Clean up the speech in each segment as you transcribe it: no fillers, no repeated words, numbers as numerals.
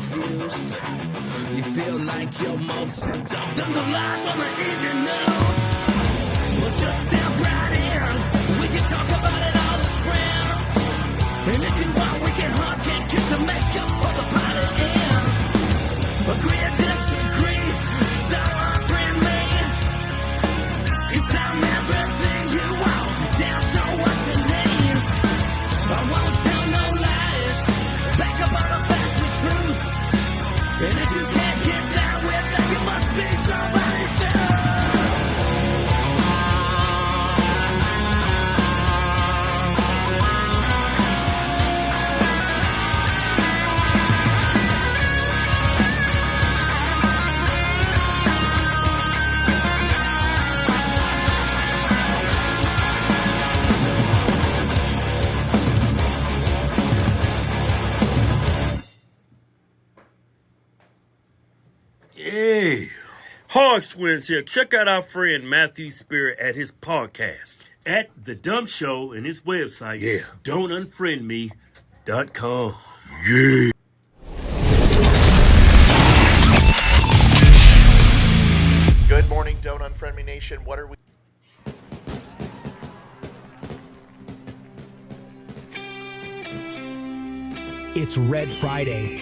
confused. You feel like you're more fucked up than the lies on the evening news. Well, just step right in. We can talk about it all as friends. And if you want, we can hug and kiss and make up for the party ends. Agree or disagree, stop offering me. 'Cause I'm everything you want. Damn, so what's your name? I won't tell no lies. Back up on the facts with truth. And if you can't get down with that, you must be somebody's stuff. Hey, Hog Twins here. Check out our friend Matthew Spirit at his podcast at the DUM Show and his website, don'tunfriendme.com. Yeah. Good morning, Don't Unfriend Me Nation. What are we? It's Red Friday.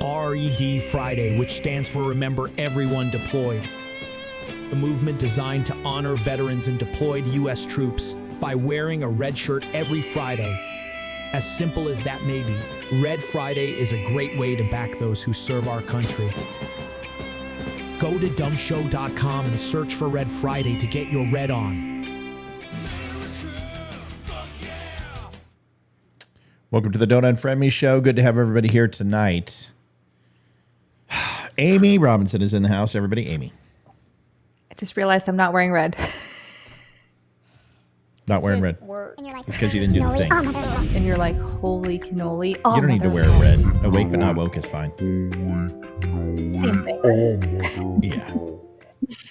RED Friday, which stands for Remember Everyone Deployed. A movement designed to honor veterans and deployed U.S. troops by wearing a red shirt every Friday. As simple as that may be, Red Friday is a great way to back those who serve our country. Go to DUMShow.com and search for Red Friday to get your red on. Welcome to the Don't Unfriend Me show. Good to have everybody here tonight. Amy Robinson is in the house, everybody. Amy. I just realized I'm not wearing red. Not wearing red. It's because you didn't do the thing. And you're like, holy cannoli. You don't need to wear red. Awake but not woke is fine. Same thing. Yeah.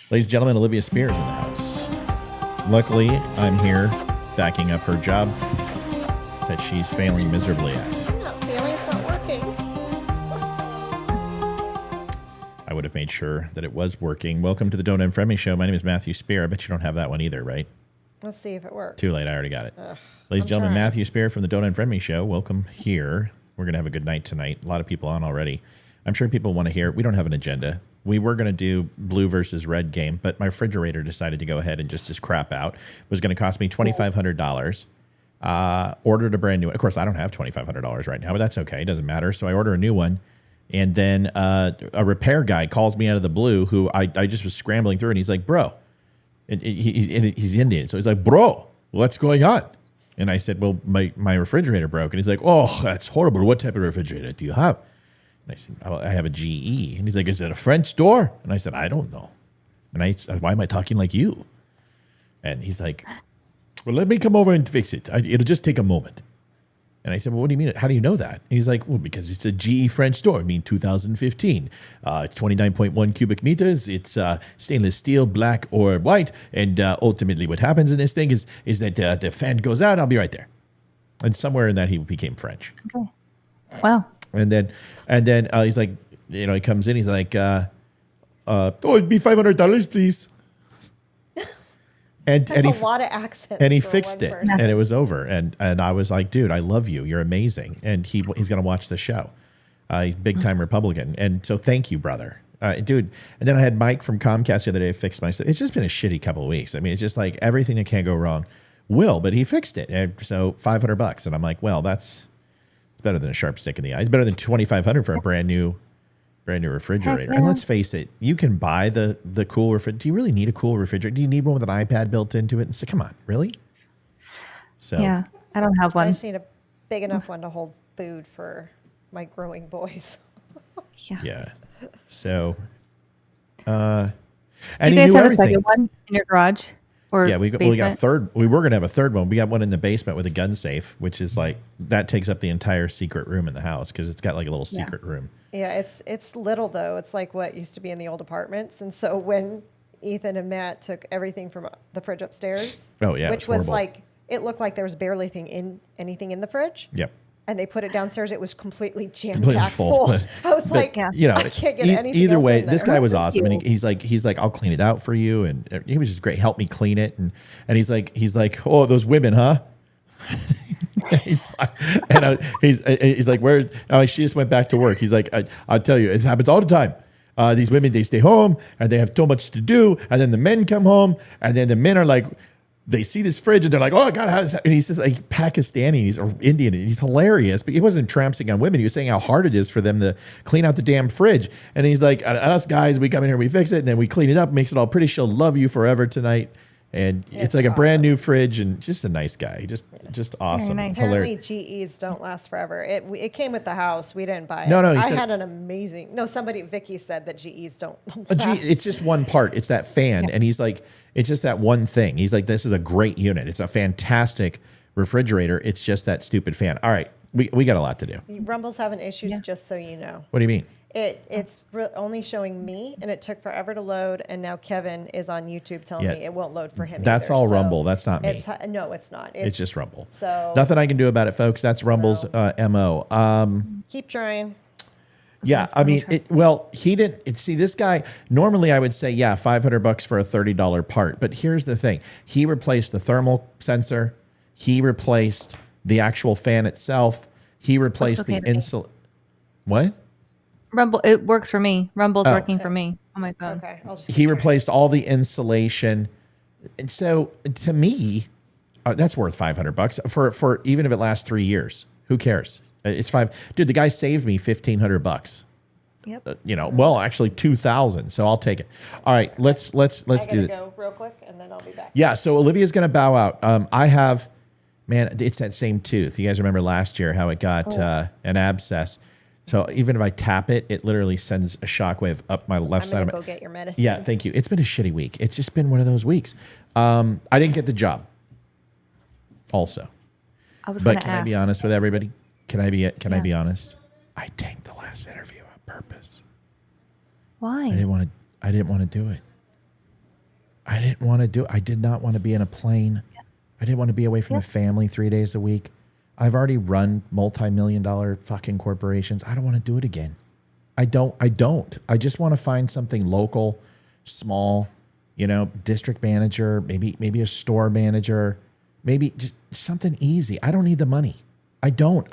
Ladies and gentlemen, Olivia Spears in the house. Luckily, I'm here backing up her job that she's failing miserably at. I'm not failing. It's not working. I would have made sure that it was working. Welcome to the Don't Unfriend Me show. My name is Matthew Spear. I bet you don't have that one either, right? Let's see if it works. Too late. I already got it. Ladies and gentlemen, trying. Matthew Spear from the Don't Unfriend Me show. Welcome here. We're going to have a good night tonight. A lot of people on already. I'm sure people want to hear. We don't have an agenda. We were going to do blue versus red game, but my refrigerator decided to go ahead and just crap out. It was going to cost me $2,500. Ordered a brand new one. Of course, I don't have $2,500 right now, but that's okay. It doesn't matter. So I order a new one. And then a repair guy calls me out of the blue who I just was scrambling through. And he's like, bro, and he's Indian. So he's like, bro, what's going on? And I said, well, my refrigerator broke. And he's like, oh, that's horrible. What type of refrigerator do you have? And I said, I have a GE. And he's like, is it a French door? And I said, I don't know. And I said, why am I talking like you? And he's like, well, let me come over and fix it. It'll just take a moment. And I said, well, what do you mean? How do you know that? And he's like, well, because it's a GE French door. I mean, 2015. It's 29.1 cubic meters. It's stainless steel, black or white. And ultimately what happens in this thing is that the fan goes out. I'll be right there. And somewhere in that, he became French. Okay. Wow. And then he's like, he comes in. He's like, it'd be $500, please. And That's he a lot of accents. And he for fixed one it, person. and it was over. And I was like, dude, I love you. You're amazing. And he's going to watch the show. He's big time Republican. And so thank you, brother. Dude. And then I had Mike from Comcast the other day fix my stuff. It's just been a shitty couple of weeks. I mean, it's just like everything that can't go wrong will, but he fixed it. And so $500. And I'm like, well, it's better than a sharp stick in the eye. It's better than $2,500 for a brand new refrigerator. And let's face it, you can buy the cool refrigerator. Do you really need a cool refrigerator? Do you need one with an iPad built into it? And so, come on, really? So Yeah, I don't have I one. just need a big enough one to hold food for my growing boys. Yeah. So, and You he guys knew have everything. a second one in your garage? Or Yeah, we got basement? third. We were gonna have a third one. We got one in the basement with a gun safe, which is like that takes up the entire secret room in the house because it's got like a little secret room. Yeah, it's little though. It's like what used to be in the old apartments. And so when Ethan and Matt took everything from the fridge upstairs, Oh yeah, which it's was horrible. like it looked like there was barely anything in the fridge. Yep. and they put it downstairs. It was completely Completely jam-packed full. full. I was like, Yeah. You know, I can't get anything either else way, in this there. guy was awesome, and you. he's like, I'll clean it out for you, and he was just great. Help me clean it, and he's like, oh, those women, huh? He's like, where? Oh, she just went back to work. He's like, I'll tell you, it happens all the time. These women, they stay home and they have so much to do, and then the men come home, and then the men are like, they see this fridge and they're like, oh God, how's that? And he's just like Pakistani or Indian, and he's hilarious, but he wasn't tramping on women. He was saying how hard it is for them to clean out the damn fridge. And he's like, us guys, we come in here, we fix it, and then we clean it up, makes it all pretty. She'll love you forever tonight. And it's like a brand new fridge, and just a nice guy. Just awesome. nice. Apparently, Hilarious. GEs don't last forever. It came with the house. We didn't buy it. No, he I said- had an amazing. No, Vicky said that GEs don't A last. it's just one part. It's that fan. And he's like, it's just that one thing. He's like, this is a great unit. It's a fantastic refrigerator. It's just that stupid fan. All right. We got a lot to do. Rumble's having issues, just so you know. What do you mean? It's only showing me, and it took forever to load. And now Kevin is on YouTube telling Yeah. me it won't load for him. That's either. all So Rumble. That's not me. No, it's not. It's just Rumble. So Nothing I can do about it, folks. That's Rumble's MO. keep trying. Yeah, I mean, he didn't see this guy. Normally, I would say, yeah, $500 for a $30 part. But here's the thing: he replaced the thermal sensor, he replaced the actual fan itself, he replaced the okay to me. insul. What? Rumble, it works for me. Rumble's working for me on my phone. Okay, I'll just. He keep trying. replaced all the insulation, and so to me, that's worth $500 for even if it lasts 3 years. Who cares? It's dude. The guy saved me $1,500. Yep. Well, actually 2,000. So I'll take it. All right, let's I do gotta it. go real quick, and then I'll be back. Yeah. So Olivia's gonna bow out. I have, man, it's that same tooth. You guys remember last year how it got an abscess. So even if I tap it, it literally sends a shockwave up my left I'm side gonna of my. go get your medicine. Yeah, thank you. It's been a shitty week. It's just been one of those weeks. I didn't get the job. Also, I was but going to can I ask. be honest with everybody? Can I be honest? I tanked the last interview on purpose. Why? I didn't want to do it. I did not want to be in a plane. I didn't want to be away from the family 3 days a week. I've already run multi-million-dollar fucking corporations. I don't want to do it again. I don't. I just want to find something local, small, district manager, maybe a store manager, maybe just something easy. I don't need the money. I don't.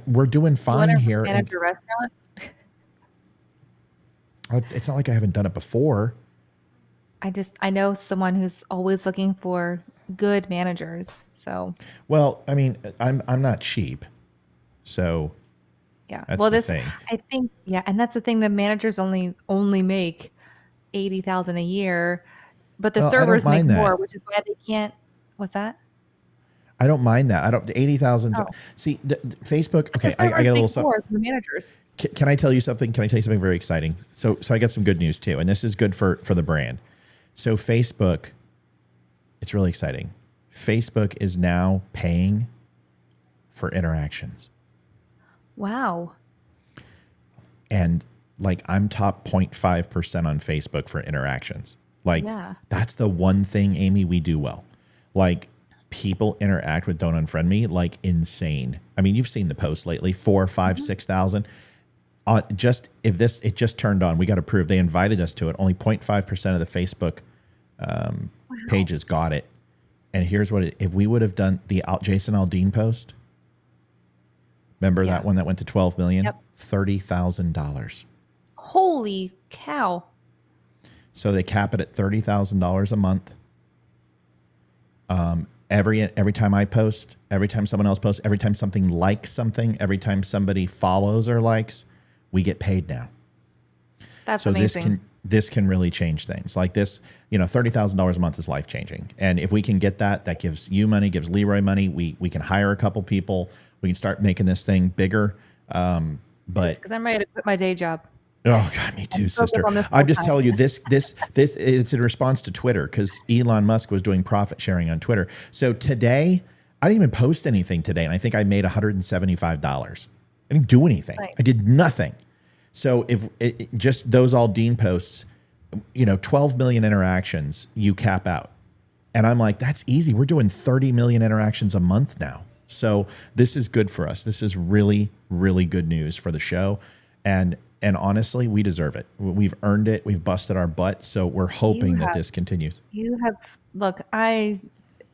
We're doing fine here. Manage a restaurant? It's not like I haven't done it before. I know someone who's always looking for good managers. So Well, I mean, I'm not cheap, so yeah. That's well, the this thing. I think and that's the thing. The managers only make 80,000 a year, but the Well, I don't servers make mind that. more, which is why they can't. What's that? I don't mind that. I don't 80,000. Oh. See, Facebook. The Okay, I servers got a little make something. more than the managers. Can I tell you something? Can I tell you something very exciting? So I got some good news too, and this is good for the brand. So Facebook, it's really exciting. Facebook is now paying for interactions. Wow. And like I'm top 0.5% on Facebook for interactions. Like that's the one thing, Amy, we do well. Like people interact with Don't Unfriend Me like insane. I mean, you've seen the posts lately, 4, 5, 6,000. It just turned on. We got approved. They invited us to it. Only 0.5% of the Facebook pages got it. And here's what if we would have done the Jason Aldean post. Remember that one that went to 12 million? Yep. $30,000. Holy cow. So they cap it at $30,000 a month. Every time I post, every time someone else posts, every time something likes something, every time somebody follows or likes, we get paid now. That's So amazing. this can really change things. Like this, $30,000 a month is life changing. And if we can get that gives you money, gives Leroy money. We can hire a couple people. We can start making this thing bigger. But Because I'm ready to quit my day job. oh God, me too, focus sister. on this I'm just full-time. telling you this it's in response to Twitter because Elon Musk was doing profit sharing on Twitter. So today, I didn't even post anything today, and I think I made $175. I didn't do anything. Right. I did nothing. So if just those Aldean posts, 12 million interactions, you cap out. And I'm like, that's easy. We're doing 30 million interactions a month now. So this is good for us. This is really, really good news for the show. And honestly, we deserve it. We've earned it. We've busted our butt. So we're hoping that this continues. You have, look, I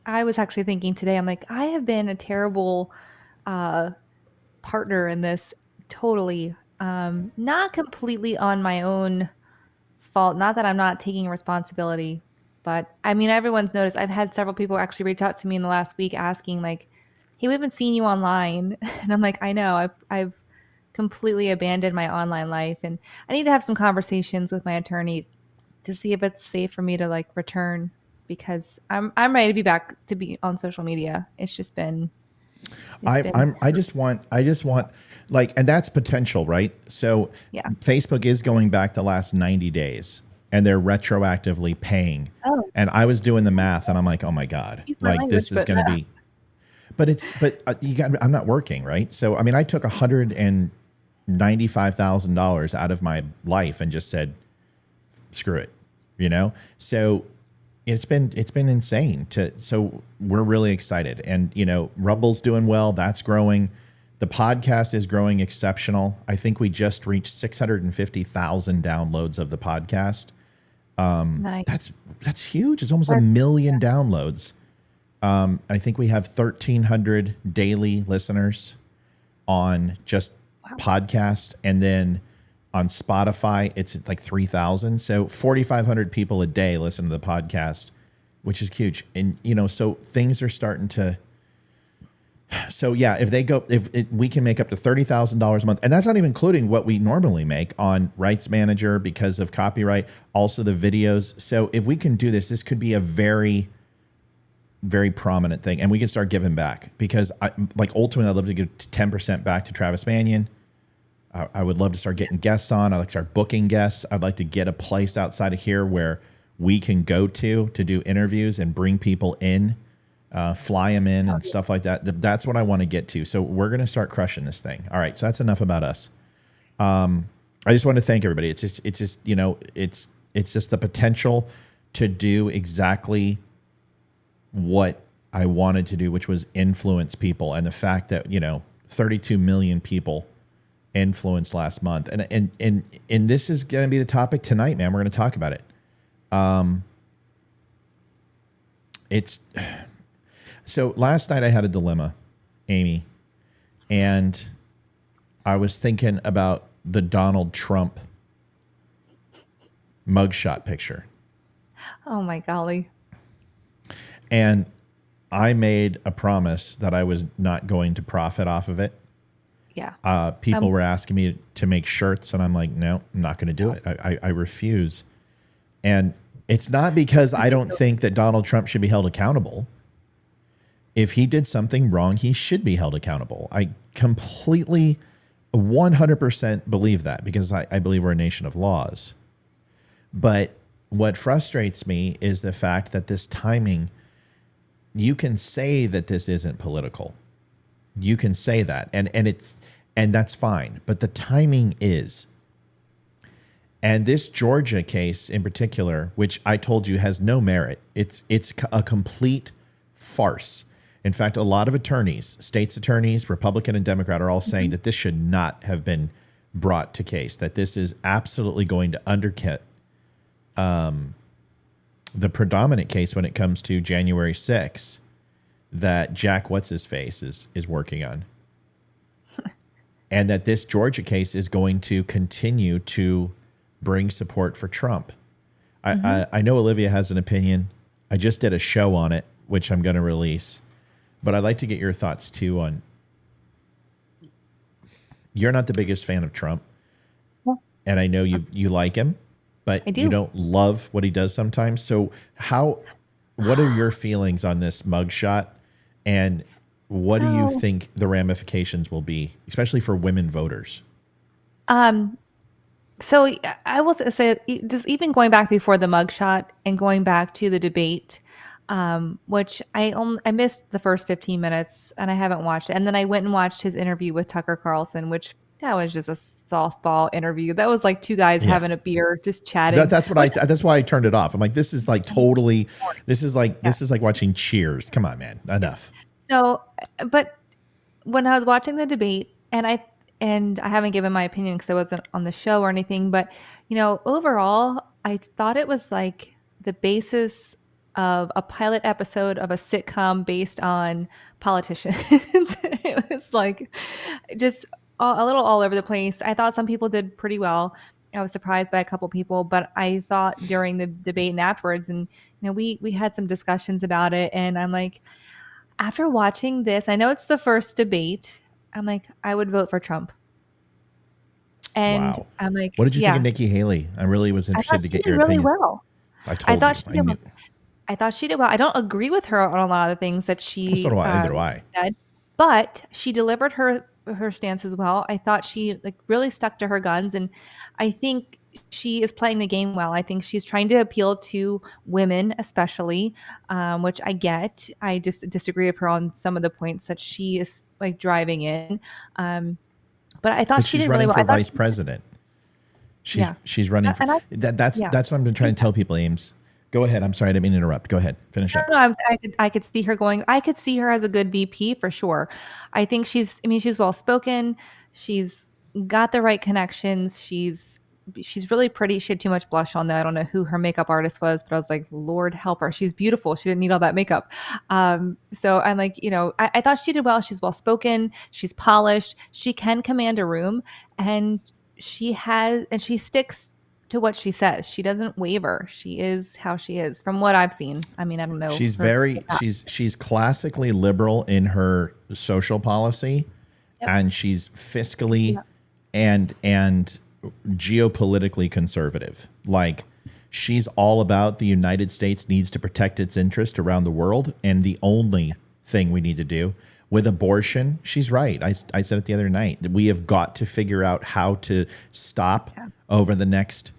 was actually thinking today, I'm like, I have been a terrible partner in this, totally. Not completely on my own fault. Not that I'm not taking responsibility, but I mean, everyone's noticed. I've had several people actually reach out to me in the last week asking, like, hey, we haven't seen you online. And I'm like, I know, I've completely abandoned my online life, and I need to have some conversations with my attorney to see if it's safe for me to like return, because I'm ready to be back to be on social media. It's just been I just want like, and that's potential, right? So Yeah. Facebook is going back the last 90 days and they're retroactively paying. Oh. And I was doing the math and I'm like, oh my God, Use my like language, this is but going to yeah. be, but you got, I'm not working, right? So, I mean, I took $195,000 out of my life and just said, screw it, you know? So it's been insane so we're really excited. And, you know, Rumble's doing well. That's growing. The podcast is growing exceptional. I think we just reached 650,000 downloads of the podcast. Nice. That's huge. It's almost a million downloads. I think we have 1,300 daily listeners on just podcast, and then on Spotify, it's like 3,000. So 4,500 people a day listen to the podcast, which is huge. And, you know, so things are starting to, so yeah, if we can make up to $30,000 a month, and that's not even including what we normally make on Rights Manager because of copyright, also the videos. So if we can do this, this could be a very, very prominent thing, and we can start giving back, because ultimately I'd love to give 10% back to Travis Manion. I would love to start getting guests on. I'd like to start booking guests. I'd like to get a place outside of here where we can go to do interviews and bring people in, fly them in and stuff like that. That's what I want to get to. So we're going to start crushing this thing. All right. So that's enough about us. I just want to thank everybody. It's just, you know, it's just the potential to do exactly what I wanted to do, which was influence people. And the fact that, you know, 32 million people influenced last month. And this is going to be the topic tonight, man. We're going to talk about it. So last night I had a dilemma, Amy, and I was thinking about the Donald Trump mugshot picture. Oh my golly. And I made a promise that I was not going to profit off of it. Yeah. People were asking me to make shirts, and I'm like, no, I'm not going to do it. I refuse. And it's not because I don't think that Donald Trump should be held accountable. If he did something wrong, he should be held accountable. I completely, 100% believe that, because I believe we're a nation of laws. But what frustrates me is the fact that this timing, you can say that this isn't political. You can say that, and that's fine. But the timing is. And this Georgia case in particular, which I told you has no merit, it's a complete farce. In fact, a lot of attorneys, states attorneys, Republican and Democrat, are all saying that this should not have been brought to case, that this is absolutely going to undercut the predominant case when it comes to January 6th that Jack What's-His-Face is working on. And that this Georgia case is going to continue to bring support for Trump. I know Olivia has an opinion. I just did a show on it, which I'm going to release. But I'd like to get your thoughts, too, on... You're not the biggest fan of Trump. Yeah. And I know you like him, but you don't love what he does sometimes. So what are your feelings on this mugshot? And what do you think the ramifications will be, especially for women voters? So I will say, just even going back before the mugshot and going back to the debate, which I missed the first 15 minutes and I haven't watched it. And then I went and watched his interview with Tucker Carlson, which that was just a softball interview. That was like two guys having a beer, just chatting. That's why I turned it off. I'm like, this is like totally, this is like watching Cheers. Come on, man, enough. So, but when I was watching the debate, and I haven't given my opinion because I wasn't on the show or anything, but overall, I thought it was like the basis of a pilot episode of a sitcom based on politicians. It was like just a little all over the place. I thought some people did pretty well. I was surprised by a couple people, but I thought during the debate and afterwards, and we had some discussions about it, and I'm like, after watching this, I know it's the first debate. I'm like, I would vote for Trump. And Wow. I'm like, What did you think yeah, of Nikki Haley? I really was I interested thought to she get did your really opinion. well. I I told thought you. she did well. I thought she did well. I don't agree with her on a lot of things that Well, so she do I. Neither do I. said, but she delivered her stance as well. I thought she like really stuck to her guns, and I think she is playing the game well. I think she's trying to appeal to women, especially, which I get. I just disagree with her on some of the points that she is like driving in. But I thought But she she's did really running well. for I thought vice president. yeah. She's running for And I that's yeah. that's what I'm trying to tell people, Ames. Go ahead. I'm sorry, I didn't mean to interrupt. Go ahead. Finish up. No, I could see her going. I could see her as a good VP for sure. I think she's well spoken. She's got the right connections. She's really pretty. She had too much blush on there. I don't know who her makeup artist was, but I was like, Lord help her. She's beautiful. She didn't need all that makeup. So I'm like, I thought she did well. She's well spoken. She's polished. She can command a room, and she sticks to what she says. She doesn't waver. She is how she is from what I've seen. I mean, I don't know. She's classically liberal in her social policy, Yep. and she's fiscally and geopolitically conservative. Like, she's all about the United States needs to protect its interest around the world, and the only thing we need to do with abortion, she's right. I said it the other night, that we have got to figure out how to stop over the next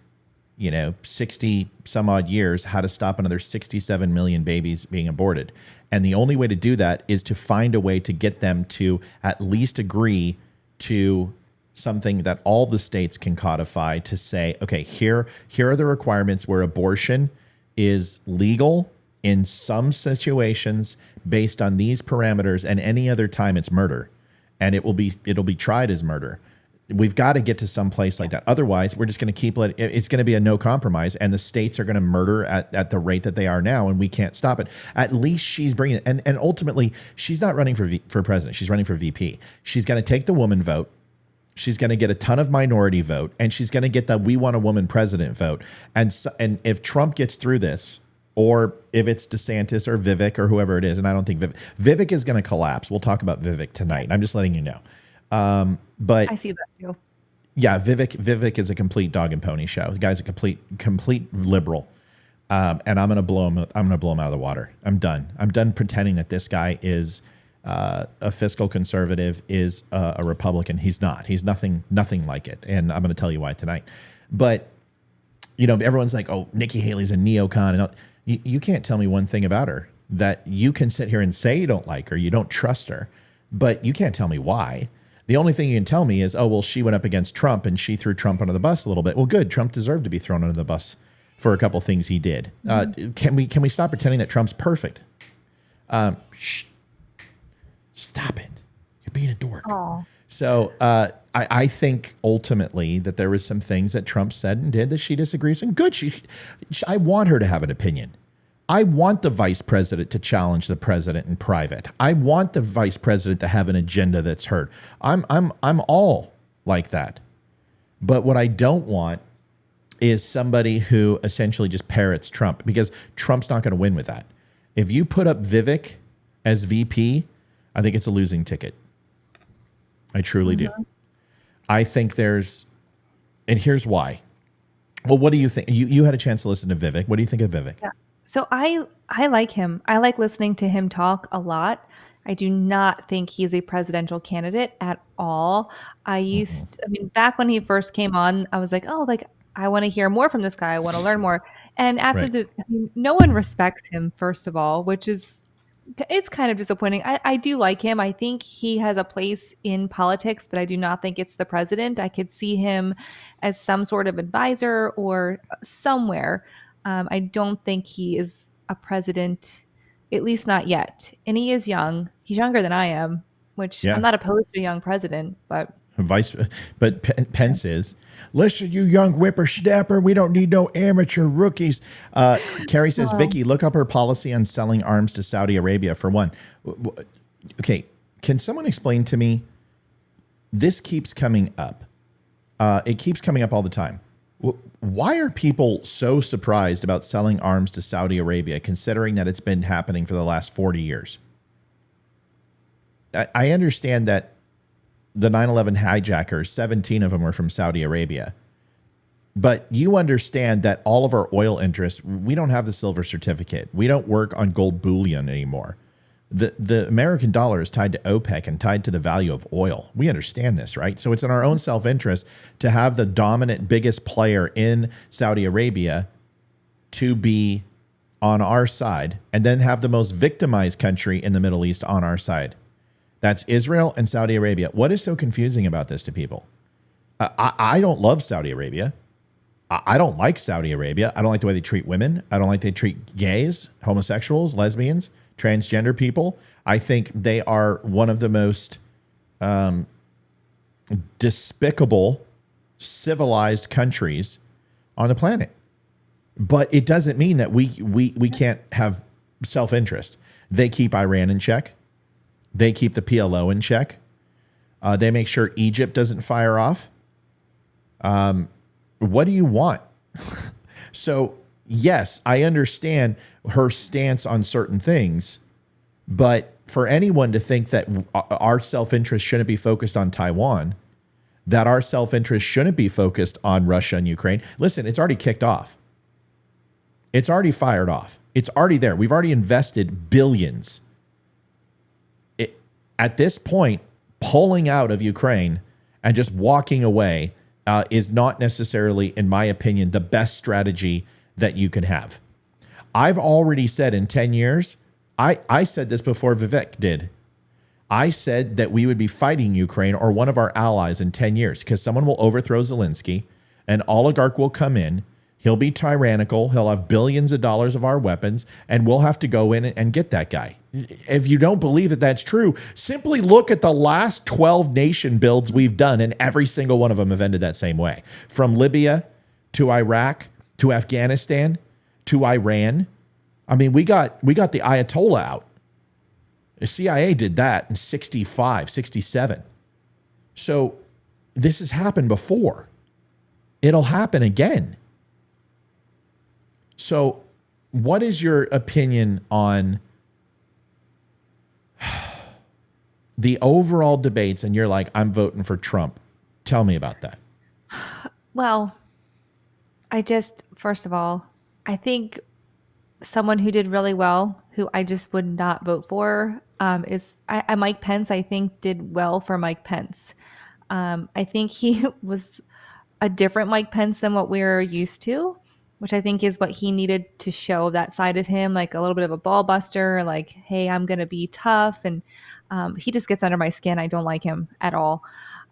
60 some odd years, how to stop another 67 million babies being aborted. And the only way to do that is to find a way to get them to at least agree to something that all the states can codify to say, okay, here are the requirements where abortion is legal in some situations based on these parameters, and any other time it's murder, and it'll be tried as murder. We've got to get to some place like that. Otherwise, we're just going to keep it's going to be a no compromise, and the states are going to murder at the rate that they are now, and we can't stop it. At least she's bringing it. And ultimately, she's not running for president. She's running for VP. She's going to take the woman vote. She's going to get a ton of minority vote, and she's going to get the "we want a woman president" vote. And if Trump gets through this, or if it's DeSantis or Vivek or whoever it is, and I don't think Vivek is going to collapse. We'll talk about Vivek tonight. I'm just letting you know. But I see that too. Yeah, Vivek is a complete dog and pony show. The guy's a complete liberal, and I'm gonna blow him. I'm gonna blow him out of the water. I'm done. I'm done pretending that this guy is a fiscal conservative, is a Republican. He's not. He's nothing like it. And I'm gonna tell you why tonight. But everyone's like, "Oh, Nikki Haley's a neocon," and all. You can't tell me one thing about her that you can sit here and say you don't like her, you don't trust her, but you can't tell me why. The only thing you can tell me is, oh, well, she went up against Trump and she threw Trump under the bus a little bit. Well, good. Trump deserved to be thrown under the bus for a couple things he did. Can we stop pretending that Trump's perfect? Shh. Stop it. You're being a dork. Aww. So I think ultimately that there was some things that Trump said and did that she disagrees with. And good. I want her to have an opinion. I want the vice president to challenge the president in private. I want the vice president to have an agenda that's heard. I'm all like that. But what I don't want is somebody who essentially just parrots Trump, because Trump's not going to win with that. If you put up Vivek as VP, I think it's a losing ticket. I truly do. I think and here's why. Well, what do you think? You had a chance to listen to Vivek. What do you think of Vivek? Yeah. So I like him. I like listening to him talk a lot. I do not think he's a presidential candidate at all. Back when he first came on, I was like, oh, like I want to hear more from this guy. I want to learn more. And after no one respects him, first of all, it's kind of disappointing. I do like him. I think he has a place in politics, but I do not think it's the president. I could see him as some sort of advisor or somewhere. I don't think he is a president, at least not yet. And he is young. He's younger than I am. which Yeah. I'm not opposed to a young president, but Pence is. Listen, you young whippersnapper, we don't need no amateur rookies. Carrie says, Vicky, look up her policy on selling arms to Saudi Arabia for one. Okay, can someone explain to me? This keeps coming up. It keeps coming up all the time. Why are people so surprised about selling arms to Saudi Arabia, considering that it's been happening for the last 40 years? I understand that the 9/11 hijackers, 17 of them were from Saudi Arabia. But you understand that all of our oil interests, we don't have the silver certificate. We don't work on gold bullion anymore. The American dollar is tied to OPEC and tied to the value of oil. We understand this, right? So it's in our own self-interest to have the dominant, biggest player in Saudi Arabia to be on our side, and then have the most victimized country in the Middle East on our side. That's Israel and Saudi Arabia. What is so confusing about this to people? I don't love Saudi Arabia. I don't like Saudi Arabia. I don't like the way they treat women. I don't like they treat gays, homosexuals, lesbians, transgender people. I think they are one of the most despicable, civilized countries on the planet. But it doesn't mean that we can't have self-interest. They keep Iran in check. They keep the PLO in check. They make sure Egypt doesn't fire off. What do you want? So, yes, I understand her stance on certain things, but for anyone to think that our self-interest shouldn't be focused on Taiwan, that our self-interest shouldn't be focused on Russia and Ukraine, listen, it's already kicked off. It's already fired off. It's already there. We've already invested billions. At this point, pulling out of Ukraine and just walking away is not necessarily, in my opinion, the best strategy that you can have. I've already said in 10 years, I said this before Vivek did. I said that we would be fighting Ukraine or one of our allies in 10 years because someone will overthrow Zelensky, an oligarch will come in, he'll be tyrannical, he'll have billions of dollars of our weapons, and we'll have to go in and get that guy. If you don't believe that that's true, simply look at the last 12 nation builds we've done, and every single one of them have ended that same way. From Libya to Iraq to Afghanistan to Iran. I mean, we got the Ayatollah out. The CIA did that in 65, 67. So this has happened before. It'll happen again. So what is your opinion on the overall debates? And you're like, I'm voting for Trump. Tell me about that. well, first of all, I think someone who did really well, who I just would not vote for, is Mike Pence. I think did well for Mike Pence. I think he was a different Mike Pence than what we're used to, which I think is what he needed to show that side of him, like a little bit of a ball buster, like, hey, I'm going to be tough. And he just gets under my skin. I don't like him at all.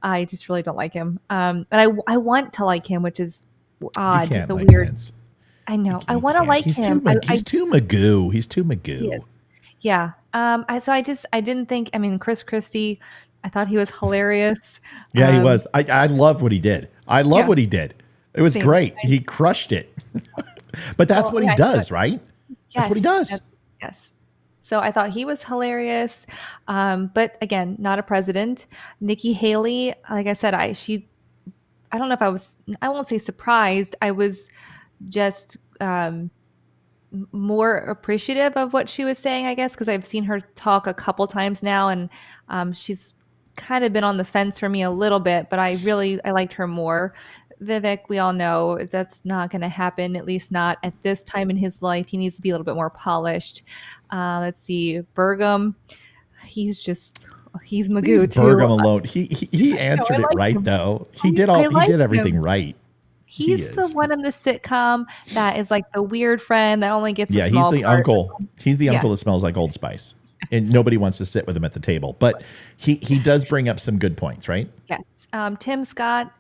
I just really don't like him. And I want to like him, which is odd. You can't the like weird. Pence. I know. I want to like He's him. He's too Magoo. He's too Magoo. Yeah. I didn't think, Chris Christie, I thought he was hilarious. Yeah, he was. I love what he did. I love what he did. It was Same. great. He crushed it. But that's what he does, right? That's what he does. Yes. So I thought he was hilarious. But again, not a president. Nikki Haley, like I said, I don't know if I won't say surprised. I was just more appreciative of what she was saying, I guess, because I've seen her talk a couple times now, and she's kind of been on the fence for me a little bit, but I liked her more. Vivek, we all know that's not going to happen, at least not at this time in his life. He needs to be a little bit more polished. Let's see, Burgum, he's Magoo Leave too. Burgum alone. He answered it right him. though. He did everything right. He's the one in the sitcom that is like the weird friend that only gets a small he's the part. uncle. He's the uncle that smells like Old Spice. And nobody wants to sit with him at the table. But he does bring up some good points, right? Yes. Tim Scott,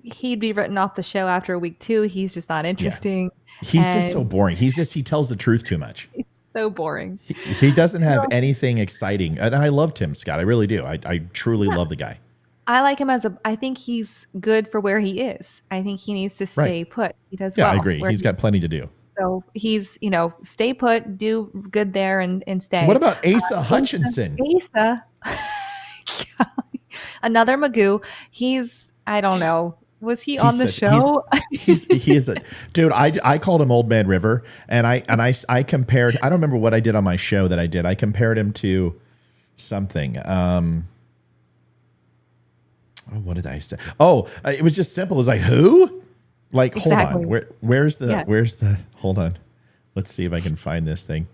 he'd be written off the show after week 2. He's just not interesting. He's just so boring. He tells the truth too much. So boring. He doesn't have anything exciting. And I love Tim Scott. I really do. I truly love the guy. I like him I think he's good for where he is. I think he needs to stay put. He does well. Yeah, I agree. He's got plenty to do. So he's, stay put, do good there and stay. What about Asa Hutchinson? Asa. Another Magoo. I don't know. Was he on the show? He is a dude. I called him Old Man River, and I compared. I don't remember what I did on my show that I did. I compared him to something. What did I say? Oh, it was just simple. It was like, who? Like, exactly. Hold on. Where's the? Hold on. Let's see if I can find this thing.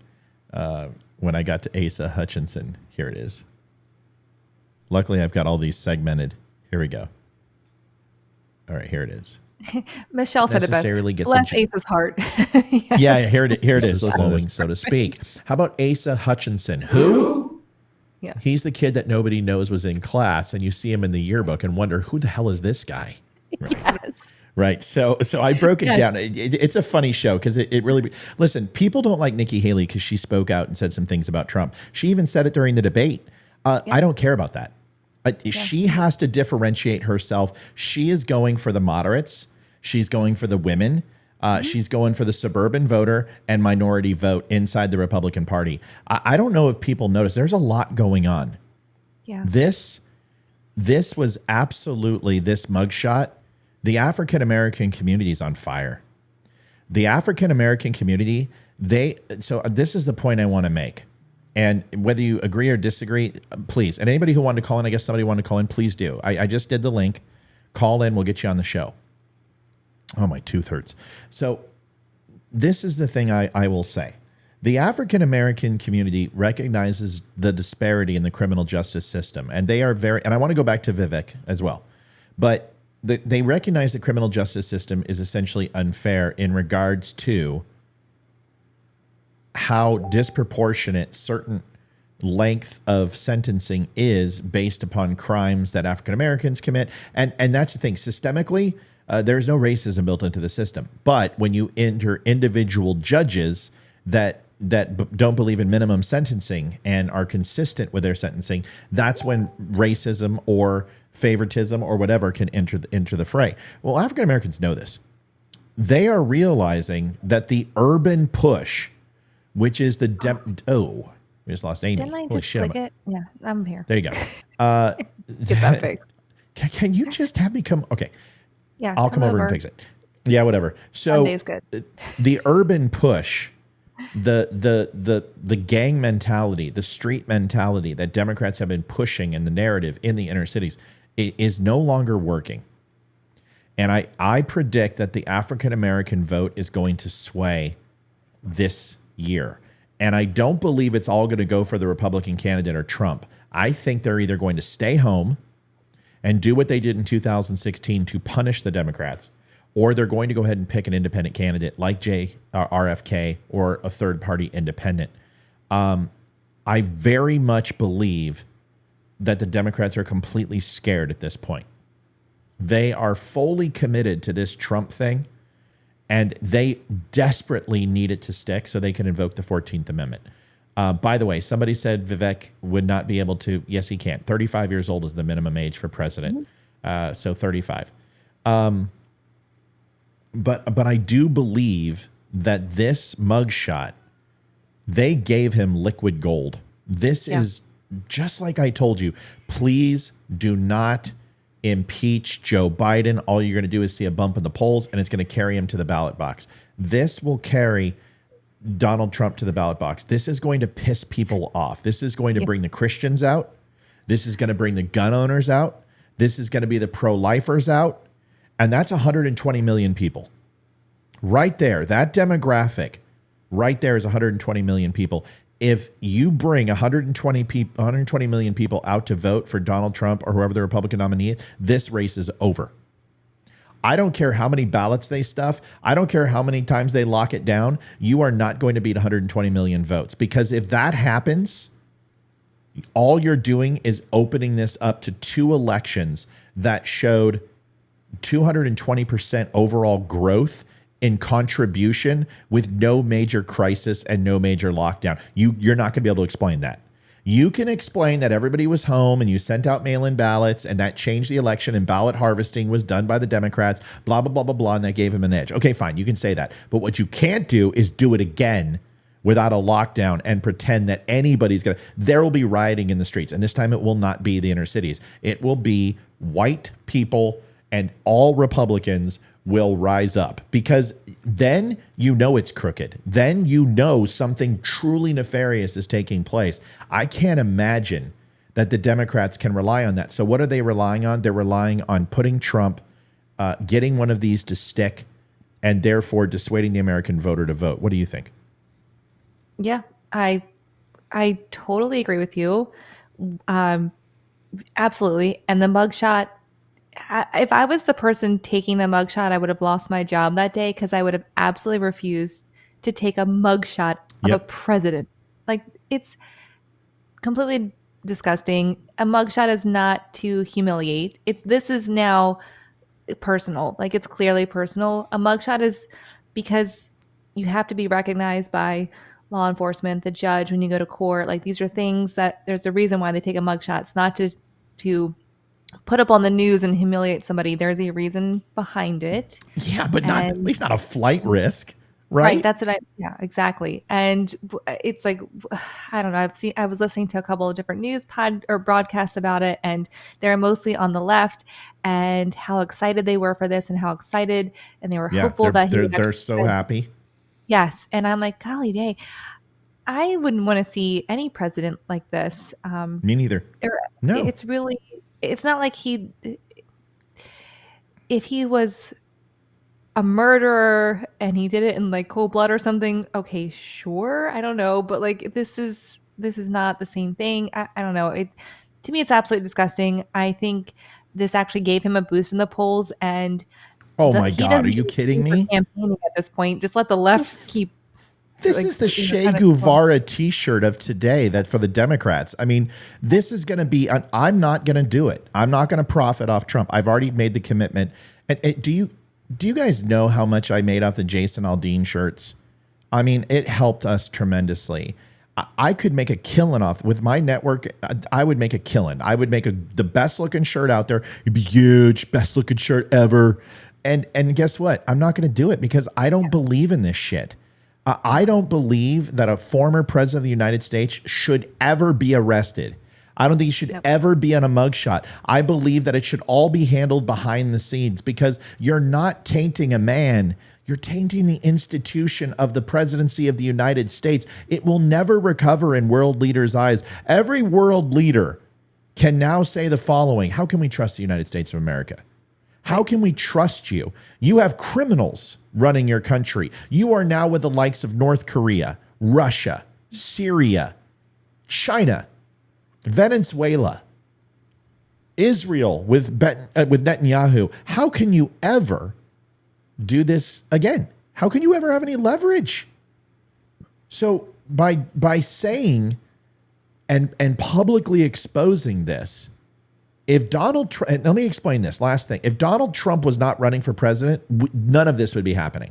When I got to Asa Hutchinson, here it is. Luckily, I've got all these segmented. Here we go. All right, here it is. Michelle said it best. Bless Asa's heart. Yes. Yeah, here it is. Flowing, so to speak. How about Asa Hutchinson? Who? Yeah. He's the kid that nobody knows was in class, and you see him in the yearbook and wonder, who the hell is this guy? Right. Yes. Right. So I broke it down. It's a funny show because it really, listen, people don't like Nikki Haley because she spoke out and said some things about Trump. She even said it during the debate. I don't care about that. She has to differentiate herself. She is going for the moderates. She's going for the women. She's going for the suburban voter and minority vote inside the Republican Party. I don't know if people notice. There's a lot going on. Yeah. This was absolutely this mugshot. The African-American community is on fire. The African-American community, so this is the point I want to make. And whether you agree or disagree, please. And anybody who wanted to call in, I guess somebody wanted to call in, please do. I just did the link. Call in. We'll get you on the show. Oh, my tooth hurts. So this is the thing I will say. The African-American community recognizes the disparity in the criminal justice system. And they are and I want to go back to Vivek as well. But they recognize the criminal justice system is essentially unfair in regards to how disproportionate certain length of sentencing is based upon crimes that African Americans commit. And that's the thing. Systemically, there's no racism built into the system. But when you enter individual judges that don't believe in minimum sentencing and are consistent with their sentencing, that's when racism or favoritism or whatever can enter the fray. Well, African Americans know this. They are realizing that the urban push, which is the we just lost Amy. Didn't I Holy just shit! click it? Yeah, I'm here. There you go. Get that fixed. Can you just have me come? Okay. Yeah, I'll come over and fix it. Yeah, whatever. So Monday's good. The urban push, the gang mentality, the street mentality that Democrats have been pushing in the narrative in the inner cities is no longer working. And I predict that the African American vote is going to sway this year. And I don't believe it's all going to go for the Republican candidate or Trump. I think they're either going to stay home and do what they did in 2016 to punish the Democrats, or they're going to go ahead and pick an independent candidate like RFK or a third-party independent. I very much believe that the Democrats are completely scared at this point. They are fully committed to this Trump thing, and they desperately need it to stick so they can invoke the 14th Amendment. By the way, somebody said Vivek would not be able to. Yes, he can. 35 years old is the minimum age for president. So 35. But I do believe that this mugshot, they gave him liquid gold. This is just like I told you. Please do not impeach Joe Biden. All you're going to do is see a bump in the polls, and it's going to carry him to the ballot box. This will carry Donald Trump to the ballot box. This is going to piss people off. This is going to bring the Christians out. This is going to bring the gun owners out. This is going to be the pro-lifers out. And that's 120 million people. Right there, that demographic right there is 120 million people. If you bring 120 million people out to vote for Donald Trump or whoever the Republican nominee is, this race is over. I don't care how many ballots they stuff. I don't care how many times they lock it down. You are not going to beat 120 million votes, because if that happens, all you're doing is opening this up to two elections that showed 220% overall growth in contribution with no major crisis and no major lockdown. You're not going to be able to explain that. You can explain that everybody was home and you sent out mail-in ballots and that changed the election and ballot harvesting was done by the Democrats, blah, blah, blah, blah, blah, and that gave him an edge. Okay, fine, you can say that. But what you can't do is do it again without a lockdown and pretend that anybody's going to. There will be rioting in the streets, and this time it will not be the inner cities. It will be white people, and all Republicans will rise up, because then you know it's crooked. Then you know something truly nefarious is taking place. I can't imagine that the Democrats can rely on that. So what are they relying on? They're relying on putting Trump, getting one of these to stick, and therefore dissuading the American voter to vote. What do you think? Yeah, I totally agree with you. Absolutely. And the mugshot, if I was the person taking the mugshot, I would have lost my job that day, because I would have absolutely refused to take a mugshot of a president. Like, it's completely disgusting. A mugshot is not to humiliate. This is now personal. Like, it's clearly personal. A mugshot is because you have to be recognized by law enforcement, the judge, when you go to court. Like, these are things that there's a reason why they take a mugshot. It's not just to put up on the news and humiliate somebody. There's a reason behind it. Yeah, but not, at least not a flight risk, right? Right. That's what yeah, exactly. And it's like, I don't know. I was listening to a couple of different news broadcasts about it, and they're mostly on the left and how excited they were for this and how excited, and they were hopeful that they're so happy. Yes. And I'm like, golly day, I wouldn't want to see any president like this. Me neither. No. It's not like if he was a murderer and he did it in like cold blood or something, okay, sure. I don't know. But like, this is not the same thing. I don't know. To me, it's absolutely disgusting. I think this actually gave him a boost in the polls, and oh my God, are you kidding me? Campaigning at this point, just let the left keep. This is the Che Guevara T-shirt of today. That for the Democrats. I mean, this is going to be. I'm not going to do it. I'm not going to profit off Trump. I've already made the commitment. And do you guys know how much I made off the Jason Aldean shirts? I mean, it helped us tremendously. I could make a killing off with my network. I would make a killing. I would make the best looking shirt out there. It'd be huge, best looking shirt ever. And guess what? I'm not going to do it because I don't believe in this shit. I don't believe that a former president of the United States should ever be arrested. I don't think he should ever be on a mugshot. I believe that it should all be handled behind the scenes, because you're not tainting a man. You're tainting the institution of the presidency of the United States. It will never recover in world leaders' eyes. Every world leader can now say the following: how can we trust the United States of America? How can we trust you? You have criminals running your country. You are now with the likes of North Korea, Russia, Syria, China, Venezuela, Israel with Netanyahu. How can you ever do this again? How can you ever have any leverage? So by saying and publicly exposing this, if Donald Trump, and let me explain this last thing. If Donald Trump was not running for president, none of this would be happening.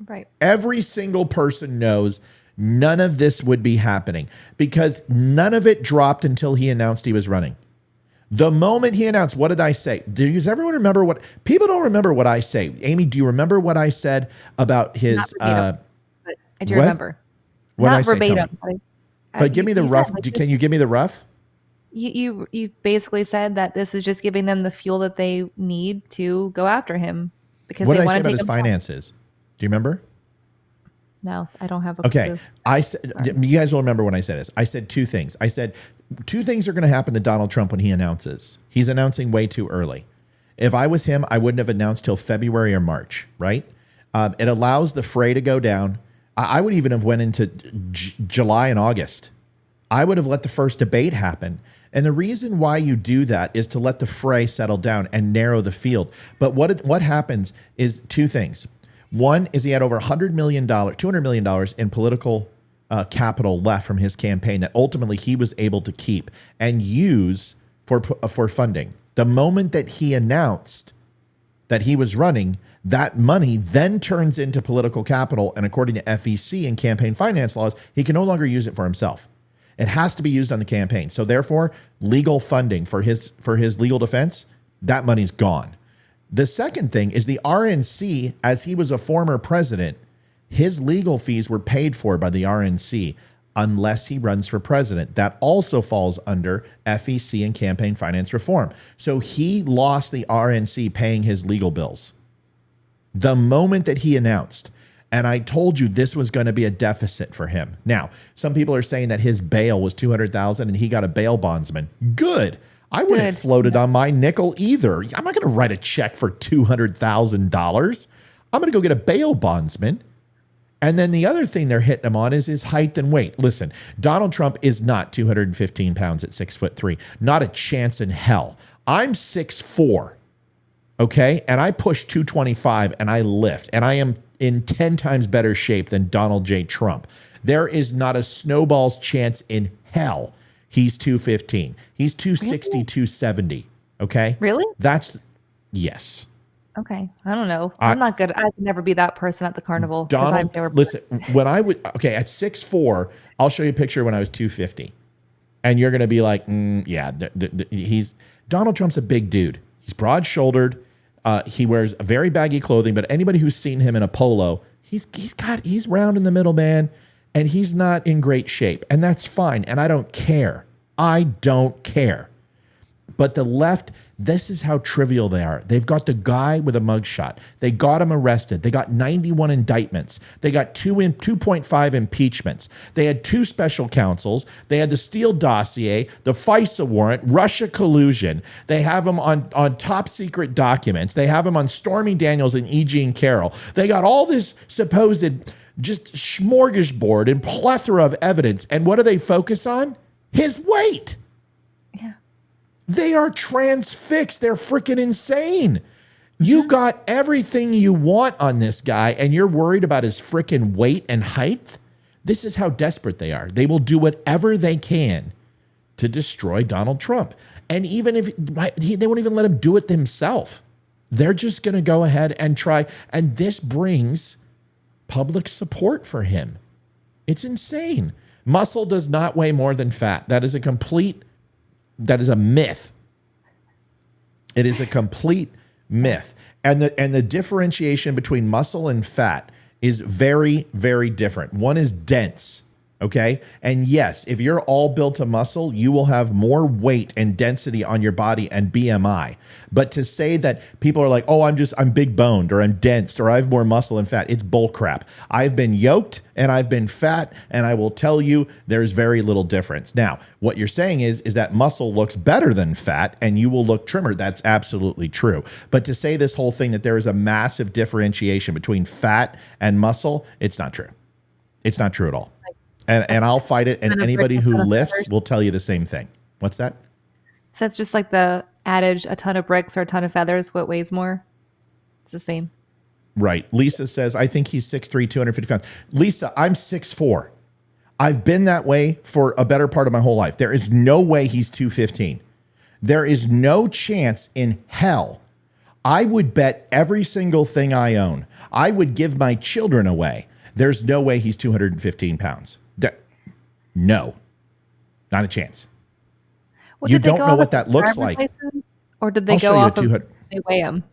Right. Every single person knows none of this would be happening, because none of it dropped until he announced he was running. The moment he announced, what did I say? Does everyone remember what? People don't remember what I say. Amy, do you remember what I said about his? Not verbatim, but I do remember. What not did I say? verbatim. But give me the rough. Can you give me the rough? You basically said that this is just giving them the fuel that they need to go after him, because what they did I want say to about take his finances? Do you remember? No, I don't have a Okay. clue. I said, you guys will remember when I said this. I said two things. I said two things are going to happen to Donald Trump when he announces. He's announcing way too early. If I was him, I wouldn't have announced till February or March, right? It allows the fray to go down. I would even have went into July and August. I would have let the first debate happen. And the reason why you do that is to let the fray settle down and narrow the field. But what happens is two things. One is he had over $200 million in political capital left from his campaign that ultimately he was able to keep and use for funding. The moment that he announced that he was running, That money then turns into political capital, and according to FEC and campaign finance laws, he can no longer use it for himself. It has to be used on the campaign. So therefore, legal funding for his legal defense, that money's gone. The second thing is the RNC, as he was a former president, his legal fees were paid for by the RNC unless he runs for president. That also falls under FEC and campaign finance reform. So he lost the RNC paying his legal bills the moment that he announced. And I told you this was going to be a deficit for him. Now, some people are saying that his bail was $200,000 and he got a bail bondsman. Good. I wouldn't have floated on my nickel either. I'm not going to write a check for $200,000. I'm going to go get a bail bondsman. And then the other thing they're hitting him on is his height and weight. Listen, Donald Trump is not 215 pounds at 6'3". Not a chance in hell. I'm 6'4". Okay. And I push 225 and I lift, and I am in 10 times better shape than Donald J. Trump. There is not a snowball's chance in hell he's 215. He's 260, really? 270. Okay. Really? Yes. Okay. I don't know. I'm not good. I'd never be that person at the carnival. Donald, listen, when I would, okay, at 6'4", I'll show you a picture when I was 250. And you're going to be like, yeah, Donald Trump's a big dude. He's broad-shouldered. He wears very baggy clothing, but anybody who's seen him in a polo, he's round in the middle, man, and he's not in great shape. And that's fine. And I don't care. I don't care. But the left, this is how trivial they are. They've got the guy with a mugshot. They got him arrested. They got 91 indictments. They got 2.5 impeachments. They had 2 special counsels. They had the Steele dossier, the FISA warrant, Russia collusion. They have him on top secret documents. They have him on Stormy Daniels and E. Jean Carroll. They got all this supposed just smorgasbord and plethora of evidence. And what do they focus on? His weight. They are transfixed. They're freaking insane. You got everything you want on this guy, and you're worried about his freaking weight and height? This is how desperate they are. They will do whatever they can to destroy Donald Trump. And even if they won't even let him do it themselves, they're just going to go ahead and try. And this brings public support for him. It's insane. Muscle does not weigh more than fat. That is a myth. It is a complete myth. And the differentiation between muscle and fat is very, very different. One is dense. Okay. And yes, if you're all built to muscle, you will have more weight and density on your body and BMI. But to say that people are like, oh, I'm big boned or I'm dense or I have more muscle and fat, it's bull crap. I've been yoked and I've been fat, and I will tell you there's very little difference. Now, what you're saying is that muscle looks better than fat and you will look trimmer. That's absolutely true. But to say this whole thing that there is a massive differentiation between fat and muscle, it's not true. It's not true at all. And I'll fight it, and anybody who lifts will tell you the same thing. What's that? So it's just like the adage, a ton of bricks or a ton of feathers, what weighs more? It's the same. Right. Lisa says, I think he's 6'3", 250 pounds. Lisa, I'm 6'4". I've been that way for a better part of my whole life. There is no way he's 215. There is no chance in hell. I would bet every single thing I own. I would give my children away. There's no way he's 215 pounds. No, not a chance. Well, you don't know what that looks like. License, or did they go off of they weigh him?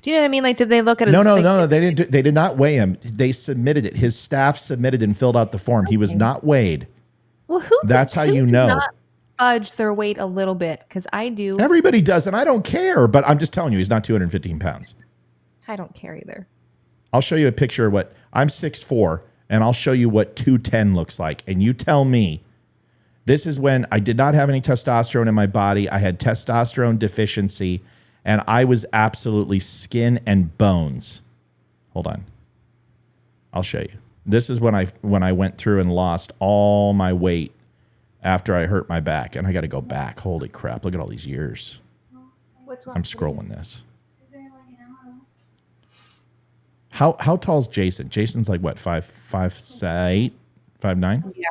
Do you know what I mean? Like, did they look at his... No, they didn't. They did not weigh him. They submitted it. His staff submitted and filled out the form. Okay. He was not weighed. Well, that's how you know. Not fudge their weight a little bit, because I do. Everybody does, and I don't care. But I'm just telling you, he's not 215 pounds. I don't care either. I'll show you a picture of what I'm 6'4". And I'll show you what 210 looks like. And you tell me, this is when I did not have any testosterone in my body. I had testosterone deficiency, and I was absolutely skin and bones. Hold on. I'll show you. This is when I went through and lost all my weight after I hurt my back. And I got to go back. Holy crap. Look at all these years. I'm scrolling this. How tall is Jason? Jason's like what, 5'8", 5'9"? Yeah.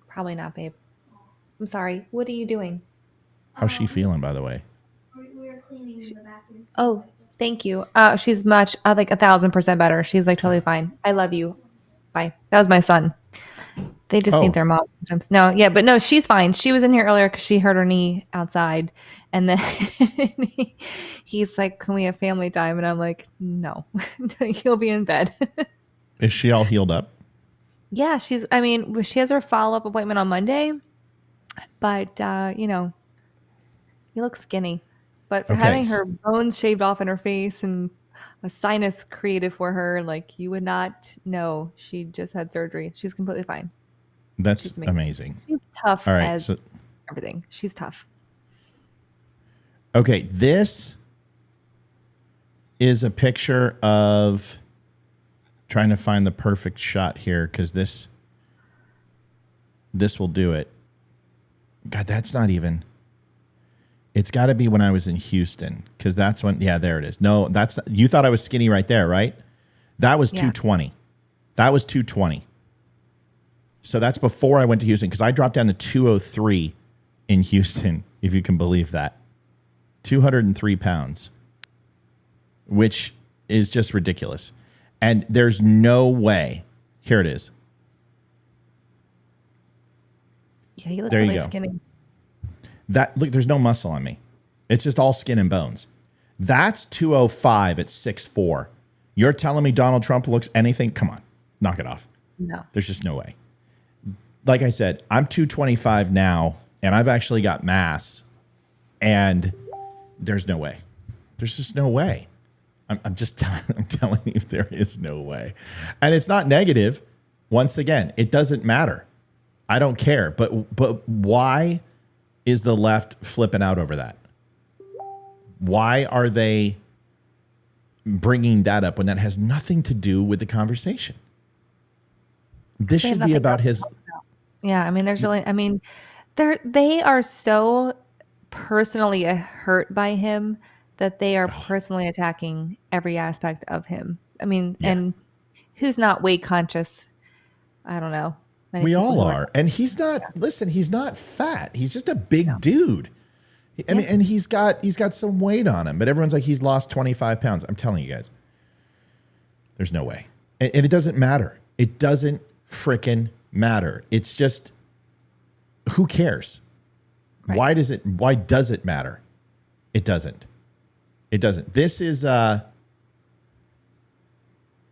Probably not, babe. I'm sorry. What are you doing? How's she feeling, by the way? We were cleaning in the bathroom. Oh, Thank you. She's much like 1,000% better. She's like totally fine. I love you. Bye. That was my son. They just Oh. need their mom sometimes. No, yeah, but no, she's fine. She was in here earlier because she hurt her knee outside, and then he's like, "Can we have family time?" And I'm like, "No, he'll be in bed." Is she all healed up? Yeah, she's. I mean, she has her follow-up appointment on Monday, but you look skinny. But for Okay. having her bones shaved off in her face and a sinus created for her, like you would not know she just had surgery. She's completely fine. That's She's amazing. She's tough All right. as So, everything. She's tough. okay. This is a picture of trying to find the perfect shot here because this will do it. God, that's not even. It's got to be when I was in Houston because that's when. Yeah, there it is. No, that's you thought I was skinny right there, right? That was 220. That was 220. So that's before I went to Houston because I dropped down to 203 in Houston, if you can believe that. 203 pounds, which is just ridiculous. And there's no way. Here it is. Yeah, you look There you really go. skinny. That look, there's no muscle on me. It's just all skin and bones. That's 205 at 6'4". You're telling me Donald Trump looks anything? Come on, knock it off. No. There's just no way. Like I said, I'm 225 now, and I've actually got mass, and there's no way. There's just no way. I'm just I'm telling you, there is no way. And it's not negative. Once again, it doesn't matter. I don't care. But why is the left flipping out over that? Why are they bringing that up when that has nothing to do with the conversation? This They have should be nothing about else to his. talk about. Yeah, I mean, they are so personally hurt by him that they are personally attacking every aspect of him. I mean, and who's not weight conscious? I don't know. Many We people all who are. And he's not, listen, he's not fat. He's just a big dude. I mean, and he's got some weight on him, but everyone's like, he's lost 25 pounds. I'm telling you guys, there's no way. And it doesn't matter. It doesn't frickin' matter. It's just, who cares? Right. Why does it matter? It doesn't. It doesn't. This is, oh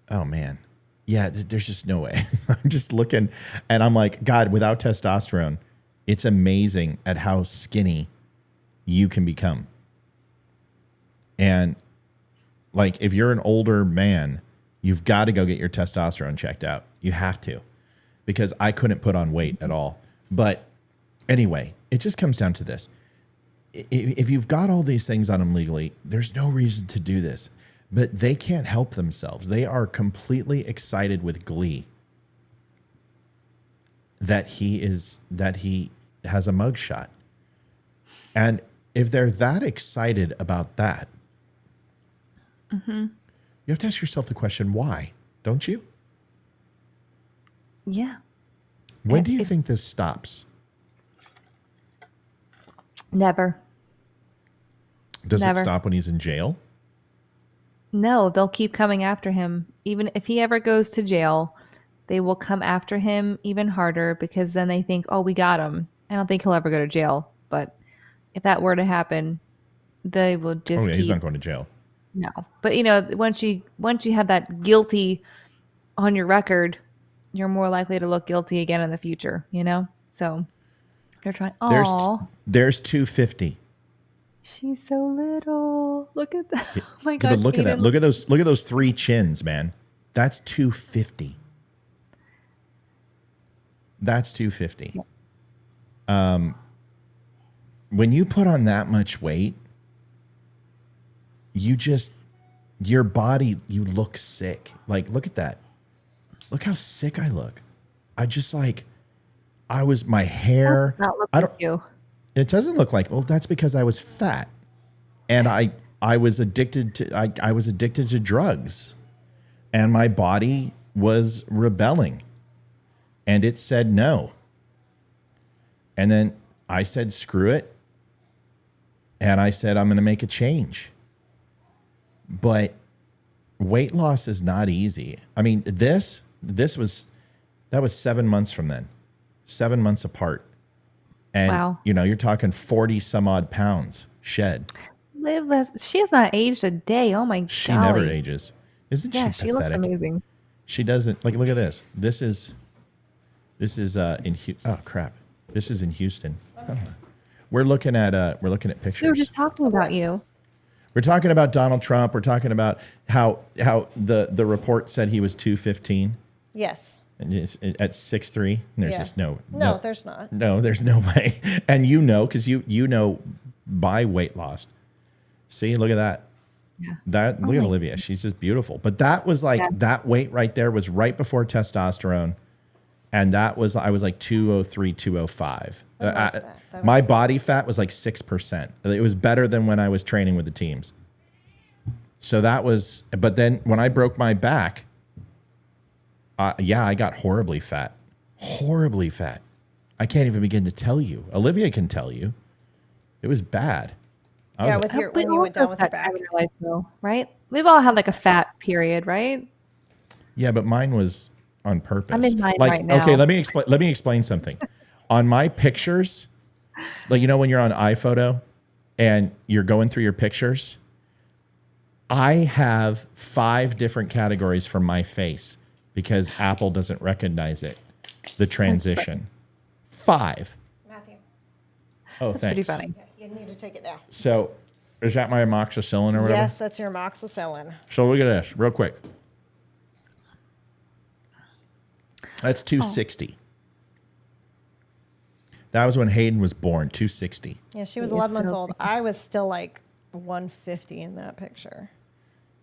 man. Yeah, there's just no way. I'm just looking and I'm like, God, without testosterone, it's amazing at how skinny you can become. And like, if you're an older man, you've got to go get your testosterone checked out. You have to, because I couldn't put on weight at all. But anyway, it just comes down to this. If you've got all these things on them legally, there's no reason to do this. But they can't help themselves. They are completely excited with glee that he has a mugshot. And if they're that excited about that, you have to ask yourself the question, why? Don't you? Yeah. When do you think this stops? Never. Does Never. it stop when he's in jail? No, they'll keep coming after him. Even if he ever goes to jail, they will come after him even harder because then they think, oh, we got him. I don't think he'll ever go to jail. But if that were to happen, they will just He's not going to jail. No. But, once you have that guilty on your record, you're more likely to look guilty again in the future, So they're trying. Oh, there's 250. She's so little. Look at that. Oh my Yeah, God. but look at that. Aiden. Look at those three chins, man. That's 250. That's 250. When you put on that much weight, your body, you look sick. Like, look at that. Look how sick I look. My hair. Not look I like don't, you. It doesn't look like, well, that's because I was fat and I was addicted to drugs and my body was rebelling and it said no. And then I said, screw it. And I said, I'm going to make a change. but weight loss is not easy. I mean, that was 7 months from then, 7 months apart. And, Wow. you're talking 40 some odd pounds shed. Live less. She has not aged a day. Oh my god. She never ages. Isn't Yeah, she she looks pathetic? amazing. She doesn't, look at this. This is oh crap. This is in Houston. We're looking at pictures. We were just talking about you. We're talking about Donald Trump. We're talking about how the report said he was 215 Yes. and it's at 6'3". And there's Yeah. just No, there's not. No, there's no way. And because you know by weight loss. See, look at that. Yeah. Look at Olivia. She's just beautiful. But that was that weight right there was right before testosterone. And I was like 203, 205. What was that? My body fat was like 6%. It was better than when I was training with the teams. So but then when I broke my back, I got horribly fat. Horribly fat. I can't even begin to tell you. Olivia can tell you. It was bad. When you went down with your back. In your life, though, right? We've all had like a fat period, right? Yeah, but mine was on purpose. I'm in mine right now. Okay, let me explain something. On my pictures, when you're on iPhoto and you're going through your pictures, I have 5 different categories for my face because Apple doesn't recognize it. The transition. 5. Matthew, Oh, That's thanks. pretty funny. you need to take it now. So, is that my amoxicillin or whatever? Yes, that's your amoxicillin. So look at this, real quick. That's 260. That was when Hayden was born, 260. Yeah, she was He is 11 months so old. I was still like 150 in that picture.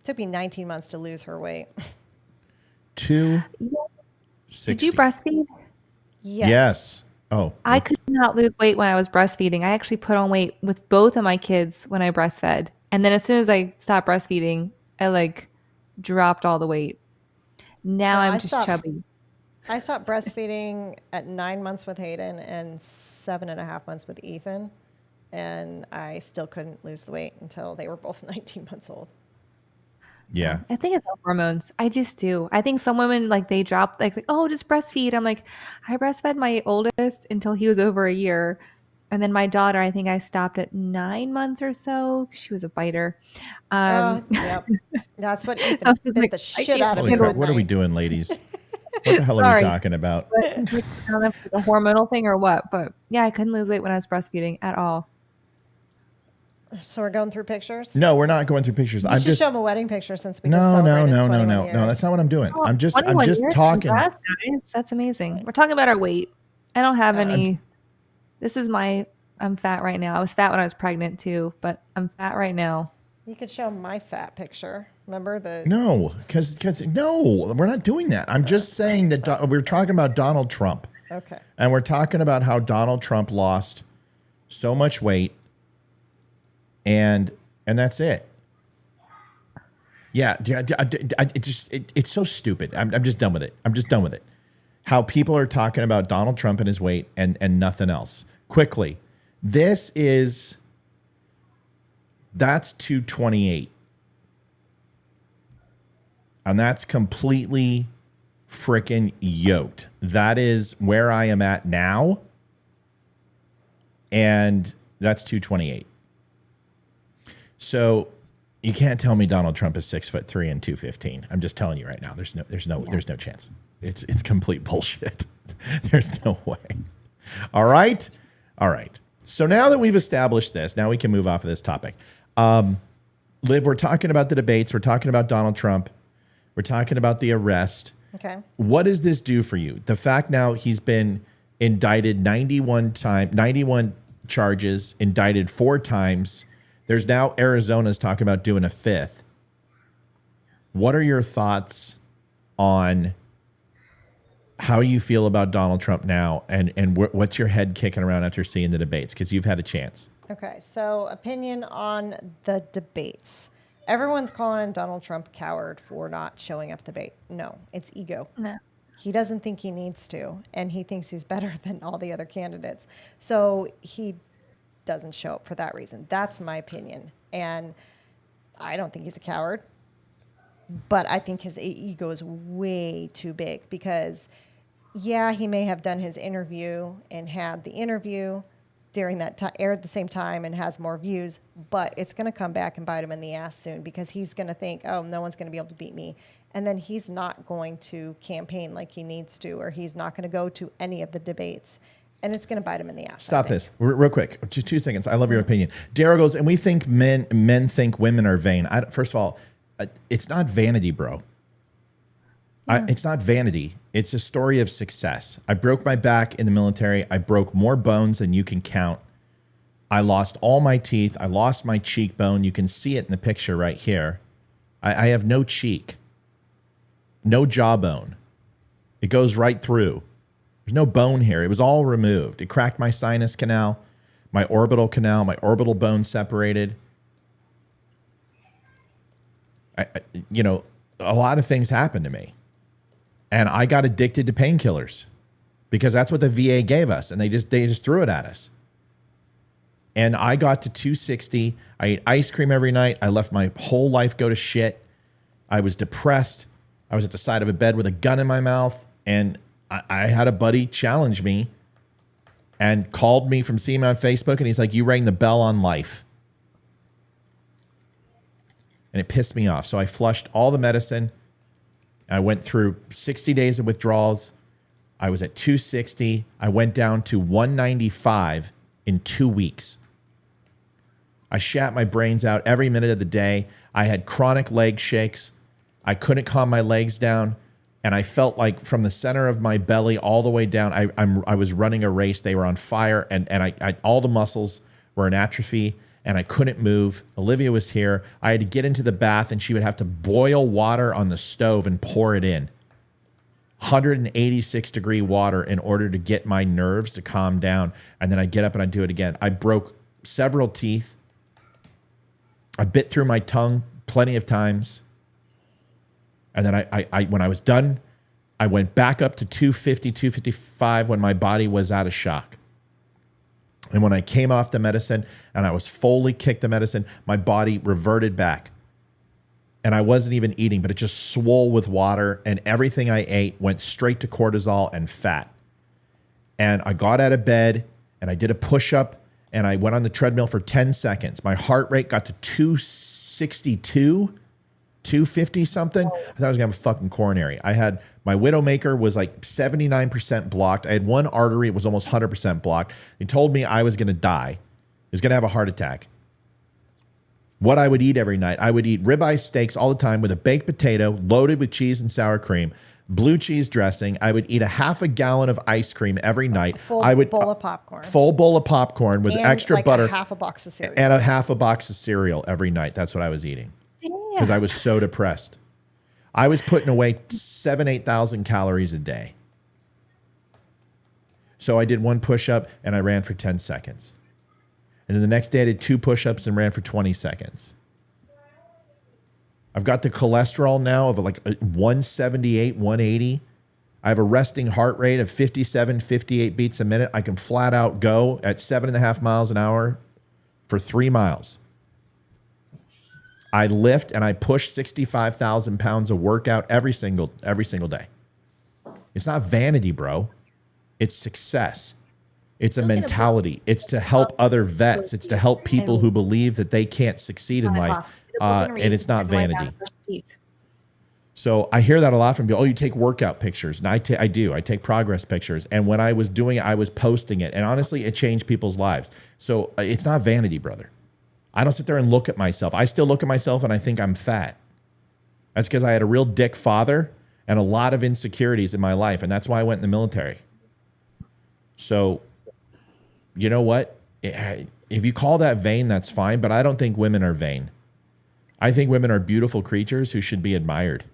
It took me 19 months to lose her weight. 260. Did you breastfeed? Yes. Oh. I could not lose weight when I was breastfeeding. I actually put on weight with both of my kids when I breastfed. And then as soon as I stopped breastfeeding, I dropped all the weight. Now I'm just chubby. I stopped breastfeeding at 9 months with Hayden and 7.5 months with Ethan. And I still couldn't lose the weight until they were both 19 months old. Yeah. I think it's hormones. I just do. I think some women they drop oh, just breastfeed. I'm like, I breastfed my oldest until he was over a year. And then my daughter, I think I stopped at 9 months or so. She was a biter. Yep. That's what Ethan bit the shit out of Holy me. crap, what are we doing, ladies? What the hell are we talking about? I don't know if it's a hormonal thing or what, but yeah, I couldn't lose weight when I was breastfeeding at all. So we're going through pictures? No, we're not going through pictures. You should show them a wedding picture since we just No. celebrated 21 years. No, that's not what I'm doing. Oh, I'm just 21 years? talking. Congrats, guys. That's amazing. We're talking about our weight. I don't have any. This is I'm fat right now. I was fat when I was pregnant too, but I'm fat right now. You could show my fat picture. Remember the... No, because no, we're not doing that. I'm just saying that we're talking about Donald Trump. Okay. And we're talking about how Donald Trump lost so much weight, and that's it. Yeah, it's so stupid. I'm just done with it. I'm just done with it. How people are talking about Donald Trump and his weight and nothing else. Quickly, that's 228. And that's completely freaking yoked. That is where I am at now. And that's 228. So you can't tell me Donald Trump is 6'3" and 215. I'm just telling you right now. There's no chance. It's complete bullshit. There's no way. All right. So now that we've established this, now we can move off of this topic. Liv, we're talking about the debates. We're talking about Donald Trump. We're talking about the arrest. Okay. What does this do for you? The fact now he's been indicted 91 charges, indicted 4 times. There's now Arizona's talking about doing a 5th. What are your thoughts on how you feel about Donald Trump now, and what's your head kicking around after seeing the debates? Because you've had a chance. Okay, so opinion on the debates. Everyone's calling Donald Trump a coward for not showing up to debate. No, it's ego. No. He doesn't think he needs to, and he thinks he's better than all the other candidates. So he doesn't show up for that reason. That's my opinion. And I don't think he's a coward, but I think his ego is way too big because, yeah, he may have done his interview and had the interview during that time, aired at the same time and has more views, but it's going to come back and bite him in the ass soon because he's going to think, oh, no one's going to be able to beat me. And then he's not going to campaign like he needs to, or he's not going to go to any of the debates. And it's going to bite him in the ass. Stop this real quick. Just 2 seconds. I love your opinion. Daryl goes, and we think men think women are vain. First of all, it's not vanity, bro. It's not vanity. It's a story of success. I broke my back in the military. I broke more bones than you can count. I lost all my teeth. I lost my cheekbone. You can see it in the picture right here. I have no cheek, no jawbone. It goes right through. There's no bone here. It was all removed. It cracked my sinus canal, my orbital canal, my orbital bone separated. A lot of things happened to me. And I got addicted to painkillers because that's what the VA gave us. And they just threw it at us. And I got to 260. I ate ice cream every night. I let my whole life go to shit. I was depressed. I was at the side of a bed with a gun in my mouth. And I had a buddy challenge me and called me from seeing me on Facebook. And he's like, you rang the bell on life. And it pissed me off. So I flushed all the medicine. I went through 60 days of withdrawals. I was at 260. I went down to 195 in 2 weeks. I shat my brains out every minute of the day. I had chronic leg shakes. I couldn't calm my legs down. And I felt like from the center of my belly all the way down, I was running a race. They were on fire. And I all the muscles were in atrophy. And I couldn't move. Olivia was here. I had to get into the bath, and she would have to boil water on the stove and pour it in. 186-degree water in order to get my nerves to calm down. And then I'd get up and I'd do it again. I broke several teeth. I bit through my tongue plenty of times. And then I when I was done, I went back up to 250, 255 when my body was out of shock. And when I came off the medicine and I was fully kicked the medicine, my body reverted back. And I wasn't even eating, but it just swole with water. And everything I ate went straight to cortisol and fat. And I got out of bed and I did a push-up and I went on the treadmill for 10 seconds. My heart rate got to 262, 250 something. I thought I was going to have a fucking coronary. I had my widowmaker was like 79% blocked. I had one artery. It was almost 100% blocked. They told me I was going to die. I was going to have a heart attack. What I would eat every night, I would eat ribeye steaks all the time with a baked potato loaded with cheese and sour cream, blue cheese dressing. I would eat a half a gallon of ice cream every night. Full bowl of popcorn. Full bowl of popcorn with and extra like butter. A half a box of cereal. And a half a box of cereal every night. That's what I was eating. Because I was so depressed. I was putting away 8,000 calories a day. So I did one push-up and I ran for 10 seconds. And then the next day I did 2 push-ups and ran for 20 seconds. I've got the cholesterol now of like 178, 180. I have a resting heart rate of 57, 58 beats a minute. I can flat out go at 7.5 miles an hour for 3 miles. I lift and I push 65,000 pounds of workout every single day. It's not vanity, bro. It's success. It's a mentality. It's to help other vets. It's to help people who believe that they can't succeed in life. And it's not vanity. So I hear that a lot from people. Oh, you take workout pictures. And I do. I take progress pictures. And when I was doing it, I was posting it. And honestly, it changed people's lives. So it's not vanity, brother. I don't sit there and look at myself. I still look at myself and I think I'm fat. That's because I had a real dick father and a lot of insecurities in my life. And that's why I went in the military. So, you know what? If you call that vain, that's fine. But I don't think women are vain. I think women are beautiful creatures who should be admired.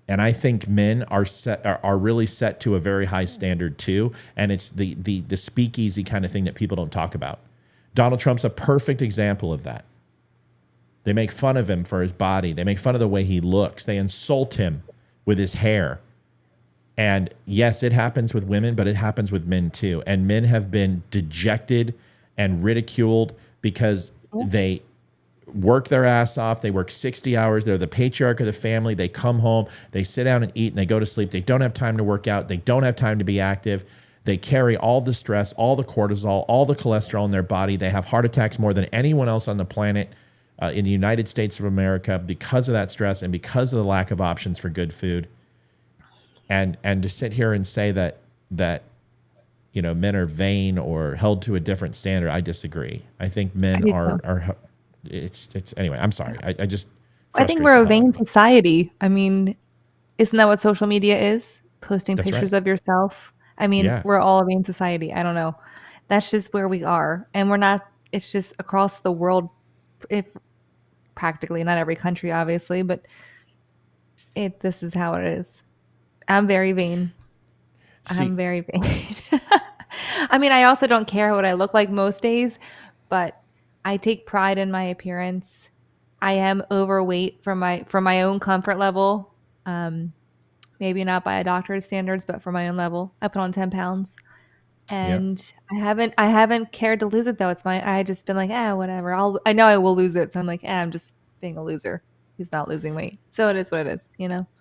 And I think men are really set to a very high standard too. And it's the speakeasy kind of thing that people don't talk about. Donald Trump's a perfect example of that. They make fun of him for his body. They make fun of the way he looks. They insult him with his hair. And yes, it happens with women, but it happens with men too. And men have been dejected and ridiculed because they work their ass off. They work 60 hours. They're the patriarch of the family. They come home, they sit down and eat, and they go to sleep. They don't have time to work out. They don't have time to be active. They carry all the stress, all the cortisol, all the cholesterol in their body. They have heart attacks more than anyone else on the planet in the United States of America because of that stress and because of the lack of options for good food. And to sit here and say that men are vain or held to a different standard, I disagree. I think men are it's anyway. I'm sorry. I just I think we're a vain society. I mean, isn't that what social media is? Posting pictures of yourself. I mean, we're all a vain society. I don't know. That's just where we are, and we're not. It's just across the world. If practically not every country, obviously, but this is how it is. I'm very vain. I'm very vain. I mean, I also don't care what I look like most days, but I take pride in my appearance. I am overweight for my own comfort level. Maybe not by a doctor's standards, but for my own level. I put on 10 pounds. And I haven't cared to lose it though. I just been like, whatever. I know I will lose it. So I'm like, I'm just being a loser who's not losing weight. So it is what it is,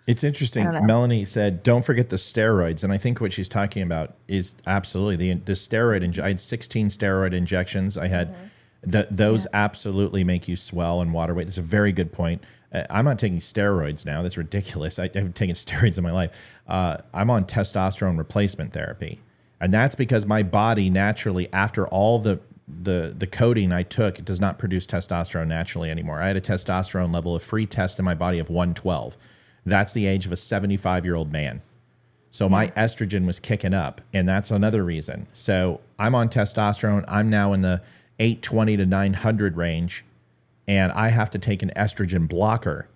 It's interesting. Melanie said, don't forget the steroids. And I think what she's talking about is absolutely the steroid. I had 16 steroid injections. I had those absolutely make you swell and water weight. That's a very good point. I'm not taking steroids now. That's ridiculous. I've taken steroids in my life. I'm on testosterone replacement therapy. And that's because my body naturally, after all the codeine I took, it does not produce testosterone naturally anymore. I had a testosterone level of free test in my body of 112. That's the age of a 75-year-old man. So my estrogen was kicking up, and that's another reason. So I'm on testosterone. I'm now in the 820 to 900 range, and I have to take an estrogen blocker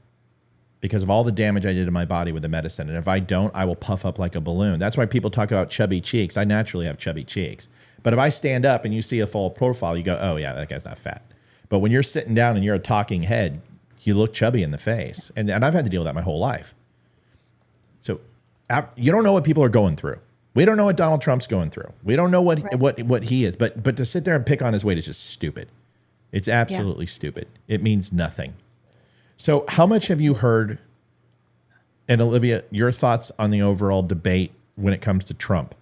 because of all the damage I did to my body with the medicine. And if I don't, I will puff up like a balloon. That's why people talk about chubby cheeks. I naturally have chubby cheeks. But if I stand up and you see a full profile, you go, oh, yeah, that guy's not fat. But when you're sitting down and you're a talking head, you look chubby in the face. And I've had to deal with that my whole life. So you don't know what people are going through. We don't know what Donald Trump's going through. We don't know what he is. But to sit there and pick on his weight is just stupid. It's absolutely stupid. It means nothing. So how much have you heard, and Olivia, your thoughts on the overall debate when it comes to Trump?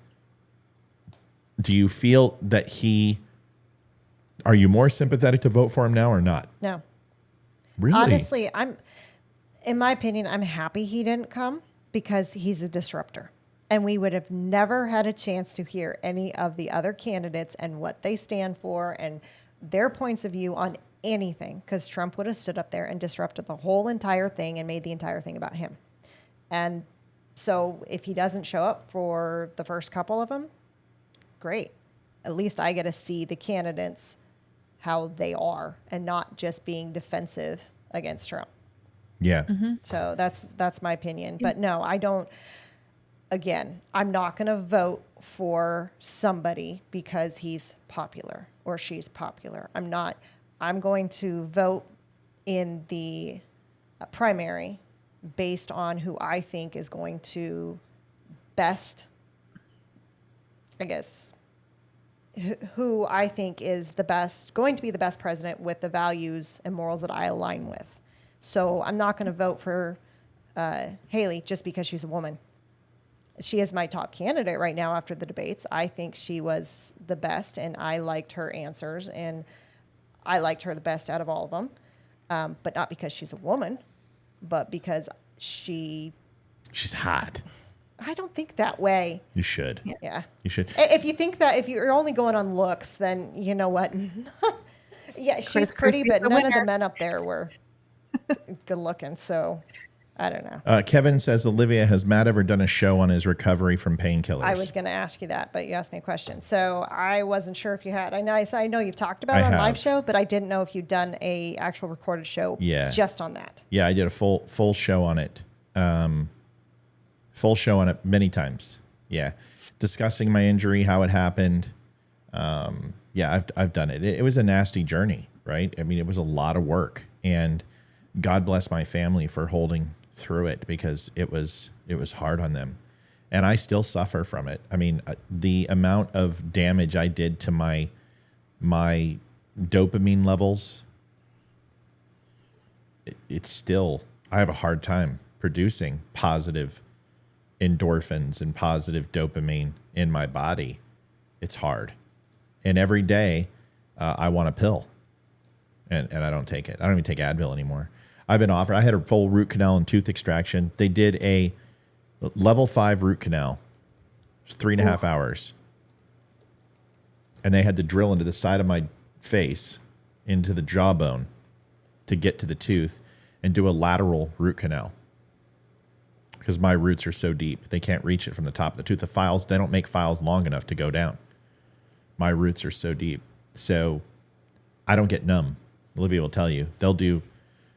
Do you feel that are you more sympathetic to vote for him now or not? No. Really? Honestly, in my opinion, I'm happy he didn't come because he's a disruptor. And we would have never had a chance to hear any of the other candidates and what they stand for and their points of view on anything, because Trump would have stood up there and disrupted the whole entire thing and made the entire thing about him. And so if he doesn't show up for the first couple of them, great. At least I get to see the candidates how they are and not just being defensive against Trump. Yeah. Mm-hmm. So that's my opinion. But no, I don't. Again, I'm not going to vote for somebody because he's popular or she's popular. I'm not. I'm going to vote in the primary based on who I think is going to best, I guess, who I think is going to be the best president with the values and morals that I align with. So I'm not going to vote for Haley just because she's a woman. She is my top candidate right now after the debates. I think she was the best, and I liked her answers, and I liked her the best out of all of them. But not because she's a woman, but because she's hot. I don't think that way. You should. Yeah. You should. If you think that, if you're only going on looks, then you know what? Yeah, she's pretty, but none of the men up there were good looking. So I don't know. Kevin says, Olivia, has Matt ever done a show on his recovery from painkillers? I was going to ask you that, but you asked me a question. So I wasn't sure if you had. I know you've talked about it on live show, but I didn't know if you'd done a actual recorded show just on that. Yeah, I did a full show on it. Full show on it many times. Yeah. Discussing my injury, how it happened. Yeah, I've done it. It was a nasty journey, right? I mean, it was a lot of work, and God bless my family for holding through it because it was hard on them, and I still suffer from it. I mean, the amount of damage I did to my dopamine levels it's still, I have a hard time producing positive endorphins and positive dopamine in my body. It's hard. And every day I want a pill and I don't take it. I don't even take Advil anymore. I've been offered, I had a full root canal and tooth extraction. They did a level 5 root canal. It was 3.5 hours. And they had to drill into the side of my face, into the jawbone to get to the tooth and do a lateral root canal. Because my roots are so deep, they can't reach it from the top of the tooth. The files, they don't make files long enough to go down. My roots are so deep. So I don't get numb. Olivia will tell you. They'll do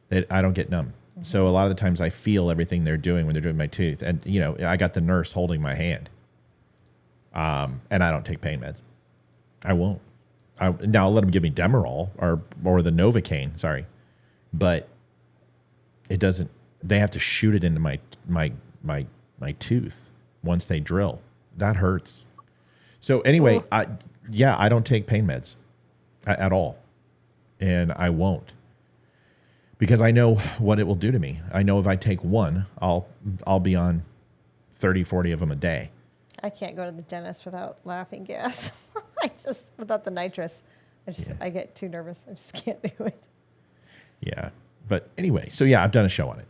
that. I don't get numb. Mm-hmm. So a lot of the times I feel everything they're doing when they're doing my tooth. And, you know, I got the nurse holding my hand. And I don't take pain meds. I won't. Now I'll let them give me Demerol or the Novocaine, sorry. But it doesn't, they have to shoot it into my tooth once they drill. That hurts. So anyway, I don't take pain meds at all. And I won't. Because I know what it will do to me. I know if I take one, I'll be on 30, 40 of them a day. I can't go to the dentist without laughing gas. Without the nitrous. I get too nervous. I just can't do it. Yeah. But anyway, so yeah, I've done a show on it.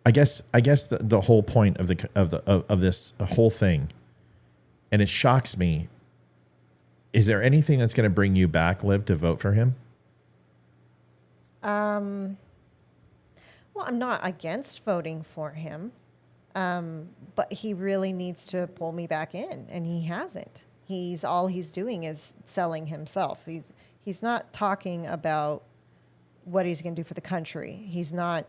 I guess the whole point of this whole thing, and it shocks me, is there anything that's going to bring you back, Liv, to vote for him? Well, I'm not against voting for him, but he really needs to pull me back in, and he hasn't. All he's doing is selling himself. He's not talking about what he's going to do for the country. He's not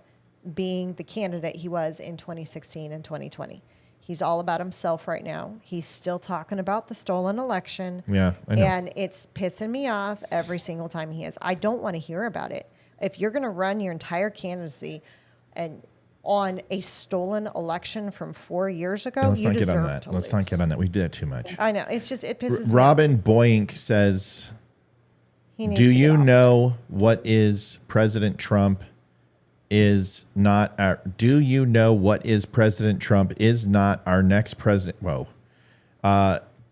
being the candidate he was in 2016 and 2020. He's all about himself right now. He's still talking about the stolen election. Yeah, I know. And it's pissing me off every single time he is. I don't want to hear about it. If you're going to run your entire candidacy and on a stolen election from 4 years ago, let's you not get deserve on that. to Let's lose. not get on that. We did that too much. I know. It's just, it pisses me Robin off. Boink says, He needs do to get you off. know what is President Trump is not our, do you know what is President Trump is not our next president? Whoa.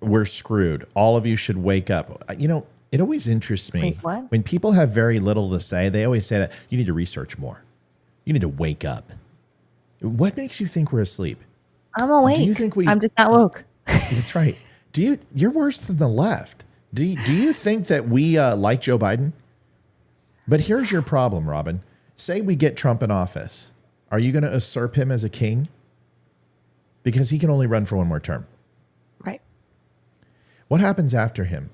We're screwed. All of you should wake up. You know, it always interests me. Wait, what? When people have very little to say, they always say that you need to research more. You need to wake up. What makes you think we're asleep? I'm awake. Do you think I'm just not woke. That's right. You're worse than the left. Do you think that we like Joe Biden? But here's your problem, Robin. Say we get Trump in office. Are you going to usurp him as a king? Because he can only run for one more term. Right. What happens after him?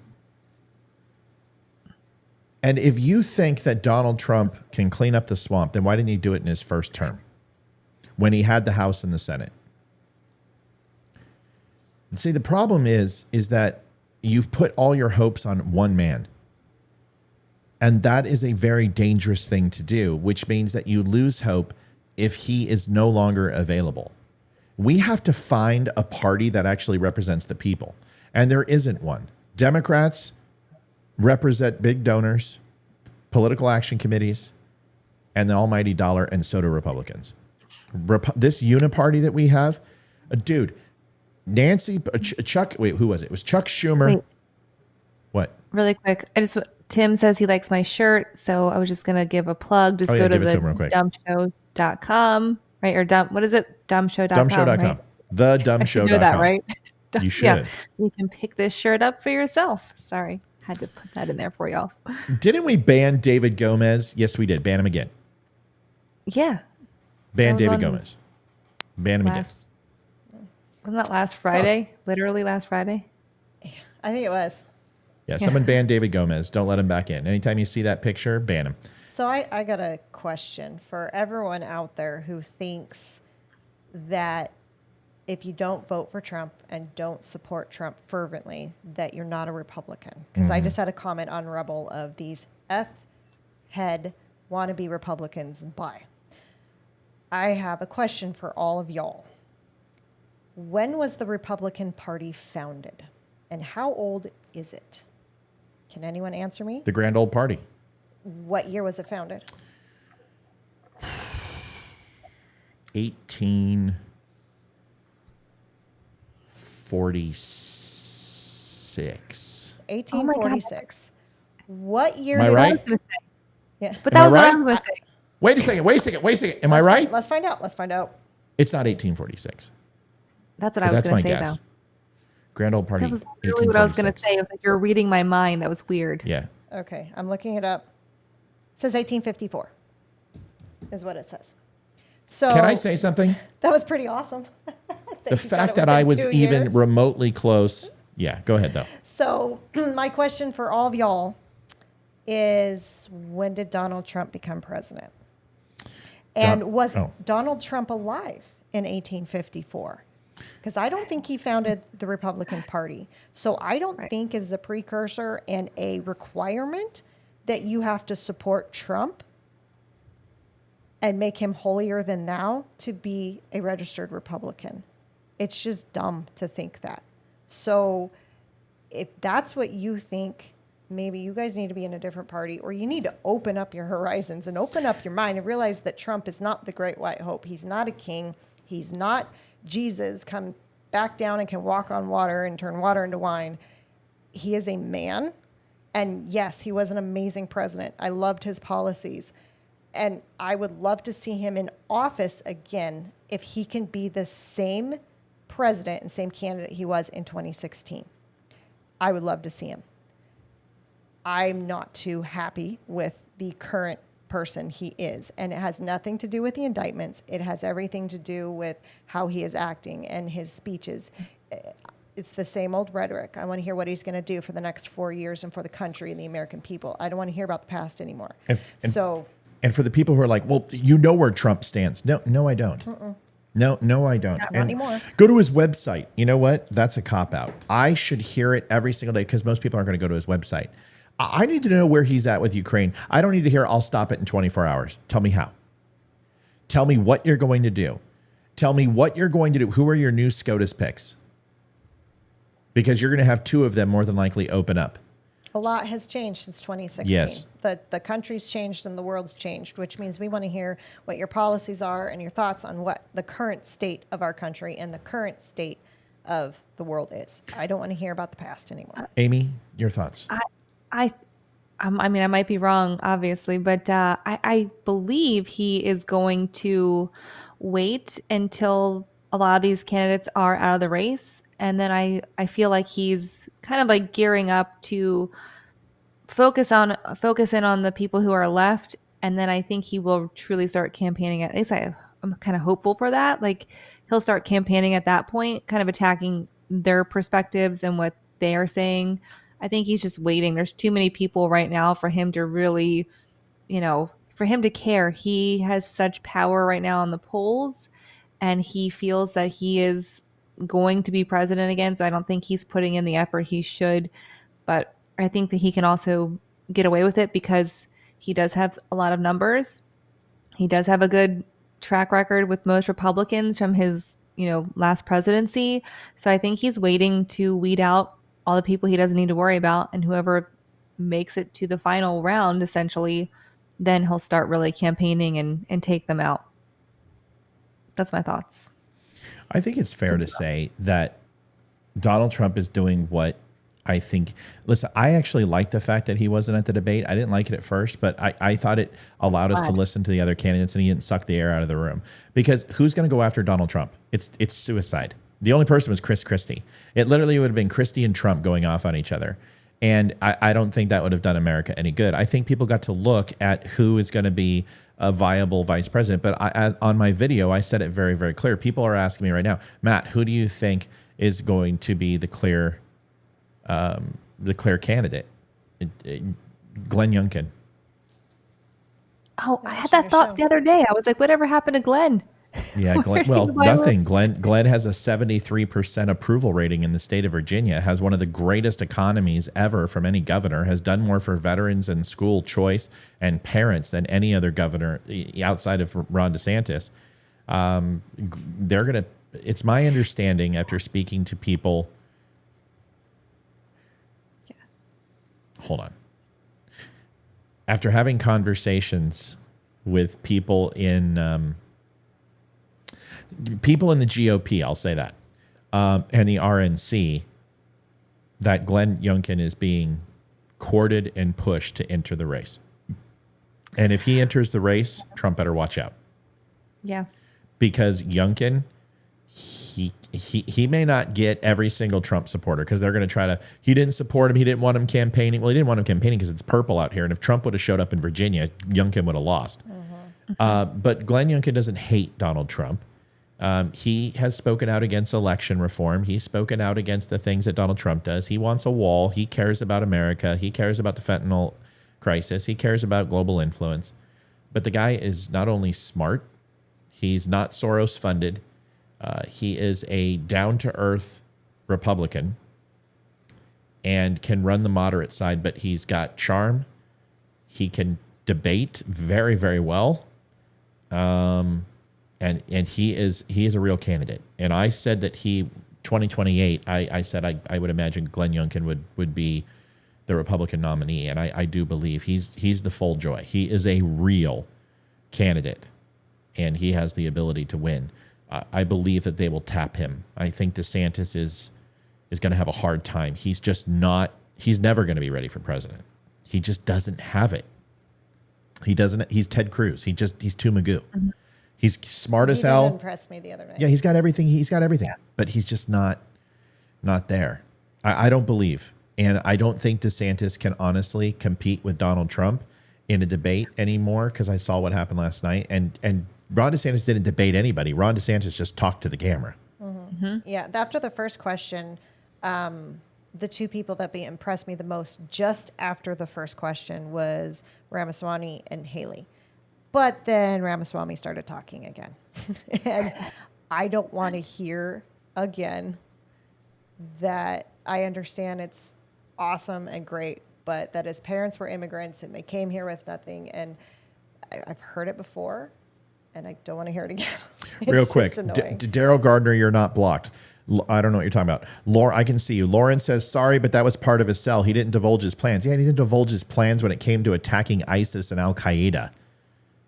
And if you think that Donald Trump can clean up the swamp, then why didn't he do it in his first term when he had the House and the Senate? See, the problem is that you've put all your hopes on one man. And that is a very dangerous thing to do, which means that you lose hope if he is no longer available. We have to find a party that actually represents the people. And there isn't one. Democrats represent big donors, political action committees, and the almighty dollar, and so do Republicans. This uniparty that we have, dude, Nancy, Chuck, wait, who was it? It was Chuck Schumer. Wait. What? Really quick. Tim says he likes my shirt, so I was just going to give a plug. Just go to the DUMShow.com, right? Or what is it? DUMShow.com. DUMShow.com. Right? The DUM I Show. should know that, right? You should. Yeah. You can pick this shirt up for yourself. Sorry. Had to put that in there for y'all. Didn't we ban David Gomez? Yes, we did. Ban him again. Yeah. Ban That was David on Gomez. Ban him again. Wasn't that last Friday? Literally last Friday? I think it was. Yeah, someone banned David Gomez. Don't let him back in. Anytime you see that picture, ban him. So I got a question for everyone out there who thinks that if you don't vote for Trump and don't support Trump fervently, that you're not a Republican. Because I just had a comment on Rebel of these F-head wannabe Republicans. Bye. I have a question for all of y'all. When was the Republican Party founded? And how old is it? Can anyone answer me? The grand old party. What year was it founded? 1846. 1846. What year? Am I right? Yeah. But Am that I was what I right? was going to say. Wait a second. Am I right? Let's find out. It's not 1846. That's what I But was that's going my to say, guess. though. Grand Old Party. That was literally what I was going to 1846. say. It was like you're reading my mind. That was weird. Yeah. Okay, I'm looking it up. It says 1854 is what it says. So Can I say something? that was pretty awesome. The fact that I was even remotely close. Yeah, go ahead though. So my question for all of y'all is, when did Donald Trump become president? And was Donald Trump alive in 1854? Because I don't think he founded the Republican Party. So I don't think is a precursor and a requirement that you have to support Trump and make him holier than thou to be a registered Republican. It's just dumb to think that. So if that's what you think, maybe you guys need to be in a different party, or you need to open up your horizons and open up your mind and realize that Trump is not the great white hope. He's not a king. He's not Jesus come back down and can walk on water and turn water into wine. He is a man. And yes, he was an amazing president. I loved his policies. And I would love to see him in office again if he can be the same president and same candidate he was in 2016. I would love to see him. I'm not too happy with the current person he is. And it has nothing to do with the indictments. It has everything to do with how he is acting and his speeches. It's the same old rhetoric. I want to hear what he's going to do for the next 4 years and for the country and the American people. I don't want to hear about the past anymore. And for the people who are like, well, you know where Trump stands. No, I don't. No, I don't. Not anymore. Go to his website. You know what? That's a cop-out. I should hear it every single day because most people aren't going to go to his website. I need to know where he's at with Ukraine. I don't need to hear, I'll stop it in 24 hours. Tell me how. Tell me what you're going to do. Tell me what you're going to do. Who are your new SCOTUS picks? Because you're going to have two of them more than likely open up. A lot has changed since 2016. Yes. The country's changed and the world's changed, which means we want to hear what your policies are and your thoughts on what the current state of our country and the current state of the world is. I don't want to hear about the past anymore. Amy, your thoughts? I mean, I might be wrong, obviously, but I believe he is going to wait until a lot of these candidates are out of the race. And then I feel like he's kind of like gearing up to focus in on the people who are left. And then I think he will truly start campaigning. At least I'm kind of hopeful for that. Like he'll start campaigning at that point, kind of attacking their perspectives and what they are saying. I think he's just waiting. There's too many people right now for him to really, for him to care. He has such power right now on the polls, and he feels that he is going to be president again. So I don't think he's putting in the effort he should. But I think that he can also get away with it because he does have a lot of numbers. He does have a good track record with most Republicans from his, last presidency. So I think he's waiting to weed out all the people he doesn't need to worry about, and whoever makes it to the final round, essentially, then he'll start really campaigning and take them out. That's my thoughts. I think it's fair to say that Donald Trump is doing what I think. Listen, I actually like the fact that he wasn't at the debate. I didn't like it at first, but I thought it allowed us to listen to the other candidates and he didn't suck the air out of the room. Because who's going to go after Donald Trump? It's suicide. The only person was Chris Christie. It literally would have been Christie and Trump going off on each other. And I don't think that would have done America any good. I think people got to look at who is going to be a viable vice president. But on my video, I said it very, very clear. People are asking me right now, Matt, who do you think is going to be the clear candidate? Glenn Youngkin. Oh, I had that thought the other day. I was like, whatever happened to Glenn? Yeah, Glenn, well, nothing. Glenn has a 73% approval rating in the state of Virginia, has one of the greatest economies ever from any governor, has done more for veterans and school choice and parents than any other governor outside of Ron DeSantis. It's my understanding after speaking to people. Yeah. Hold on. after having conversations with people in the GOP, I'll say that, and the RNC, that Glenn Youngkin is being courted and pushed to enter the race. And if he enters the race, Trump better watch out. Yeah. Because Youngkin, he may not get every single Trump supporter because they're going to try to, he didn't support him. He didn't want him campaigning. Well, he didn't want him campaigning because it's purple out here. And if Trump would have showed up in Virginia, Youngkin would have lost. But Glenn Youngkin doesn't hate Donald Trump. He has spoken out against election reform. He's spoken out against the things that Donald Trump does. He wants a wall. He cares about America. He cares about the fentanyl crisis. He cares about global influence. But the guy is not only smart, he's not Soros funded. He is a down-to-earth Republican and can run the moderate side, but he's got charm. He can debate very, very well. And he is a real candidate. And I said that 2028, I said I would imagine Glenn Youngkin would be the Republican nominee. And I do believe he's the full joy. He is a real candidate, and he has the ability to win. I believe that they will tap him. I think DeSantis is going to have a hard time. He's never going to be ready for president. He just doesn't have it. He's Ted Cruz. He's too Magoo. Mm-hmm. He's smart as hell. He impressed me the other night. Yeah, he's got everything. But he's just not there. I don't believe. And I don't think DeSantis can honestly compete with Donald Trump in a debate anymore, because I saw what happened last night. And Ron DeSantis didn't debate anybody. Ron DeSantis just talked to the camera. Mm-hmm. Mm-hmm. Yeah, after the first question, the two people that impressed me the most just after the first question was Ramaswamy and Haley. But then Ramaswamy started talking again. And I don't want to hear again that I understand it's awesome and great, but that his parents were immigrants and they came here with nothing. And I've heard it before, and I don't want to hear it again. Real quick, Daryl Gardner, you're not blocked. I don't know what you're talking about. Laura, I can see you. Lauren says, sorry, but that was part of his cell. He didn't divulge his plans. Yeah, he didn't divulge his plans when it came to attacking ISIS and Al-Qaeda.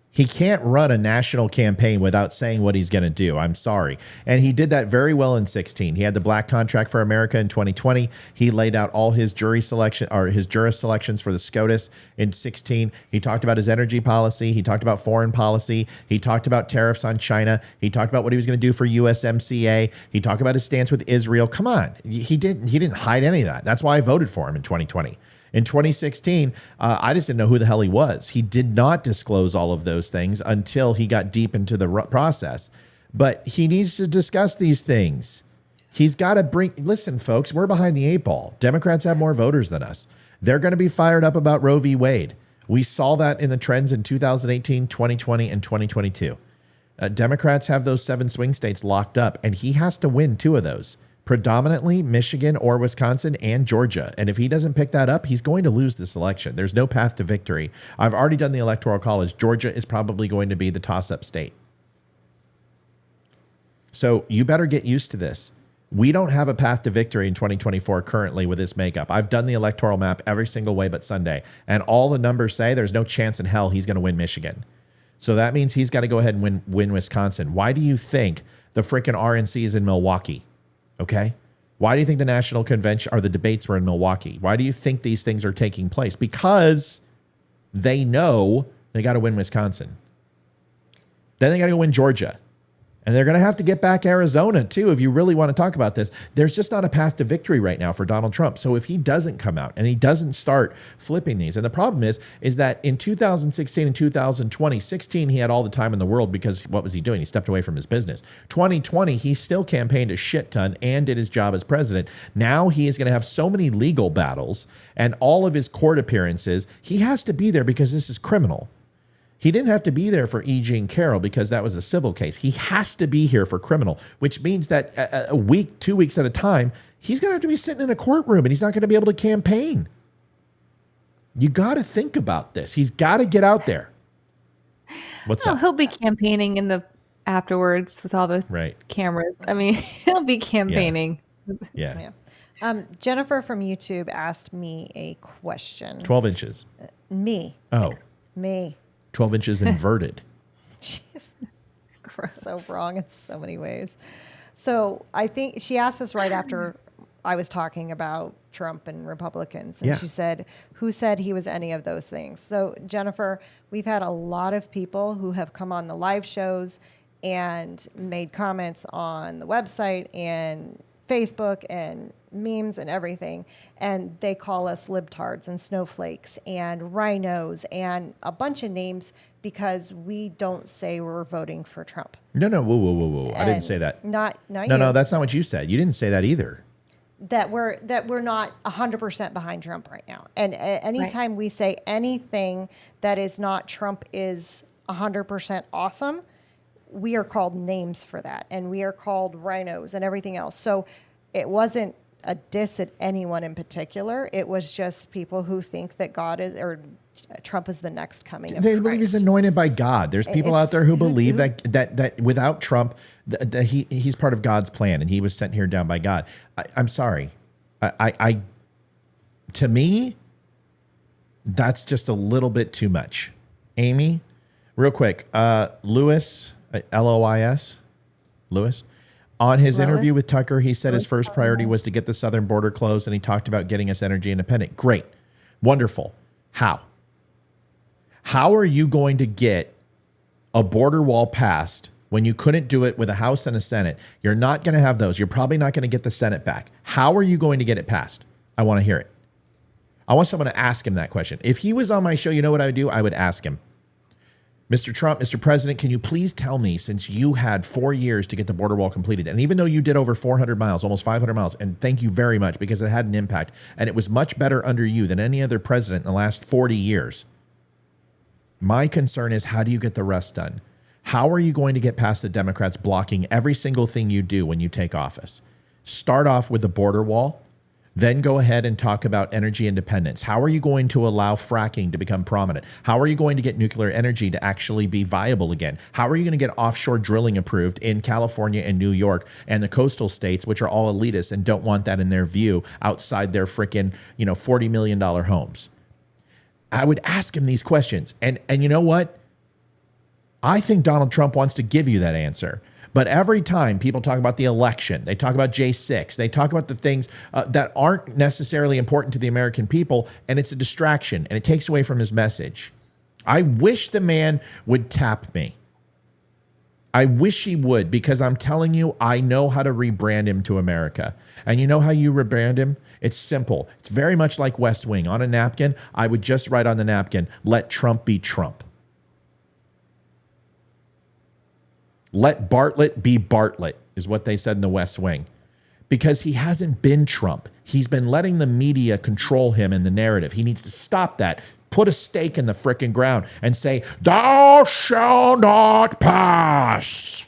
He can't run a national campaign without saying what he's going to do. I'm sorry. And he did that very well in 2016. He had the Black Contract for America in 2020. He laid out all his jurist selections for the SCOTUS in 2016. He talked about his energy policy. He talked about foreign policy. He talked about tariffs on China. He talked about what he was going to do for USMCA. He talked about his stance with Israel. Come on. He didn't hide any of that. That's why I voted for him in 2020. In 2016, I just didn't know who the hell he was. He did not disclose all of those things until he got deep into the process. But he needs to discuss these things. He's got to listen, folks, we're behind the 8 ball. Democrats have more voters than us. They're going to be fired up about Roe v. Wade. We saw that in the trends in 2018, 2020, and 2022. Democrats have those 7 swing states locked up, and he has to win 2 of those. Predominantly Michigan or Wisconsin and Georgia. And if he doesn't pick that up, he's going to lose this election. There's no path to victory. I've already done the Electoral College. Georgia is probably going to be the toss-up state. So you better get used to this. We don't have a path to victory in 2024 currently with this makeup. I've done the electoral map every single way but Sunday. And all the numbers say there's no chance in hell he's going to win Michigan. So that means he's got to go ahead and win Wisconsin. Why do you think the freaking RNC is in Milwaukee? Okay. Why do you think the national convention or the debates were in Milwaukee? Why do you think these things are taking place? Because they know they got to win Wisconsin. Then they got to go win Georgia. And they're going to have to get back Arizona, too, if you really want to talk about this. There's just not a path to victory right now for Donald Trump. So if he doesn't come out and he doesn't start flipping these, and the problem is that in 2016 and 2020, 16, he had all the time in the world because what was he doing? He stepped away from his business. 2020, he still campaigned a shit ton and did his job as president. Now he is going to have so many legal battles and all of his court appearances. He has to be there because this is criminal. He didn't have to be there for E. Jean Carroll because that was a civil case. He has to be here for criminal, which means that a week, 2 weeks at a time, he's going to have to be sitting in a courtroom and he's not going to be able to campaign. You got to think about this. He's got to get out there. What's up? He'll be campaigning in the afterwards with all the cameras. I mean, he'll be campaigning. Yeah. Jennifer from YouTube asked me a question. 12 inches. Me. Oh, Me. 12 inches inverted. So wrong in so many ways. So I think she asked this right after I was talking about Trump and Republicans. And Yeah. she said, who said he was any of those things? So, Jennifer, we've had a lot of people who have come on the live shows and made comments on the website and Facebook and memes and everything. And they call us libtards and snowflakes and rhinos and a bunch of names because we don't say we're voting for Trump. No, whoa. I didn't say that. Not No, you. that's not what you said. You didn't say that either. That we're not 100% behind Trump right now. And anytime we say anything that is not Trump is 100% awesome, we are called names for that, and we are called rhinos and everything else. So it wasn't a diss at anyone in particular. It was just people who think that God is, or Trump is the next coming of They Christ. believe he's anointed by God. There's people out there who believe that without Trump, that he's part of God's plan and he was sent here down by God. I'm sorry. I to me, that's just a little bit too much. Amy, real quick, Lewis, Lois, Lewis, on his interview with Tucker, he said his first priority was to get the southern border closed, and he talked about getting us energy independent. Great. Wonderful. How? How are you going to get a border wall passed when you couldn't do it with a House and a Senate? You're not going to have those. You're probably not going to get the Senate back. How are you going to get it passed? I want to hear it. I want someone to ask him that question. If he was on my show, you know what I would do? I would ask him, Mr. Trump, Mr. President, can you please tell me, since you had 4 years to get the border wall completed, and even though you did over 400 miles, almost 500 miles, and thank you very much because it had an impact, and it was much better under you than any other president in the last 40 years. My concern is, how do you get the rest done? How are you going to get past the Democrats blocking every single thing you do when you take office? Start off with the border wall, then go ahead and talk about energy independence. How are you going to allow fracking to become prominent? How are you going to get nuclear energy to actually be viable again? How are you going to get offshore drilling approved in California and New York and the coastal states, which are all elitists and don't want that in their view outside their frickin', $40 million homes? I would ask him these questions. And you know what? I think Donald Trump wants to give you that answer. But every time people talk about the election, they talk about J6, they talk about the things that aren't necessarily important to the American people, and it's a distraction, and it takes away from his message. I wish the man would tap me. I wish he would, because I'm telling you, I know how to rebrand him to America. And you know how you rebrand him? It's simple. It's very much like West Wing. On a napkin, I would just write on the napkin, let Trump be Trump. Let Bartlett be Bartlett, is what they said in the West Wing. Because he hasn't been Trump. He's been letting the media control him in the narrative. He needs to stop that. Put a stake in the frickin' ground and say, thou shalt not pass.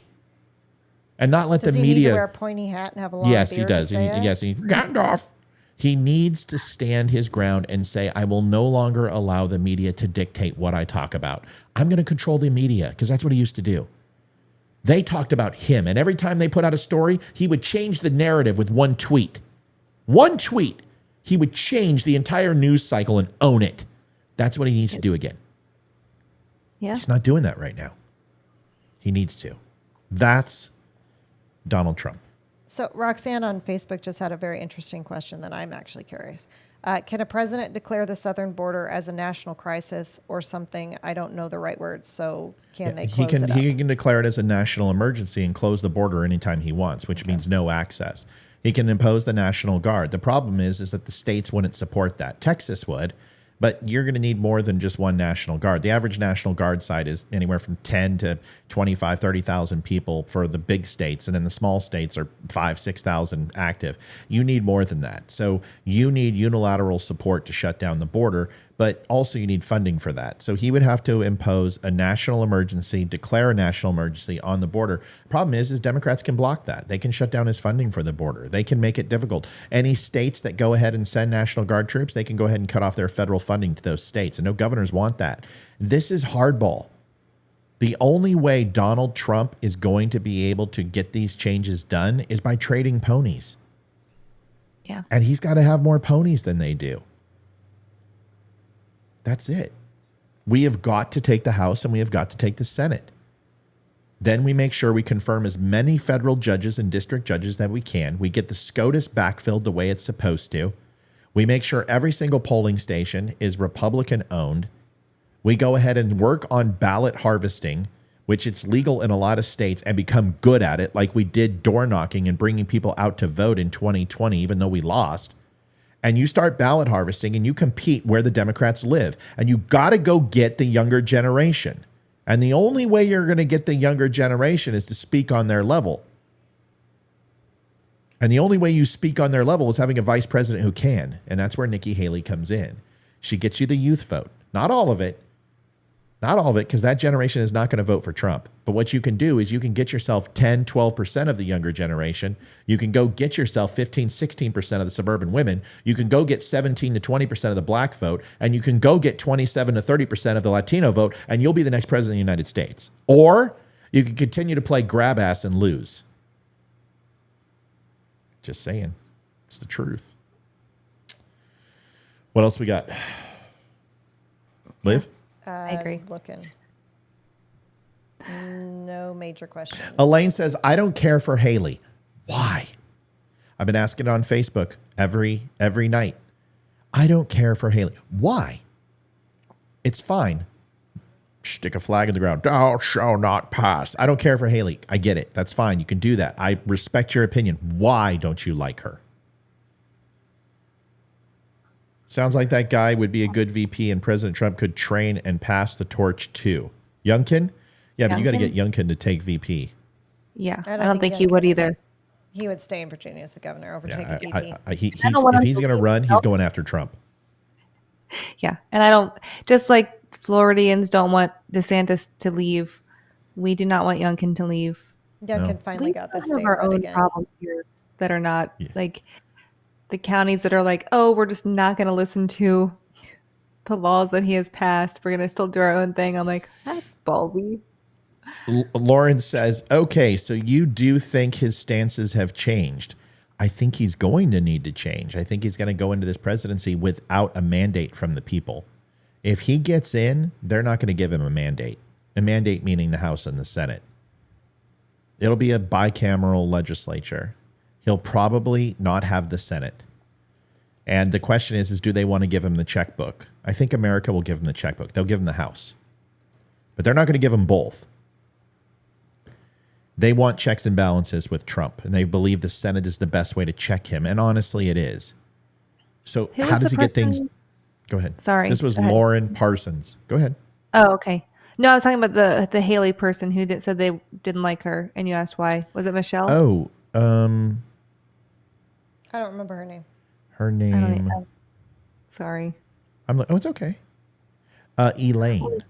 And not let Does the he media. need to wear a pointy hat and have a long Yes, beard he does. to say it? Yes, Gandalf. He needs to stand his ground and say, I will no longer allow the media to dictate what I talk about. I'm going to control the media, because that's what he used to do. They talked about him, and every time they put out a story, he would change the narrative with one tweet. One tweet. He would change the entire news cycle and own it. That's what he needs to do again. Yeah. He's not doing that right now. He needs to. That's Donald Trump. So Roxanne on Facebook just had a very interesting question that I'm actually curious. Can a president declare the southern border as a national crisis or something? I don't know the right words, so can they close it up? He can declare it as a national emergency and close the border anytime he wants, which means no access. He can impose the National Guard. The problem is that the states wouldn't support that. Texas would, but you're going to need more than just one National Guard. The average National Guard site is anywhere from 10 to 25, 30,000 people for the big states, and then the small states are 5,000, 6,000 active. You need more than that. So you need unilateral support to shut down the border, but also you need funding for that. So he would have to impose a national emergency, declare a national emergency on the border. Problem is Democrats can block that. They can shut down his funding for the border. They can make it difficult. Any states that go ahead and send National Guard troops, they can go ahead and cut off their federal funding to those states. And no governors want that. This is hardball. The only way Donald Trump is going to be able to get these changes done is by trading ponies. Yeah. And he's got to have more ponies than they do. That's it. We have got to take the House and we have got to take the Senate. Then we make sure we confirm as many federal judges and district judges that we can. We get the SCOTUS backfilled the way it's supposed to. We make sure every single polling station is Republican owned. We go ahead and work on ballot harvesting, which it's legal in a lot of states, and become good at it, like we did door knocking and bringing people out to vote in 2020, even though we lost. And you start ballot harvesting and you compete where the Democrats live. And you got to go get the younger generation. And the only way you're going to get the younger generation is to speak on their level. And the only way you speak on their level is having a vice president who can. And that's where Nikki Haley comes in. She gets you the youth vote. Not all of it. Not all of it, because that generation is not going to vote for Trump. But what you can do is you can get yourself 10, 12% of the younger generation. You can go get yourself 15, 16% of the suburban women. You can go get 17 to 20% of the black vote. And you can go get 27 to 30% of the Latino vote. And you'll be the next president of the United States. Or you can continue to play grab ass and lose. Just saying. It's the truth. What else we got? Liv? I agree. Looking. No major questions. Elaine says, I don't care for Haley. Why? I've been asking on Facebook every night. I don't care for Haley. Why? It's fine. Stick a flag in the ground. Thou shalt not pass. I don't care for Haley. I get it. That's fine. You can do that. I respect your opinion. Why don't you like her? Sounds like that guy would be a good VP and President Trump could train and pass the torch to. Youngkin? Yeah, but you got to get Youngkin to take VP. Yeah, I don't think he would either. He would stay in Virginia as the governor over taking VP. If he's going to run, he's going after Trump. Yeah, and I don't, just like Floridians don't want DeSantis to leave, we do not want Youngkin to leave. Youngkin finally got the state our right own again. problems here that are not like the counties that are like, oh, we're just not going to listen to the laws that he has passed. We're going to still do our own thing. I'm like, that's ballsy. Lauren says, okay, so you do think his stances have changed. I think he's going to need to change. I think he's going to go into this presidency without a mandate from the people. If he gets in, they're not going to give him a mandate. A mandate meaning the House and the Senate. It'll be a bicameral legislature. He'll probably not have the Senate. And the question is do they want to give him the checkbook? I think America will give him the checkbook. They'll give him the House. But they're not going to give him both. They want checks and balances with Trump, and they believe the Senate is the best way to check him. And honestly, it is. So how does he get things? Go ahead. Sorry. This was Lauren Parsons. Go ahead. Oh, okay. No, I was talking about the Haley person who said they didn't like her, and you asked why. Was it Michelle? Oh, I don't remember her name. Her name. Sorry. I'm like, oh, it's okay. Elaine.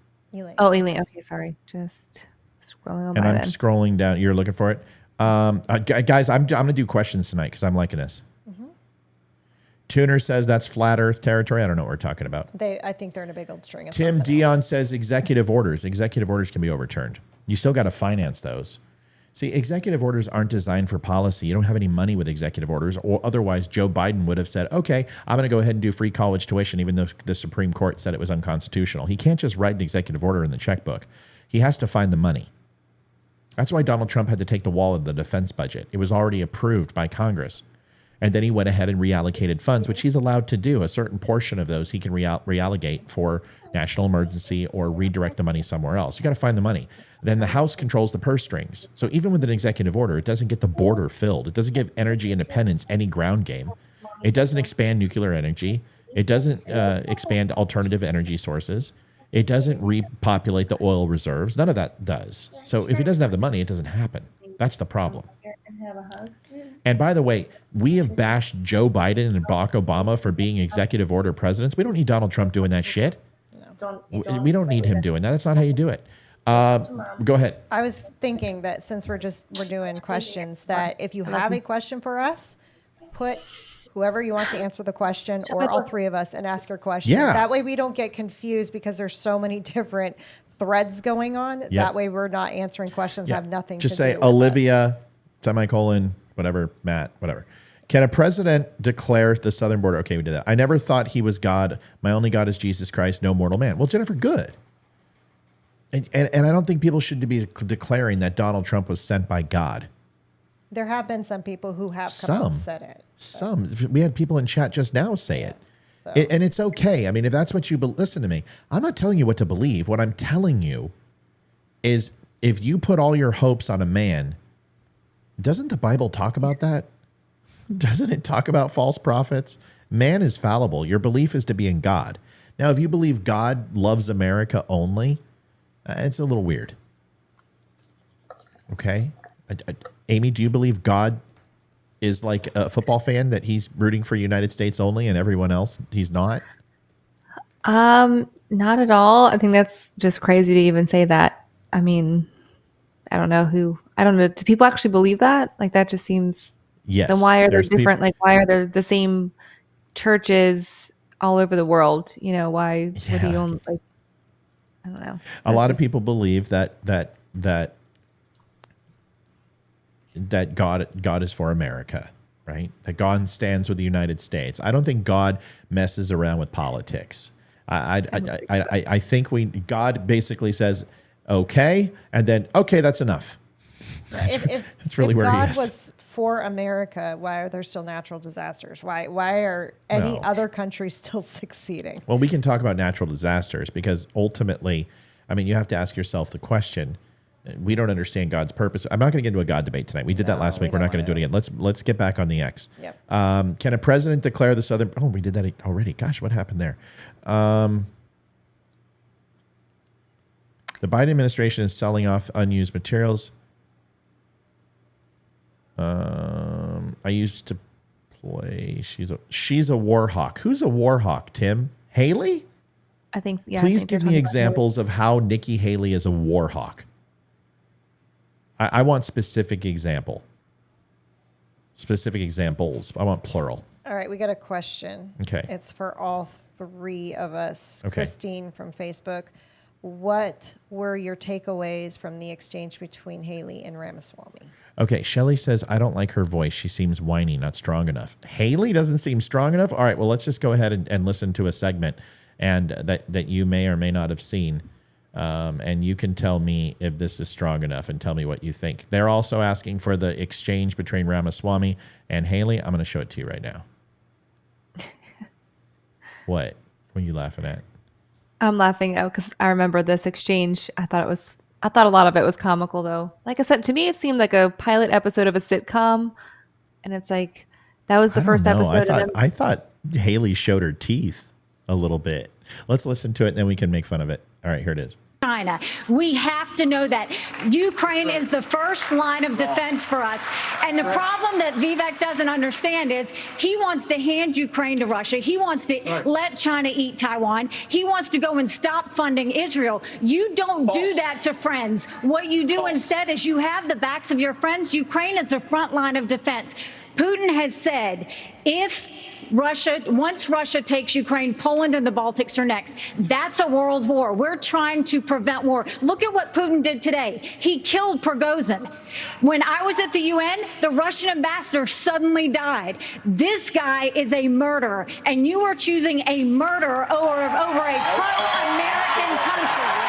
Oh, Elaine. Okay, sorry. Just scrolling on and by I'm then. scrolling down. You're looking for it. Guys, I'm going to do questions tonight because I'm liking this. Mm-hmm. Tuner says that's flat earth territory. I don't know what we're talking about. I think they're in a big old string of Tim Dion says executive orders. Executive orders can be overturned. You still got to finance those. See, executive orders aren't designed for policy. You don't have any money with executive orders, or otherwise Joe Biden would have said, okay, I'm going to go ahead and do free college tuition, even though the Supreme Court said it was unconstitutional. He can't just write an executive order in the checkbook. He has to find the money. That's why Donald Trump had to take the wall of the defense budget. It was already approved by Congress. And then he went ahead and reallocated funds, which he's allowed to do. A certain portion of those he can reallocate for national emergency or redirect the money somewhere else. You got to find the money. Then the House controls the purse strings. So even with an executive order, it doesn't get the border filled. It doesn't give energy independence any ground game. It doesn't expand nuclear energy. It doesn't expand alternative energy sources. It doesn't repopulate the oil reserves. None of that does. So if he doesn't have the money, it doesn't happen. That's the problem. And by the way, we have bashed Joe Biden and Barack Obama for being executive order presidents. We don't need Donald Trump doing that shit. We don't need him doing that. That's not how you do it. Go ahead. I was thinking that since we're doing questions, that if you have a question for us, put whoever you want to answer the question or all three of us and ask your question. Yeah. That way we don't get confused because there's so many different threads going on. Yep. That way we're not answering questions that have nothing Just to say do with Olivia, semicolon, whatever, Matt, whatever. Can a president declare the southern border? Okay, we did that. I never thought he was God. My only God is Jesus Christ, no mortal man. Well, Jennifer, good. And I don't think people should be declaring that Donald Trump was sent by God. There have been some people who have come out and said it. Some. We had people in chat just now say it. So. And it's okay. I mean, if that's what you listen to me, I'm not telling you what to believe. What I'm telling you is if you put all your hopes on a man, doesn't the Bible talk about that? Doesn't it talk about false prophets? Man is fallible. Your belief is to be in God. Now, if you believe God loves America only, it's a little weird. Okay. Amy, do you believe God is like a football fan, that he's rooting for United States only and everyone else he's not? Not at all. I think that's just crazy to even say that. I mean, I don't know. Do people actually believe that? Like, that just seems, yes. Then why are there different, like, why are there the same churches all over the world? You know, why would he own, like, I don't know. A lot of people believe that God is for America, right? That God stands with the United States. I don't think God messes around with politics. I think God basically says, okay, and then, okay, that's enough. That's really where God he is. was for America, why are there still natural disasters? Why are any other countries still succeeding? Well, we can talk about natural disasters because ultimately, I mean, you have to ask yourself the question. We don't understand God's purpose. I'm not going to get into a God debate tonight. We did that last week. We're not going to do it again. Let's get back on the X. Yep. Can a president declare the southern? Oh, we did that already. Gosh, what happened there? The Biden administration is selling off unused materials. I used to play. She's a war hawk. Who's a war hawk? Tim? Haley? I think. Yeah. Please give me examples of how Nikki Haley is a war hawk. I want specific example. Specific examples. I want plural. All right, we got a question. Okay. It's for all three of us. Okay. Christine from Facebook. What were your takeaways from the exchange between Haley and Ramaswamy? Okay, Shelly says, I don't like her voice. She seems whiny, not strong enough. Haley doesn't seem strong enough? All right, well, let's just go ahead and listen to a segment and that you may or may not have seen. And you can tell me if this is strong enough and tell me what you think. They're also asking for the exchange between Ramaswamy and Haley. I'm going to show it to you right now. What? What are you laughing at? I'm laughing because I remember this exchange. I thought a lot of it was comical, though. Like I said, to me, it seemed like a pilot episode of a sitcom, and it's like that was the first episode. I thought Haley showed her teeth a little bit. Let's listen to it, and then we can make fun of it. All right, here it is. China. We have to know that Ukraine is the first line of defense for us. And the problem that Vivek doesn't understand is he wants to hand Ukraine to Russia. He wants to let China eat Taiwan. He wants to go and stop funding Israel. You don't do that to friends. What you do instead is you have the backs of your friends. Ukraine is the front line of defense. Putin has said once Russia takes Ukraine, Poland and the Baltics are next. That's a world war. We're trying to prevent war. Look at what Putin did today. He killed Prigozhin. When I was at the UN, the Russian ambassador suddenly died. This guy is a murderer, and you are choosing a murderer over a pro-American country.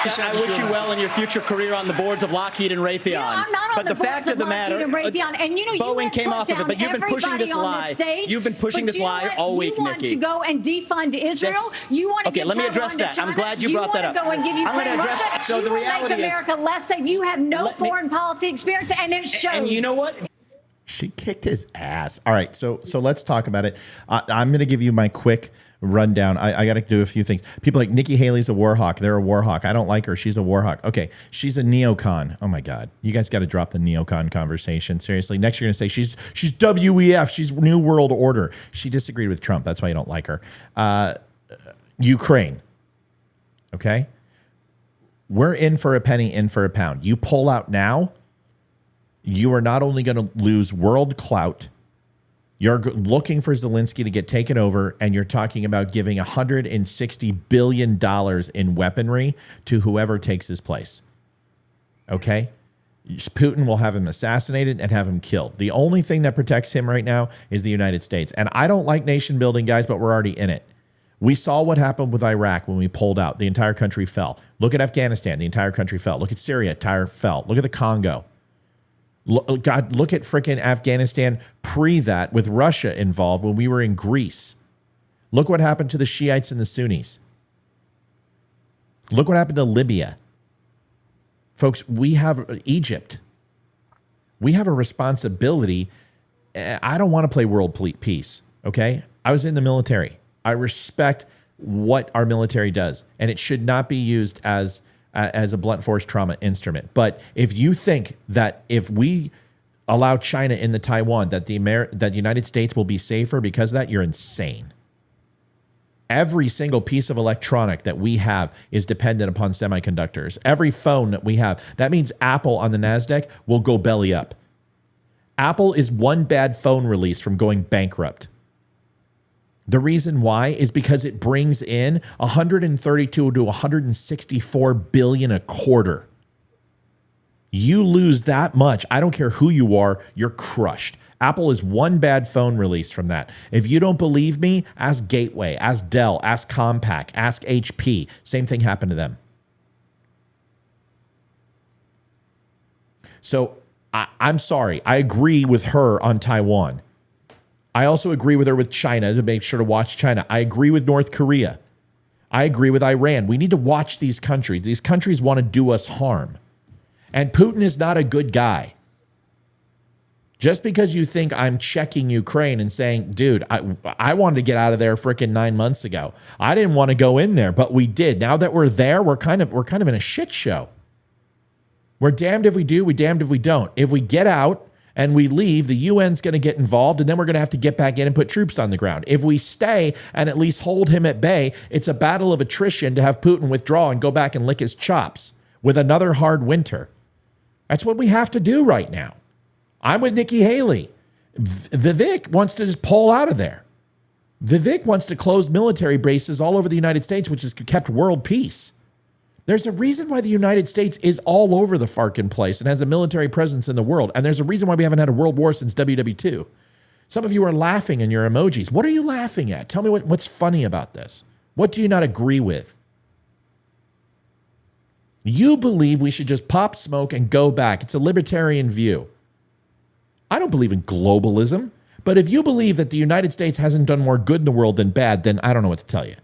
I wish you well in your future career on the boards of Lockheed and Raytheon. You know, I'm not on but the fact of the matter, and you know, Boeing came off of it, but you've been pushing this lie. You've been pushing this lie all week, Nikki. You want Nikki. to go and defund Israel? You want to okay, let me address that. I'm glad you brought that up. You want to go and give I'm going to address Russia. So the reality make America less safe. You have no foreign policy experience, and it shows. And you know what? She kicked his ass. All right, so let's talk about it. I'm going to give you my quick rundown. I got to do a few things. People like Nikki Haley's a war hawk. They're a war hawk. I don't like her. She's a war hawk. Okay, she's a neocon. Oh my God, you guys got to drop the neocon conversation. Seriously, next you're going to say she's WEF. She's New World Order. She disagreed with Trump. That's why you don't like her. Ukraine. Okay, we're in for a penny, in for a pound. You pull out now, you are not only going to lose world clout, you're looking for Zelensky to get taken over, and you're talking about giving $160 billion in weaponry to whoever takes his place. Okay? Putin will have him assassinated and have him killed. The only thing that protects him right now is the United States. And I don't like nation building, guys, but we're already in it. We saw what happened with Iraq when we pulled out. The entire country fell. Look at Afghanistan. The entire country fell. Look at Syria. Entire fell. Look at the Congo. God, look at freaking Afghanistan pre that with Russia involved when we were in Greece. Look what happened to the Shiites and the Sunnis. Look what happened to Libya. Folks, we have Egypt. We have a responsibility. I don't want to play world peace, okay? I was in the military. I respect what our military does, and it should not be used as a blunt force trauma instrument. But if you think that if we allow China in the Taiwan, that the United States will be safer because of that, you're insane. Every single piece of electronic that we have is dependent upon semiconductors. Every phone that we have, that means Apple on the NASDAQ will go belly up. Apple is one bad phone release from going bankrupt. The reason why is because it brings in 132 to 164 billion a quarter. You lose that much, I don't care who you are, you're crushed. Apple is one bad phone release from that. If you don't believe me, ask Gateway, ask Dell, ask Compaq, ask HP. Same thing happened to them. So I'm sorry. I agree with her on Taiwan. I also agree with her with China to make sure to watch China. I agree with North Korea. I agree with Iran. We need to watch these countries. These countries want to do us harm. And Putin is not a good guy. Just because you think I'm checking Ukraine and saying, dude, I wanted to get out of there freaking 9 months ago. I didn't want to go in there, but we did. Now that we're there, we're kind of in a shit show. We're damned if we do, we damned if we don't. If we get out and we leave, the UN's going to get involved, and then we're going to have to get back in and put troops on the ground. If we stay and at least hold him at bay, it's a battle of attrition to have Putin withdraw and go back and lick his chops with another hard winter. That's what we have to do right now. I'm with Nikki Haley. Vivek wants to just pull out of there. Vivek wants to close military bases all over the United States, which has kept world peace. There's a reason why the United States is all over the farkin' place and has a military presence in the world. And there's a reason why we haven't had a world war since WW2. Some of you are laughing in your emojis. What are you laughing at? Tell me what's funny about this. What do you not agree with? You believe we should just pop smoke and go back. It's a libertarian view. I don't believe in globalism, but if you believe that the United States hasn't done more good in the world than bad, then I don't know what to tell you,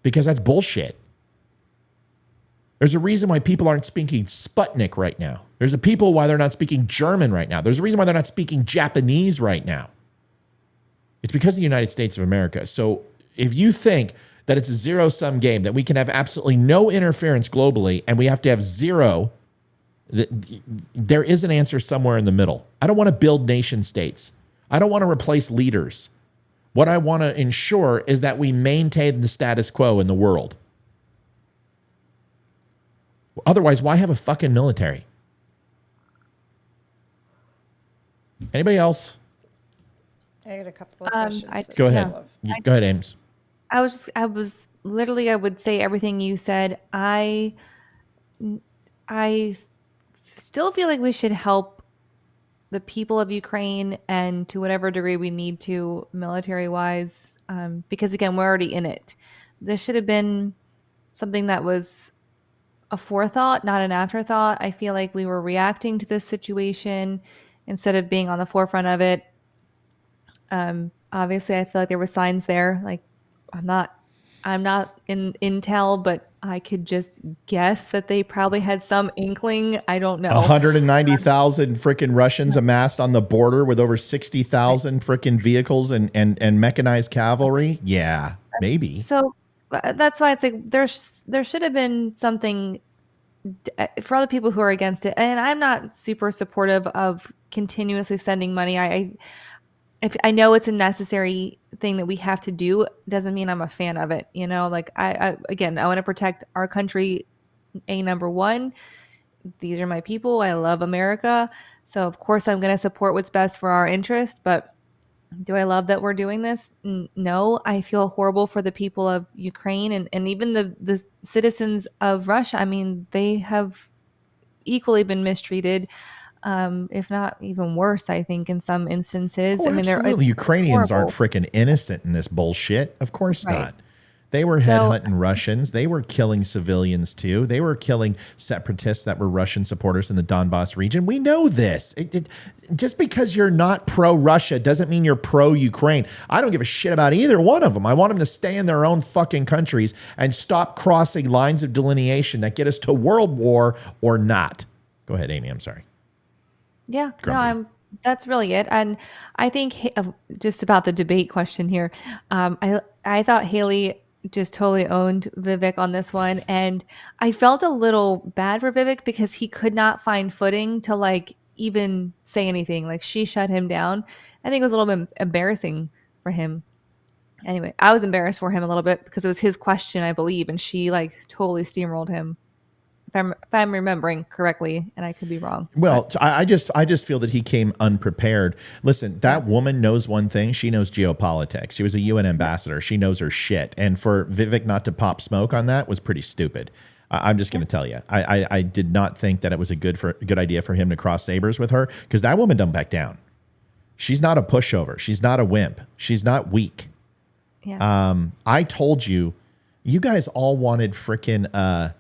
because that's bullshit. There's a reason why people aren't speaking Sputnik right now. There's a people why they're not speaking German right now. There's a reason why they're not speaking Japanese right now. It's because of the United States of America. So if you think that it's a zero-sum game, that we can have absolutely no interference globally and we have to have zero, there is an answer somewhere in the middle. I don't want to build nation states. I don't want to replace leaders. What I want to ensure is that we maintain the status quo in the world. Otherwise, why have a fucking military? Anybody else? I got a couple of questions. Go ahead. Go ahead, Ames. I would say everything you said. I still feel like we should help the people of Ukraine, and to whatever degree we need to military-wise, because again, we're already in it. This should have been something that was a forethought, not an afterthought. I feel like we were reacting to this situation instead of being on the forefront of it. Obviously, I feel like there were signs there. Like, I'm not in intel, but I could just guess that they probably had some inkling. I don't know. 190,000 freaking Russians amassed on the border with over 60,000 freaking vehicles and mechanized cavalry. Yeah, maybe. So that's why it's like there should have been something for other people who are against it. And I'm not super supportive of continuously sending money. I know it's a necessary thing that we have to do. Doesn't mean I'm a fan of it. You know, like I want to protect our country. Number one, these are my people. I love America. So of course I'm going to support what's best for our interest. But do I love that we're doing this? No, I feel horrible for the people of Ukraine and even the citizens of Russia. I mean, they have equally been mistreated. if not even worse, I think, in some instances. Oh, I mean, absolutely. Ukrainians horrible. aren't freaking innocent in this bullshit. Of course Right. not. They were headhunting Russians. They were killing civilians too. They were killing separatists that were Russian supporters in the Donbass region. We know this. Just because you're not pro-Russia doesn't mean you're pro-Ukraine. I don't give a shit about either one of them. I want them to stay in their own fucking countries and stop crossing lines of delineation that get us to world war or not. Go ahead, Amy. I'm sorry. Yeah, Grumpy. no, that's really it. And I think just about the debate question here, I thought Haley just totally owned Vivek on this one, and I felt a little bad for Vivek because he could not find footing to like even say anything. Like she shut him down. I think it was a little bit embarrassing for him. Anyway, I was embarrassed for him a little bit because it was his question, I believe, and she like totally steamrolled him. If I'm remembering correctly, and I could be wrong. Well, I just feel that he came unprepared. Listen, that woman knows one thing. She knows geopolitics. She was a UN ambassador. She knows her shit. And for Vivek not to pop smoke on that was pretty stupid. I'm just going to tell you. I did not think that it was a good idea for him to cross sabers with her because that woman don't back down. She's not a pushover. She's not a wimp. She's not weak. Yeah. I told you, you guys all wanted frickin'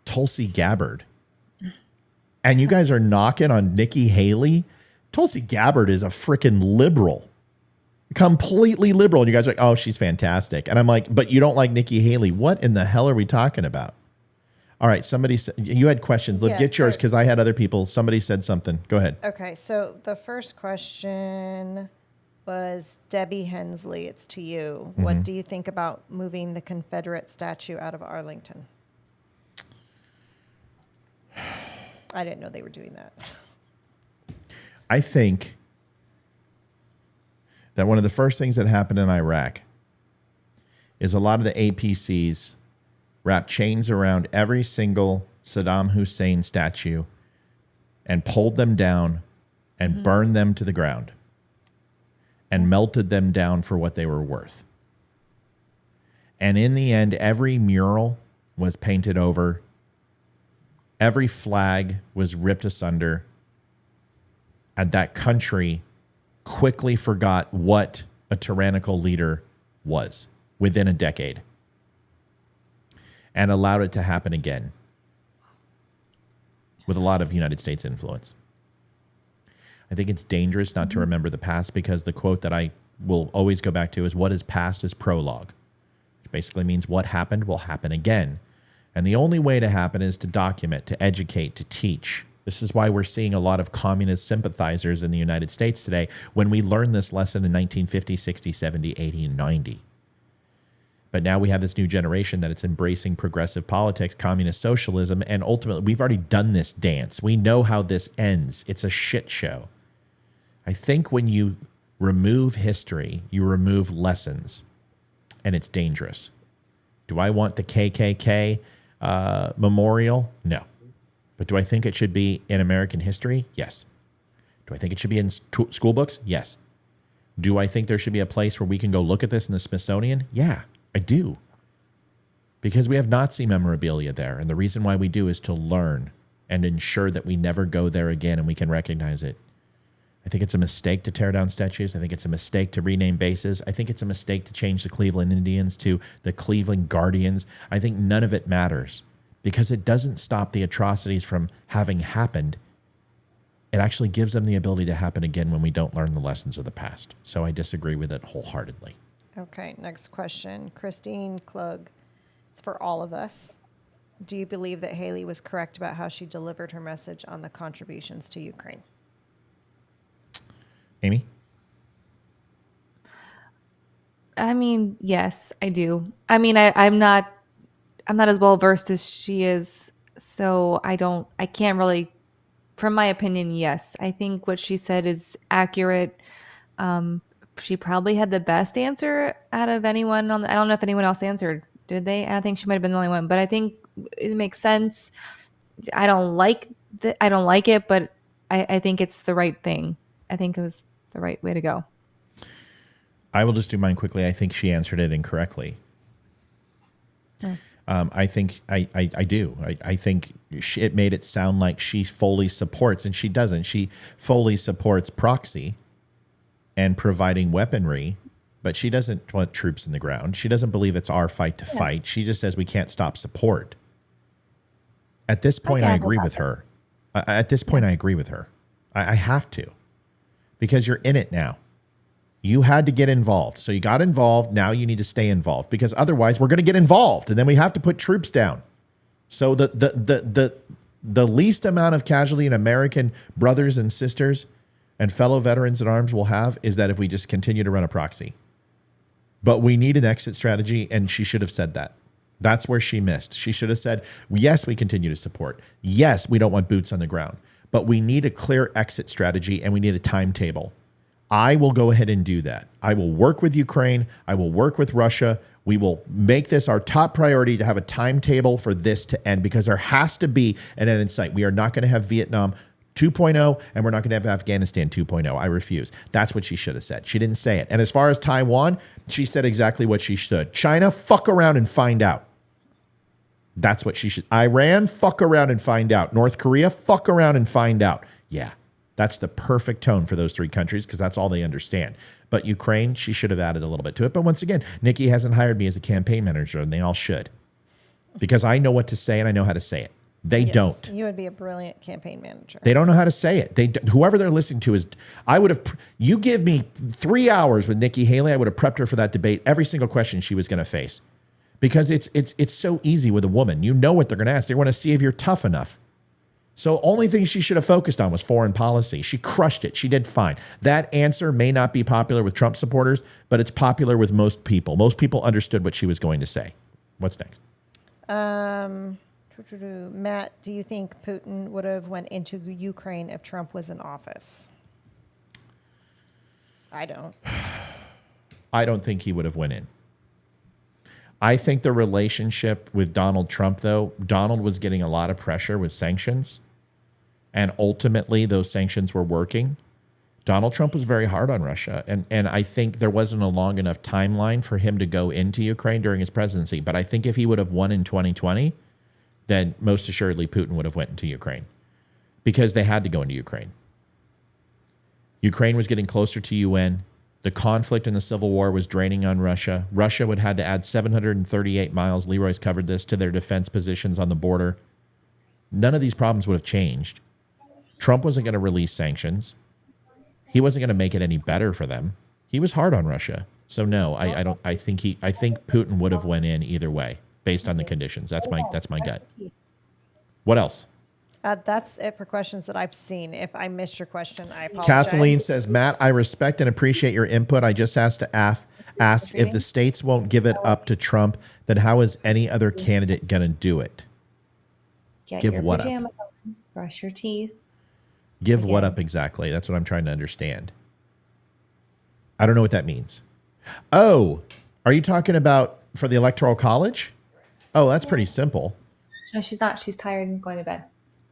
Tulsi Gabbard. And you guys are knocking on Nikki Haley. Tulsi Gabbard is a freaking liberal. Completely liberal. And you guys are like, oh, she's fantastic. And I'm like, but you don't like Nikki Haley. What in the hell are we talking about? All right, somebody said, you had questions. Let's get yours because I had other people. Somebody said something. Go ahead. Okay, so the first question was Debbie Hensley. It's to you. Mm-hmm. What do you think about moving the Confederate statue out of Arlington? I didn't know they were doing that. I think that one of the first things that happened in Iraq is a lot of the APCs wrapped chains around every single Saddam Hussein statue and pulled them down and burned them to the ground and melted them down for what they were worth. And in the end, every mural was painted over. Every flag was ripped asunder, and that country quickly forgot what a tyrannical leader was within a decade and allowed it to happen again with a lot of United States influence. I think it's dangerous not to remember the past because the quote that I will always go back to is what is past is prologue, which basically means what happened will happen again. And the only way to happen is to document, to educate, to teach. This is why we're seeing a lot of communist sympathizers in the United States today when we learned this lesson in 1950, 60, 70, 80, and 90. But now we have this new generation that it's embracing progressive politics, communist socialism, and ultimately we've already done this dance. We know how this ends. It's a shit show. I think when you remove history, you remove lessons, and it's dangerous. Do I want the KKK memorial? No. But do I think it should be in American history? Yes. Do I think it should be in school books? Yes. Do I think there should be a place where we can go look at this in the Smithsonian? Yeah, I do. Because we have Nazi memorabilia there. And the reason why we do is to learn and ensure that we never go there again and we can recognize it. I think it's a mistake to tear down statues. I think it's a mistake to rename bases. I think it's a mistake to change the Cleveland Indians to the Cleveland Guardians. I think none of it matters because it doesn't stop the atrocities from having happened. It actually gives them the ability to happen again when we don't learn the lessons of the past. So I disagree with it wholeheartedly. Okay, next question. Christine Klug. It's for all of us. Do you believe that Haley was correct about how she delivered her message on the contributions to Ukraine? Amy? I mean, yes, I do. I mean, I'm not as well versed as she is, so I can't really, from my opinion, yes. I think what she said is accurate. She probably had the best answer out of anyone I don't know if anyone else answered. Did they? I think she might have been the only one, but I think it makes sense. I don't like it, but I think it's the right thing. I think it was the right way to go. I will just do mine quickly. I think she answered it incorrectly. I think I do. I think it made it sound like she fully supports, and she doesn't. She fully supports proxy and providing weaponry, but she doesn't want troops in the ground. She doesn't believe it's our fight to fight. She just says we can't stop support. At this point, I agree with her. At this point, I agree with her. I have to, because you're in it now. You had to get involved. So you got involved. Now you need to stay involved, because otherwise we're going to get involved and then we have to put troops down. So the least amount of casualty in American brothers and sisters and fellow veterans at arms will have is that if we just continue to run a proxy. But we need an exit strategy, and she should have said that. That's where she missed. She should have said, yes, we continue to support. Yes, we don't want boots on the ground, but we need a clear exit strategy and we need a timetable. I will go ahead and do that. I will work with Ukraine. I will work with Russia. We will make this our top priority to have a timetable for this to end, because there has to be an end in sight. We are not going to have Vietnam 2.0, and we're not going to have Afghanistan 2.0. I refuse. That's what she should have said. She didn't say it. And as far as Taiwan, she said exactly what she should. China, fuck around and find out. That's what she should. Iran, fuck around and find out. North Korea, fuck around and find out. Yeah, that's the perfect tone for those three countries, because that's all they understand. But Ukraine, she should have added a little bit to it. But once again, Nikki hasn't hired me as a campaign manager, and they all should, because I know what to say and I know how to say it. They don't. You would be a brilliant campaign manager. They don't know how to say it. Whoever they're listening to is. I would have. You give me 3 hours with Nikki Haley, I would have prepped her for that debate. Every single question she was going to face, because it's so easy with a woman. You know what they're going to ask. They want to see if you're tough enough. So only thing she should have focused on was foreign policy. She crushed it. She did fine. That answer may not be popular with Trump supporters, but it's popular with most people. Most people understood what she was going to say. What's next? Matt, do you think Putin would have went into Ukraine if Trump was in office? I don't. I don't think he would have went in. I think the relationship with Donald Trump, though, Donald was getting a lot of pressure with sanctions, and ultimately those sanctions were working. Donald Trump was very hard on Russia, and I think there wasn't a long enough timeline for him to go into Ukraine during his presidency. But I think if he would have won in 2020, then most assuredly Putin would have went into Ukraine, because they had to go into Ukraine. Ukraine was getting closer to UN. The conflict and the civil war was draining on Russia. Russia would have had to add 738 miles, Leroy's covered this, to their defense positions on the border. None of these problems would have changed. Trump wasn't going to release sanctions. He wasn't going to make it any better for them. He was hard on Russia. So no, I don't. I think Putin would have went in either way based on the conditions. That's my gut. What else? That's it for questions that I've seen. If I missed your question, I apologize. Kathleen says, Matt, I respect and appreciate your input. I just asked to ask if the states won't give it up to Trump, then how is any other candidate going to do it? Give what up? Brush your teeth. Give what up exactly? That's what I'm trying to understand. I don't know what that means. Oh, are you talking about for the Electoral College? Oh, that's pretty simple. No, she's not. She's tired and going to bed.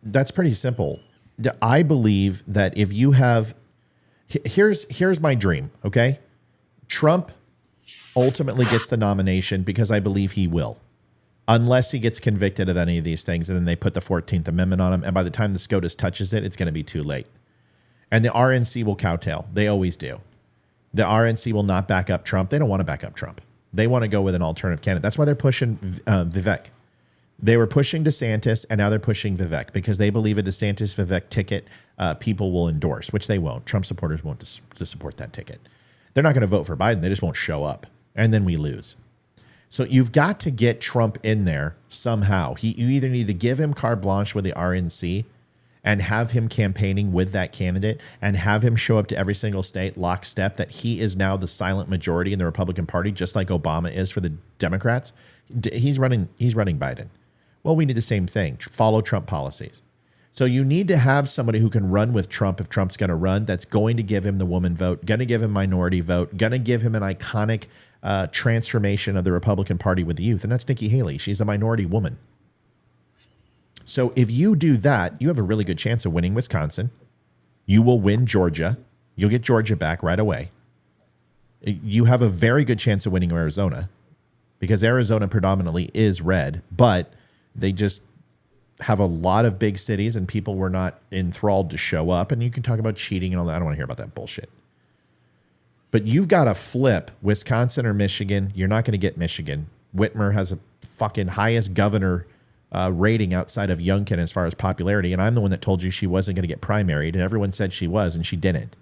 That's pretty simple. I believe that if you have, here's my dream, okay? Trump ultimately gets the nomination, because I believe he will, unless he gets convicted of any of these things, and then they put the 14th Amendment on him, and by the time the SCOTUS touches it, it's going to be too late. And the RNC will kowtow. They always do. The RNC will not back up Trump. They don't want to back up Trump. They want to go with an alternative candidate. That's why they're pushing Vivek. They were pushing DeSantis, and now they're pushing Vivek, because they believe a DeSantis-Vivek ticket people will endorse, which they won't. Trump supporters won't to support that ticket. They're not going to vote for Biden. They just won't show up, and then we lose. So you've got to get Trump in there somehow. You either need to give him carte blanche with the RNC and have him campaigning with that candidate and have him show up to every single state lockstep that he is now the silent majority in the Republican Party, just like Obama is for the Democrats. He's running Biden. Well, we need the same thing. Follow Trump policies. So you need to have somebody who can run with Trump if Trump's going to run, that's going to give him the woman vote, going to give him minority vote, going to give him an iconic transformation of the Republican Party with the youth. And that's Nikki Haley. She's a minority woman. So if you do that, you have a really good chance of winning Wisconsin. You will win Georgia. You'll get Georgia back right away. You have a very good chance of winning Arizona. because Arizona predominantly is red, but they just have a lot of big cities and people were not enthralled to show up. And you can talk about cheating and all that. I don't want to hear about that bullshit. But you've got to flip Wisconsin or Michigan. You're not going to get Michigan. Whitmer has a fucking highest governor rating outside of Youngkin as far as popularity. And I'm the one that told you she wasn't going to get primaried. And everyone said she was, and she didn't.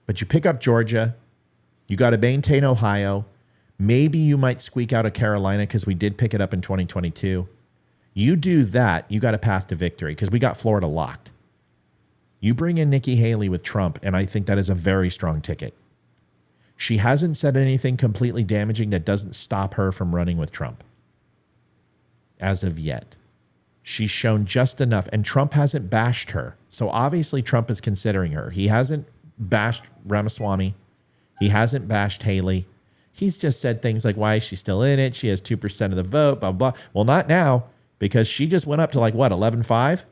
But you pick up Georgia. You got to maintain Ohio. Maybe you might squeak out of Carolina because we did pick it up in 2022. You do that, you got a path to victory because we got Florida locked. You bring in Nikki Haley with Trump, and I think that is a very strong ticket. She hasn't said anything completely damaging that doesn't stop her from running with Trump. As of yet. She's shown just enough, and Trump hasn't bashed her. So obviously Trump is considering her. He hasn't bashed Ramaswamy. He hasn't bashed Haley. He's just said things like, why is she still in it? She has 2% of the vote, blah, blah. Well, not now, because she just went up to 11.5?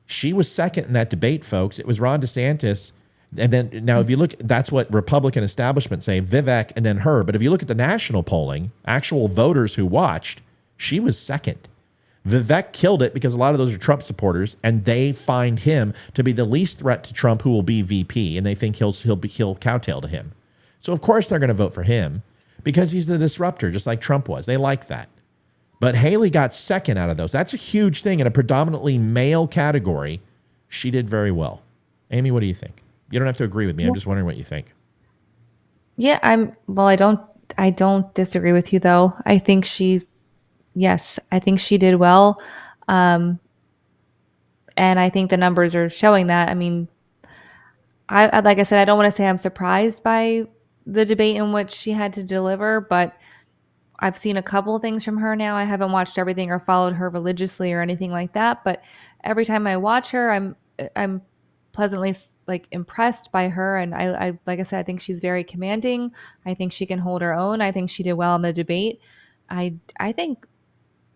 She was second in that debate, folks. It was Ron DeSantis. And then now if you look, that's what Republican establishment say, Vivek and then her. But if you look at the national polling, actual voters who watched, she was second. Vivek killed it because a lot of those are Trump supporters, and they find him to be the least threat to Trump who will be VP, and they think he'll cowtail to him. So of course they're going to vote for him because he's the disruptor, just like Trump was. They like that. But Haley got second out of those. That's a huge thing in a predominantly male category. She did very well. Amy, what do you think? You don't have to agree with me. I'm just wondering what you think. Yeah, I don't disagree with you though. I think she did well. And I think the numbers are showing that. I mean, I like I said, I don't want to say I'm surprised by the debate in which she had to deliver, but I've seen a couple of things from her now. I haven't watched everything or followed her religiously or anything like that, but every time I watch her, I'm pleasantly impressed by her. And I like I said, I think she's very commanding. I think she can hold her own. I think she did well in the debate. I think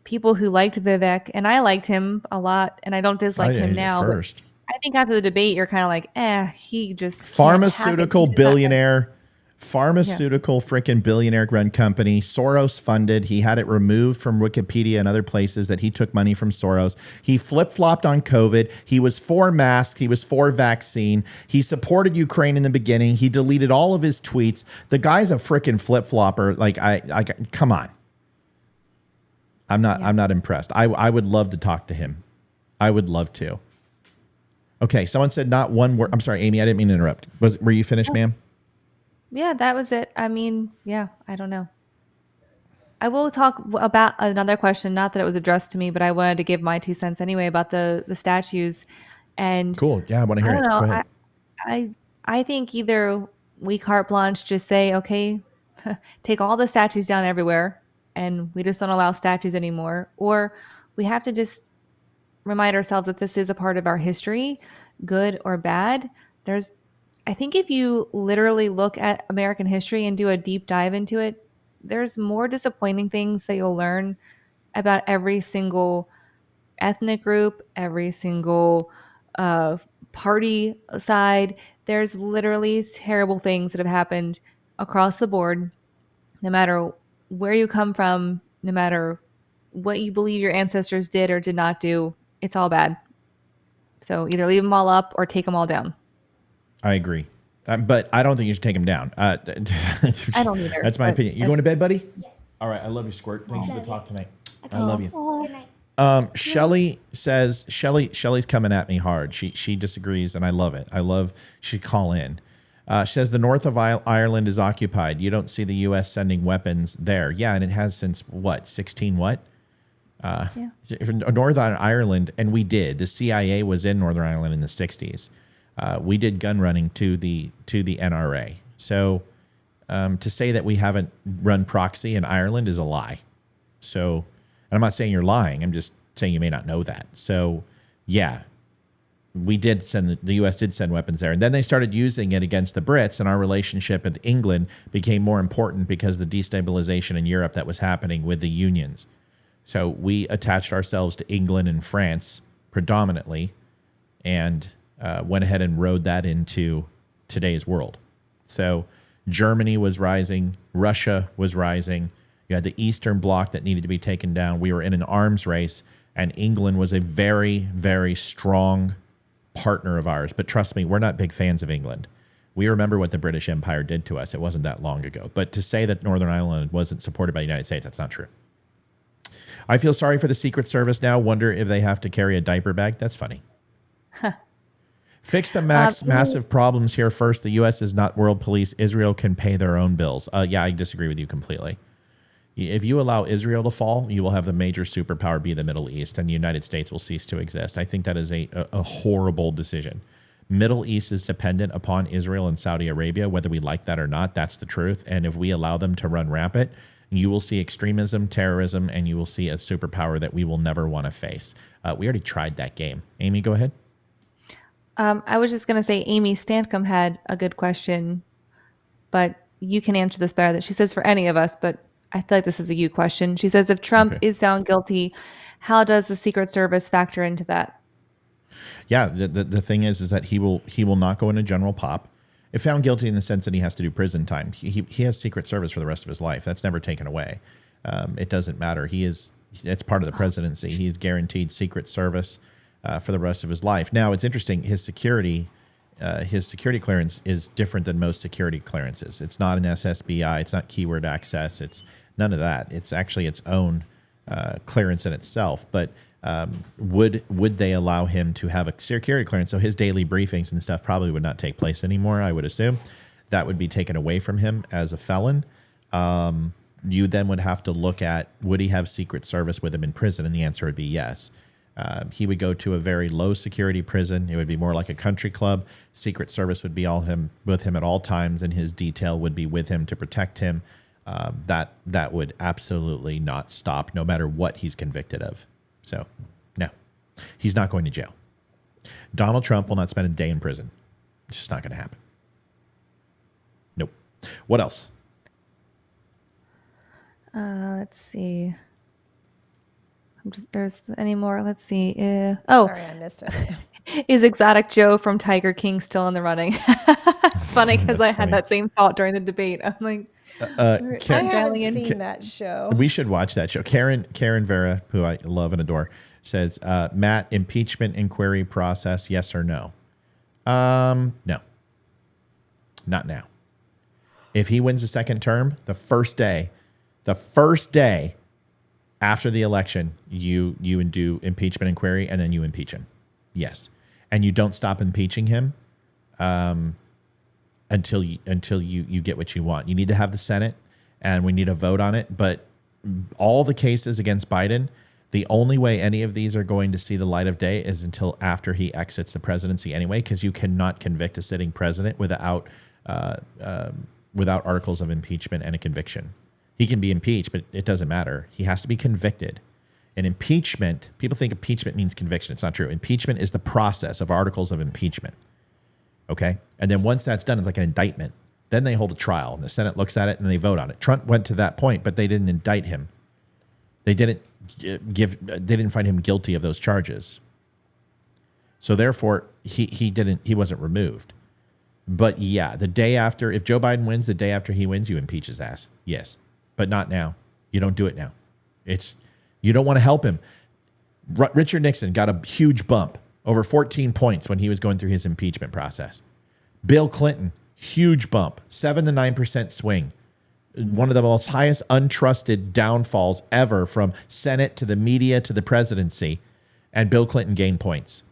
people who liked Vivek, and I liked him a lot, and I don't dislike him now. First. I think after the debate, you're kind of like, he just pharmaceutical billionaire. Pharmaceutical freaking billionaire run company, Soros funded. He had it removed from Wikipedia and other places that he took money from Soros. He flip-flopped on COVID. He was for masks. He was for vaccine. He supported Ukraine in the beginning. He deleted all of his tweets. The guy's a freaking flip-flopper. I come on. I'm not impressed. I would love to talk to him. I would love to. Okay, someone said not one word. I'm sorry, Amy, I didn't mean to interrupt. Were you finished, ma'am? Yeah, that was it. I mean, yeah, I don't know. I will talk about another question, not that it was addressed to me, but I wanted to give my 2 cents anyway about the statues. And cool. Yeah, I want to hear it. Go ahead. I think either we carte blanche just say, okay, take all the statues down everywhere, and we just don't allow statues anymore, or we have to just remind ourselves that this is a part of our history, good or bad. I think if you literally look at American history and do a deep dive into it, there's more disappointing things that you'll learn about every single ethnic group, every single party side. There's literally terrible things that have happened across the board, no matter where you come from, no matter what you believe your ancestors did or did not do. It's all bad. So either leave them all up or take them all down. I agree. But I don't think you should take them down. I don't either. That's my opinion. You going to bed, buddy? Yes. All right. I love you, Squirt. Thanks for the talk tonight. I love you. Good night. Shelly says, Shelly's coming at me hard. She disagrees, and I love it. She call in. She says the north of Ireland is occupied. You don't see the U.S. sending weapons there. Yeah, and it has since, 16 what? Northern Ireland, and we did. The CIA was in Northern Ireland in the 60s. We did gun running to the NRA. So to say that we haven't run proxy in Ireland is a lie. So, and I'm not saying you're lying. I'm just saying you may not know that. So, yeah, we did send the U.S. did send weapons there, and then they started using it against the Brits, and our relationship with England became more important because the destabilization in Europe that was happening with the unions. So we attached ourselves to England and France predominantly, and went ahead and rode that into today's world. So Germany was rising. Russia was rising. You had the Eastern Bloc that needed to be taken down. We were in an arms race, and England was a very, very strong partner of ours. But trust me, we're not big fans of England. We remember what the British Empire did to us. It wasn't that long ago. But to say that Northern Ireland wasn't supported by the United States, that's not true. I feel sorry for the Secret Service now. Wonder if they have to carry a diaper bag. That's funny. Fix the massive problems here first. The U.S. is not world police. Israel can pay their own bills. Yeah, I disagree with you completely. If you allow Israel to fall, you will have the major superpower be the Middle East, and the United States will cease to exist. I think that is a horrible decision. Middle East is dependent upon Israel and Saudi Arabia, whether we like that or not. That's the truth. And if we allow them to run rampant, you will see extremism, terrorism, and you will see a superpower that we will never want to face. We already tried that game. Amy, go ahead. I was just going to say Amy Stancombe had a good question, but you can answer this better. She says for any of us, but I feel like this is a you question. She says if Trump is found guilty, how does the Secret Service factor into that? Yeah, the thing is that he will not go into general pop. If found guilty in the sense that he has to do prison time, he has Secret Service for the rest of his life. That's never taken away. It doesn't matter. It's part of the presidency. He's guaranteed Secret Service for the rest of his life. Now, it's interesting. His security clearance is different than most security clearances. It's not an SSBI. It's not keyword access. It's none of that. It's actually its own clearance in itself. But would they allow him to have a security clearance? So his daily briefings and stuff probably would not take place anymore, I would assume. That would be taken away from him as a felon. You then would have to look at, would he have Secret Service with him in prison? And the answer would be yes. He would go to a very low security prison. It would be more like a country club. Secret Service would be with him at all times, and his detail would be with him to protect him. That would absolutely not stop, no matter what he's convicted of. So, no, he's not going to jail. Donald Trump will not spend a day in prison. It's just not going to happen. Nope. What else? Let's see. There's any more? Let's see. Sorry, I missed it. Is Exotic Joe from Tiger King still in the running? It's funny because I had that same thought during the debate. I'm like, I haven't seen that show. We should watch that show. Karen Vera, who I love and adore, says, Matt, impeachment inquiry process, yes or no? No. Not now. If he wins the second term, the first day after the election, you do impeachment inquiry, and then you impeach him. Yes. And you don't stop impeaching him until you get what you want. You need to have the Senate, and we need a vote on it. But all the cases against Biden, the only way any of these are going to see the light of day is until after he exits the presidency anyway, because you cannot convict a sitting president without articles of impeachment and a conviction. He can be impeached, but it doesn't matter. He has to be convicted. And impeachment, people think impeachment means conviction. It's not true. Impeachment is the process of articles of impeachment. Okay? And then once that's done, it's like an indictment. Then they hold a trial, and the Senate looks at it, and they vote on it. Trump went to that point, but they didn't indict him. They didn't find him guilty of those charges. So therefore, he wasn't removed. But yeah, the day after, if Joe Biden wins, the day after he wins, you impeach his ass. Yes. But not now. You don't do it now. You don't want to help him. Richard Nixon got a huge bump, over 14 points when he was going through his impeachment process. Bill Clinton, huge bump, 7 to 9% swing. One of the most highest untrusted downfalls ever, from Senate to the media to the presidency, and Bill Clinton gained points.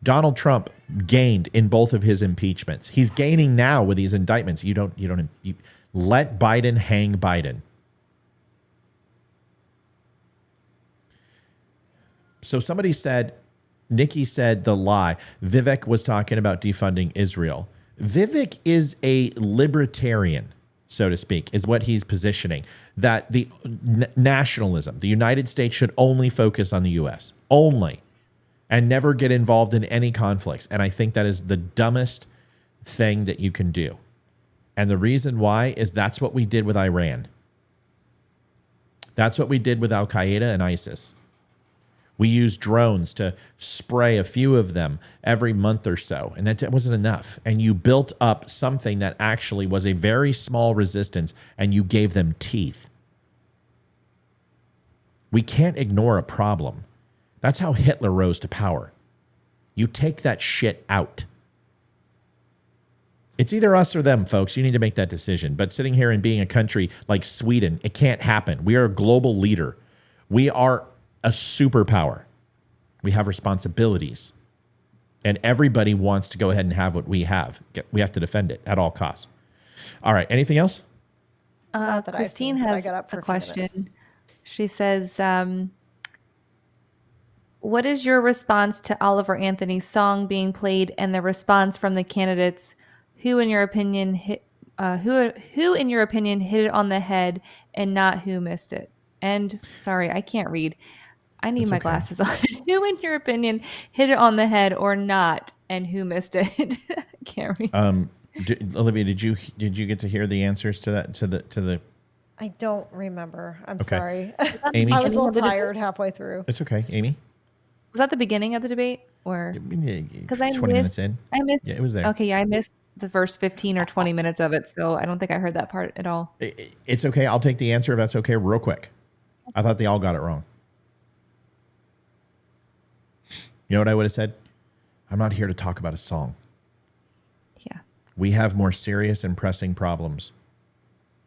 Donald Trump gained in both of his impeachments. He's gaining now with these indictments. You let Biden hang Biden. So somebody said, Nikki said the lie. Vivek was talking about defunding Israel. Vivek is a libertarian, so to speak, is what he's positioning. That the nationalism, the United States should only focus on the U.S. Only. And never get involved in any conflicts. And I think that is the dumbest thing that you can do. And the reason why is that's what we did with Iran. That's what we did with Al-Qaeda and ISIS. We used drones to spray a few of them every month or so, and that wasn't enough. And you built up something that actually was a very small resistance, and you gave them teeth. We can't ignore a problem. That's how Hitler rose to power. You take that shit out. It's either us or them, folks. You need to make that decision. But sitting here and being a country like Sweden, it can't happen. We are a global leader. We are a superpower. We have responsibilities. And everybody wants to go ahead and have what we have. We have to defend it at all costs. All right. Anything else? Christine has a question. She says, what is your response to Oliver Anthony's song being played and the response from the candidates? Who in your opinion hit it on the head and not who missed it? And sorry, I can't read. I need my glasses on. Who in your opinion hit it on the head or not, and who missed it? I can't read. Olivia, did you get to hear the answers to that to the I don't remember. I'm Okay. sorry. Amy? I was a little tired halfway through. It's okay, Amy. Was that the beginning of the debate, or because 20 minutes in? I missed. Yeah, it was there. Okay, yeah, I missed the first 15 or 20 minutes of it, so I don't think I heard that part at all. It's okay. I'll take the answer if that's okay, real quick. I thought they all got it wrong. You know what I would have said? I'm not here to talk about a song. Yeah. We have more serious and pressing problems.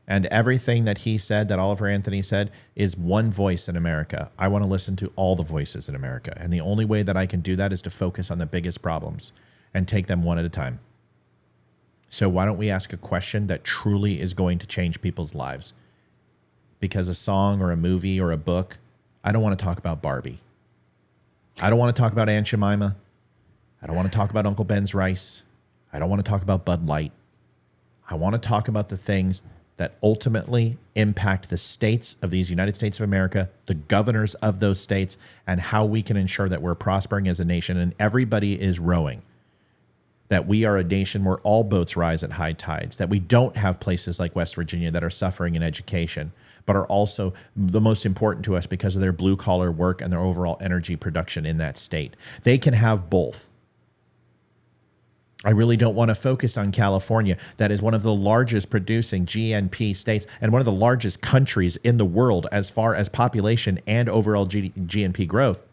And everything that he said, that Oliver Anthony said, is one voice in America. I want to listen to all the voices in America. And the only way that I can do that is to focus on the biggest problems and take them one at a time. So why don't we ask a question that truly is going to change people's lives? Because a song or a movie or a book, I don't want to talk about Barbie. I don't want to talk about Aunt Jemima. I don't want to talk about Uncle Ben's rice. I don't want to talk about Bud Light. I want to talk about the things that ultimately impact the states of these United States of America, the governors of those states, and how we can ensure that we're prospering as a nation and everybody is rowing. That we are a nation where all boats rise at high tides, that we don't have places like West Virginia that are suffering in education, but are also the most important to us because of their blue-collar work and their overall energy production in that state. They can have both. I really don't want to focus on California. That is one of the largest producing GNP states and one of the largest countries in the world as far as population and overall GNP growth.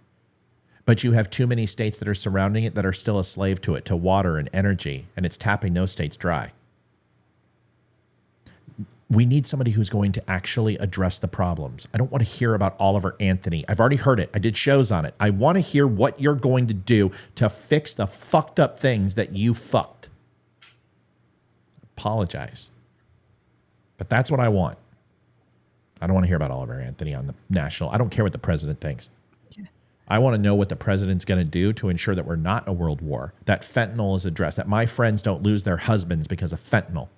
But you have too many states that are surrounding it that are still a slave to it, to water and energy, and it's tapping those states dry. We need somebody who's going to actually address the problems. I don't want to hear about Oliver Anthony. I've already heard it. I did shows on it. I want to hear what you're going to do to fix the fucked up things that you fucked. Apologize. But that's what I want. I don't want to hear about Oliver Anthony on the national. I don't care what the president thinks. I want to know what the president's going to do to ensure that we're not in a world war, that fentanyl is addressed, that my friends don't lose their husbands because of fentanyl.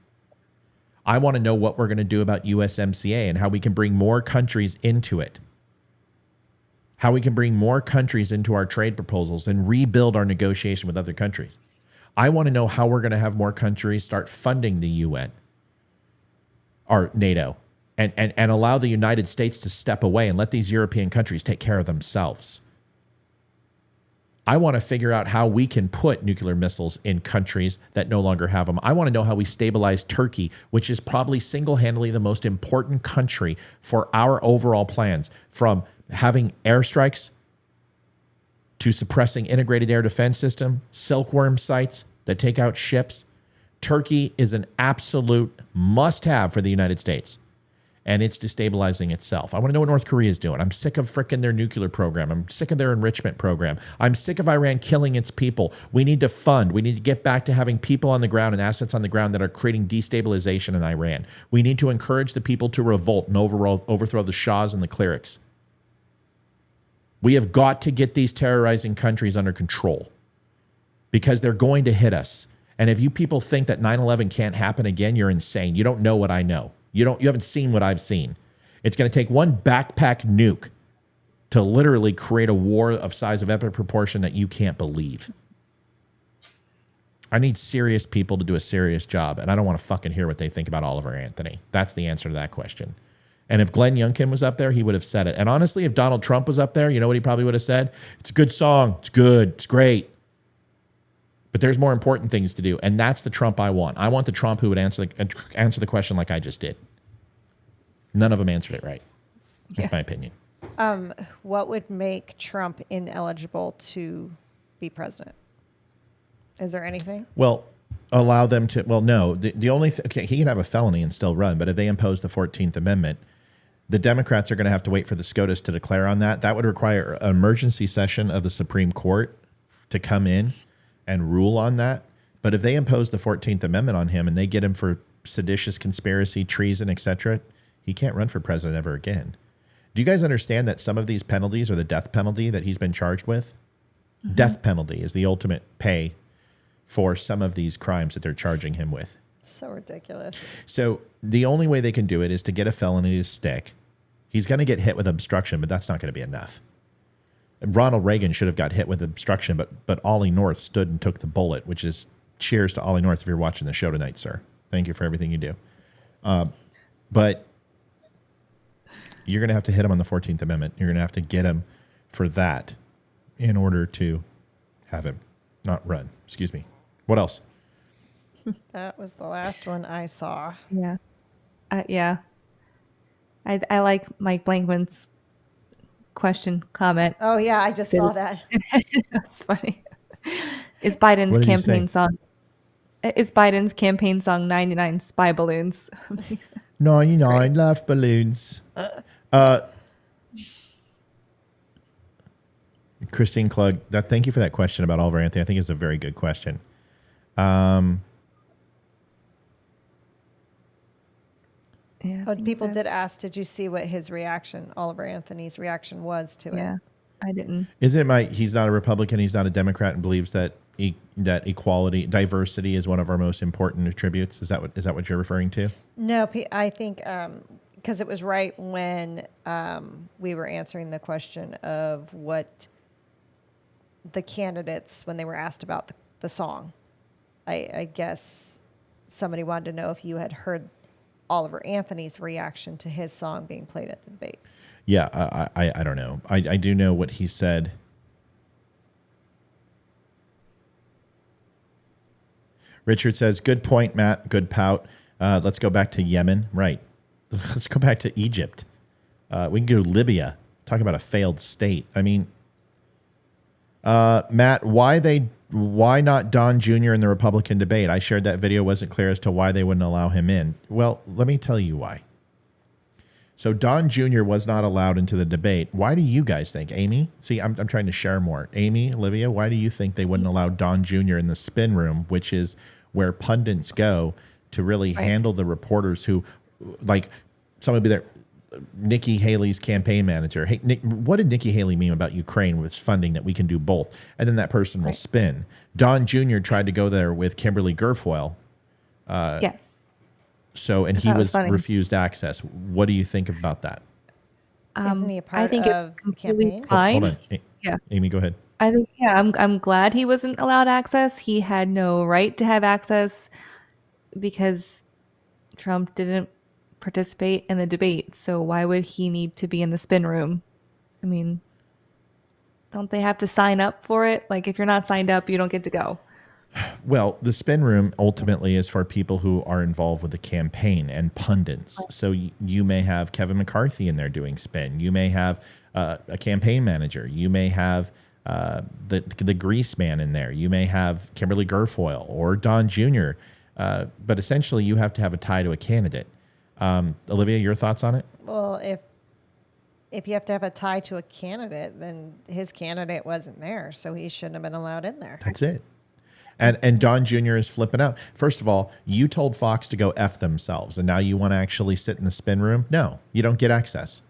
I want to know what we're going to do about USMCA and how we can bring more countries into it. How we can bring more countries into our trade proposals and rebuild our negotiation with other countries. I want to know how we're going to have more countries start funding the UN or NATO and allow the United States to step away and let these European countries take care of themselves. I want to figure out how we can put nuclear missiles in countries that no longer have them. I want to know how we stabilize Turkey, which is probably single-handedly the most important country for our overall plans, from having airstrikes to suppressing integrated air defense system, silkworm sites that take out ships. Turkey is an absolute must-have for the United States. And it's destabilizing itself. I want to know what North Korea is doing. I'm sick of fricking their nuclear program. I'm sick of their enrichment program. I'm sick of Iran killing its people. We need to fund. We need to get back to having people on the ground and assets on the ground that are creating destabilization in Iran. We need to encourage the people to revolt and overthrow the shahs and the clerics. We have got to get these terrorizing countries under control because they're going to hit us. And if you people think that 9/11 can't happen again, you're insane. You don't know what I know. You haven't seen what I've seen. It's going to take one backpack nuke to literally create a war of size of epic proportion that you can't believe. I need serious people to do a serious job, and I don't want to fucking hear what they think about Oliver Anthony. That's the answer to that question. And if Glenn Youngkin was up there, he would have said it. And honestly, if Donald Trump was up there, you know what he probably would have said? It's a good song. It's good. It's great. But there's more important things to do. And that's the Trump I want. I want the Trump who would answer the question like I just did. None of them answered it right. That's my opinion. What would make Trump ineligible to be president? Is there anything? Well, allow them to, well, no. The only, okay, he can have a felony and still run, but if they impose the 14th Amendment, the Democrats are going to have to wait for the SCOTUS to declare on that. That would require an emergency session of the Supreme Court to come in and rule on that. But if they impose the 14th Amendment on him and they get him for seditious conspiracy, treason, etc., he can't run for president ever again. Do you guys understand that some of these penalties are the death penalty that he's been charged with? Mm-hmm. Death penalty is the ultimate pay for some of these crimes that they're charging him with. So ridiculous. So the only way they can do it is to get a felony to stick. He's going to get hit with obstruction, but that's not going to be enough. And Ronald Reagan should have got hit with obstruction, but Ollie North stood and took the bullet, which is cheers to Ollie North if you're watching the show tonight, sir. Thank you for everything you do. But you're going to have to hit him on the 14th Amendment. You're going to have to get him for that in order to have him not run. Excuse me. What else? That was the last one I saw. Yeah. Yeah. I like Mike Blankman's comment. Oh, yeah. I just saw that. That's funny. Is Biden's campaign song? Is Biden's campaign song 99 Spy Balloons? 99 Love Balloons. Christine Klug, thank you for that question about Oliver Anthony. I think it's a very good question. Yeah, but people did ask, did you see what his reaction, Oliver Anthony's reaction was to it? Yeah, I didn't. Isn't it he's not a Republican, he's not a Democrat, and believes that that equality, diversity is one of our most important attributes? Is that what you're referring to? No, I think because it was right when we were answering the question of what the candidates, when they were asked about the song. I guess somebody wanted to know if you had heard Oliver Anthony's reaction to his song being played at the debate. Yeah, I don't know. I do know what he said. Richard says, good point, Matt. Good pout. Let's go back to Yemen. Right. Let's go back to Egypt. We can go to Libya. Talk about a failed state. I mean, Matt, why not Don Jr. in the Republican debate? I shared that video. Wasn't clear as to why they wouldn't allow him in. Well, let me tell you why. So Don Jr. was not allowed into the debate. Why do you guys think, Amy? See, I'm trying to share more. Amy, Olivia, why do you think they wouldn't allow Don Jr. in the spin room, which is where pundits go to really handle the reporters who, like, someone would be there. Nikki Haley's campaign manager. Hey, Nick, what did Nikki Haley mean about Ukraine with funding that we can do both? And then that person will spin. Don Jr. tried to go there with Kimberly Guilfoyle. Yes. So, and he was refused access. What do you think about that? Isn't he a part I think of it's completely campaign? fine. Hold on. Yeah. Amy, go ahead. I think, I'm glad he wasn't allowed access. He had no right to have access because Trump didn't participate in the debate. So why would he need to be in the spin room? I mean, don't they have to sign up for it? Like, if you're not signed up, you don't get to go. Well, the spin room ultimately is for people who are involved with the campaign and pundits. So you may have Kevin McCarthy in there doing spin. You may have a campaign manager. You may have the grease man in there. You may have Kimberly Guilfoyle or Don Jr. But essentially, you have to have a tie to a candidate. Olivia, your thoughts on it? Well, if you have to have a tie to a candidate, then his candidate wasn't there, so he shouldn't have been allowed in there. That's it. And Don Jr. is flipping out. First of all, you told Fox to go F themselves, and now you want to actually sit in the spin room? No, you don't get access.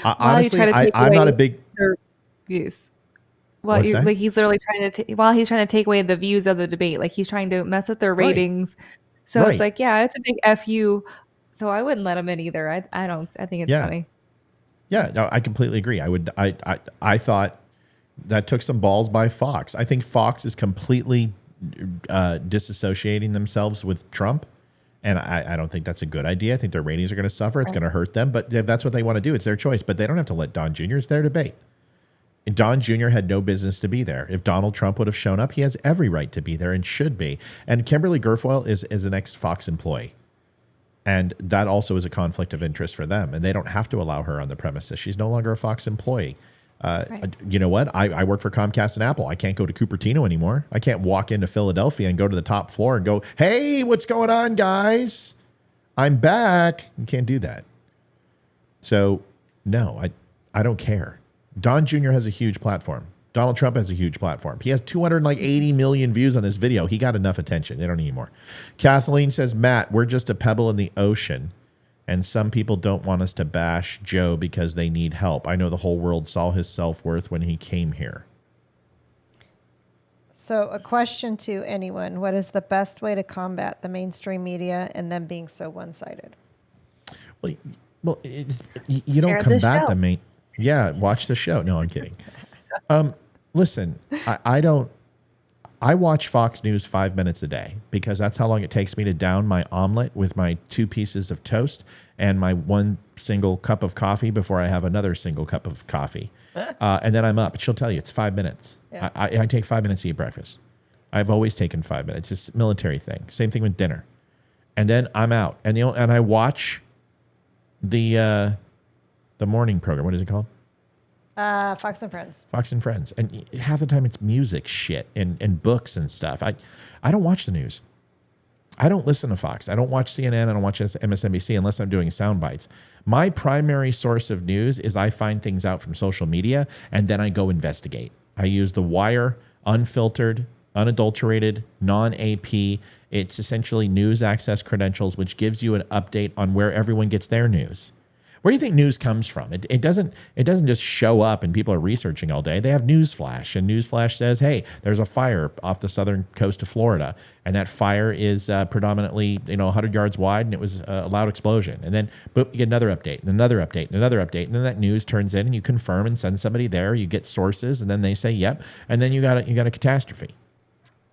Honestly, I'm not a big views. Well, like he's literally trying to take away the views of the debate. Like he's trying to mess with their ratings. Right. So it's like, yeah, it's a big FU. So I wouldn't let him in either. I think it's funny. Yeah, no, I completely agree. I thought that took some balls by Fox. I think Fox is completely disassociating themselves with Trump And I don't think that's a good idea. I think their ratings are going to suffer. It's going to hurt them. But if that's what they want to do, it's their choice. But they don't have to let Don Jr. It's their debate. And Don Jr. had no business to be there. If Donald Trump would have shown up, he has every right to be there and should be. And Kimberly Guilfoyle is an ex-Fox employee. And that also is a conflict of interest for them. And they don't have to allow her on the premises. She's no longer a Fox employee. Right. You know what? I work for Comcast and Apple. I can't go to Cupertino anymore. I can't walk into Philadelphia and go to the top floor and go, hey, what's going on, guys? I'm back. You can't do that. So, no, I don't care. Don Jr. has a huge platform. Donald Trump has a huge platform. He has 280 million views on this video. He got enough attention. They don't need more. Kathleen says, Matt, we're just a pebble in the ocean. And some people don't want us to bash Joe because they need help. I know the whole world saw his self-worth when he came here. So a question to anyone. What is the best way to combat the mainstream media and them being so one-sided? Well, you don't combat the main... Yeah, watch the show. No, I'm kidding. Listen, I watch Fox News 5 minutes a day because that's how long it takes me to down my omelet with my 2 pieces of toast and my 1 single cup of coffee before I have another single cup of coffee. And then I'm up. She'll tell you it's 5 minutes. Yeah. I take 5 minutes to eat breakfast. I've always taken 5 minutes. It's a military thing. Same thing with dinner. And then I'm out. And I watch the morning program. What is it called? Fox and Friends. Fox and Friends. And half the time it's music shit and books and stuff. I don't watch the news. I don't listen to Fox. I don't watch CNN. I don't watch MSNBC unless I'm doing sound bites. My primary source of news is I find things out from social media and then I go investigate. I use The Wire, unfiltered, unadulterated, non-AP. It's essentially news access credentials, which gives you an update on where everyone gets their news. Where do you think news comes from? It doesn't just show up and people are researching all day. They have Newsflash, and Newsflash says, hey, there's a fire off the southern coast of Florida, and that fire is predominantly 100 yards wide, and it was a loud explosion. And then boom, you get another update, and another update, and another update, and then that news turns in, and you confirm and send somebody there. You get sources, and then they say, yep, and then you got a catastrophe.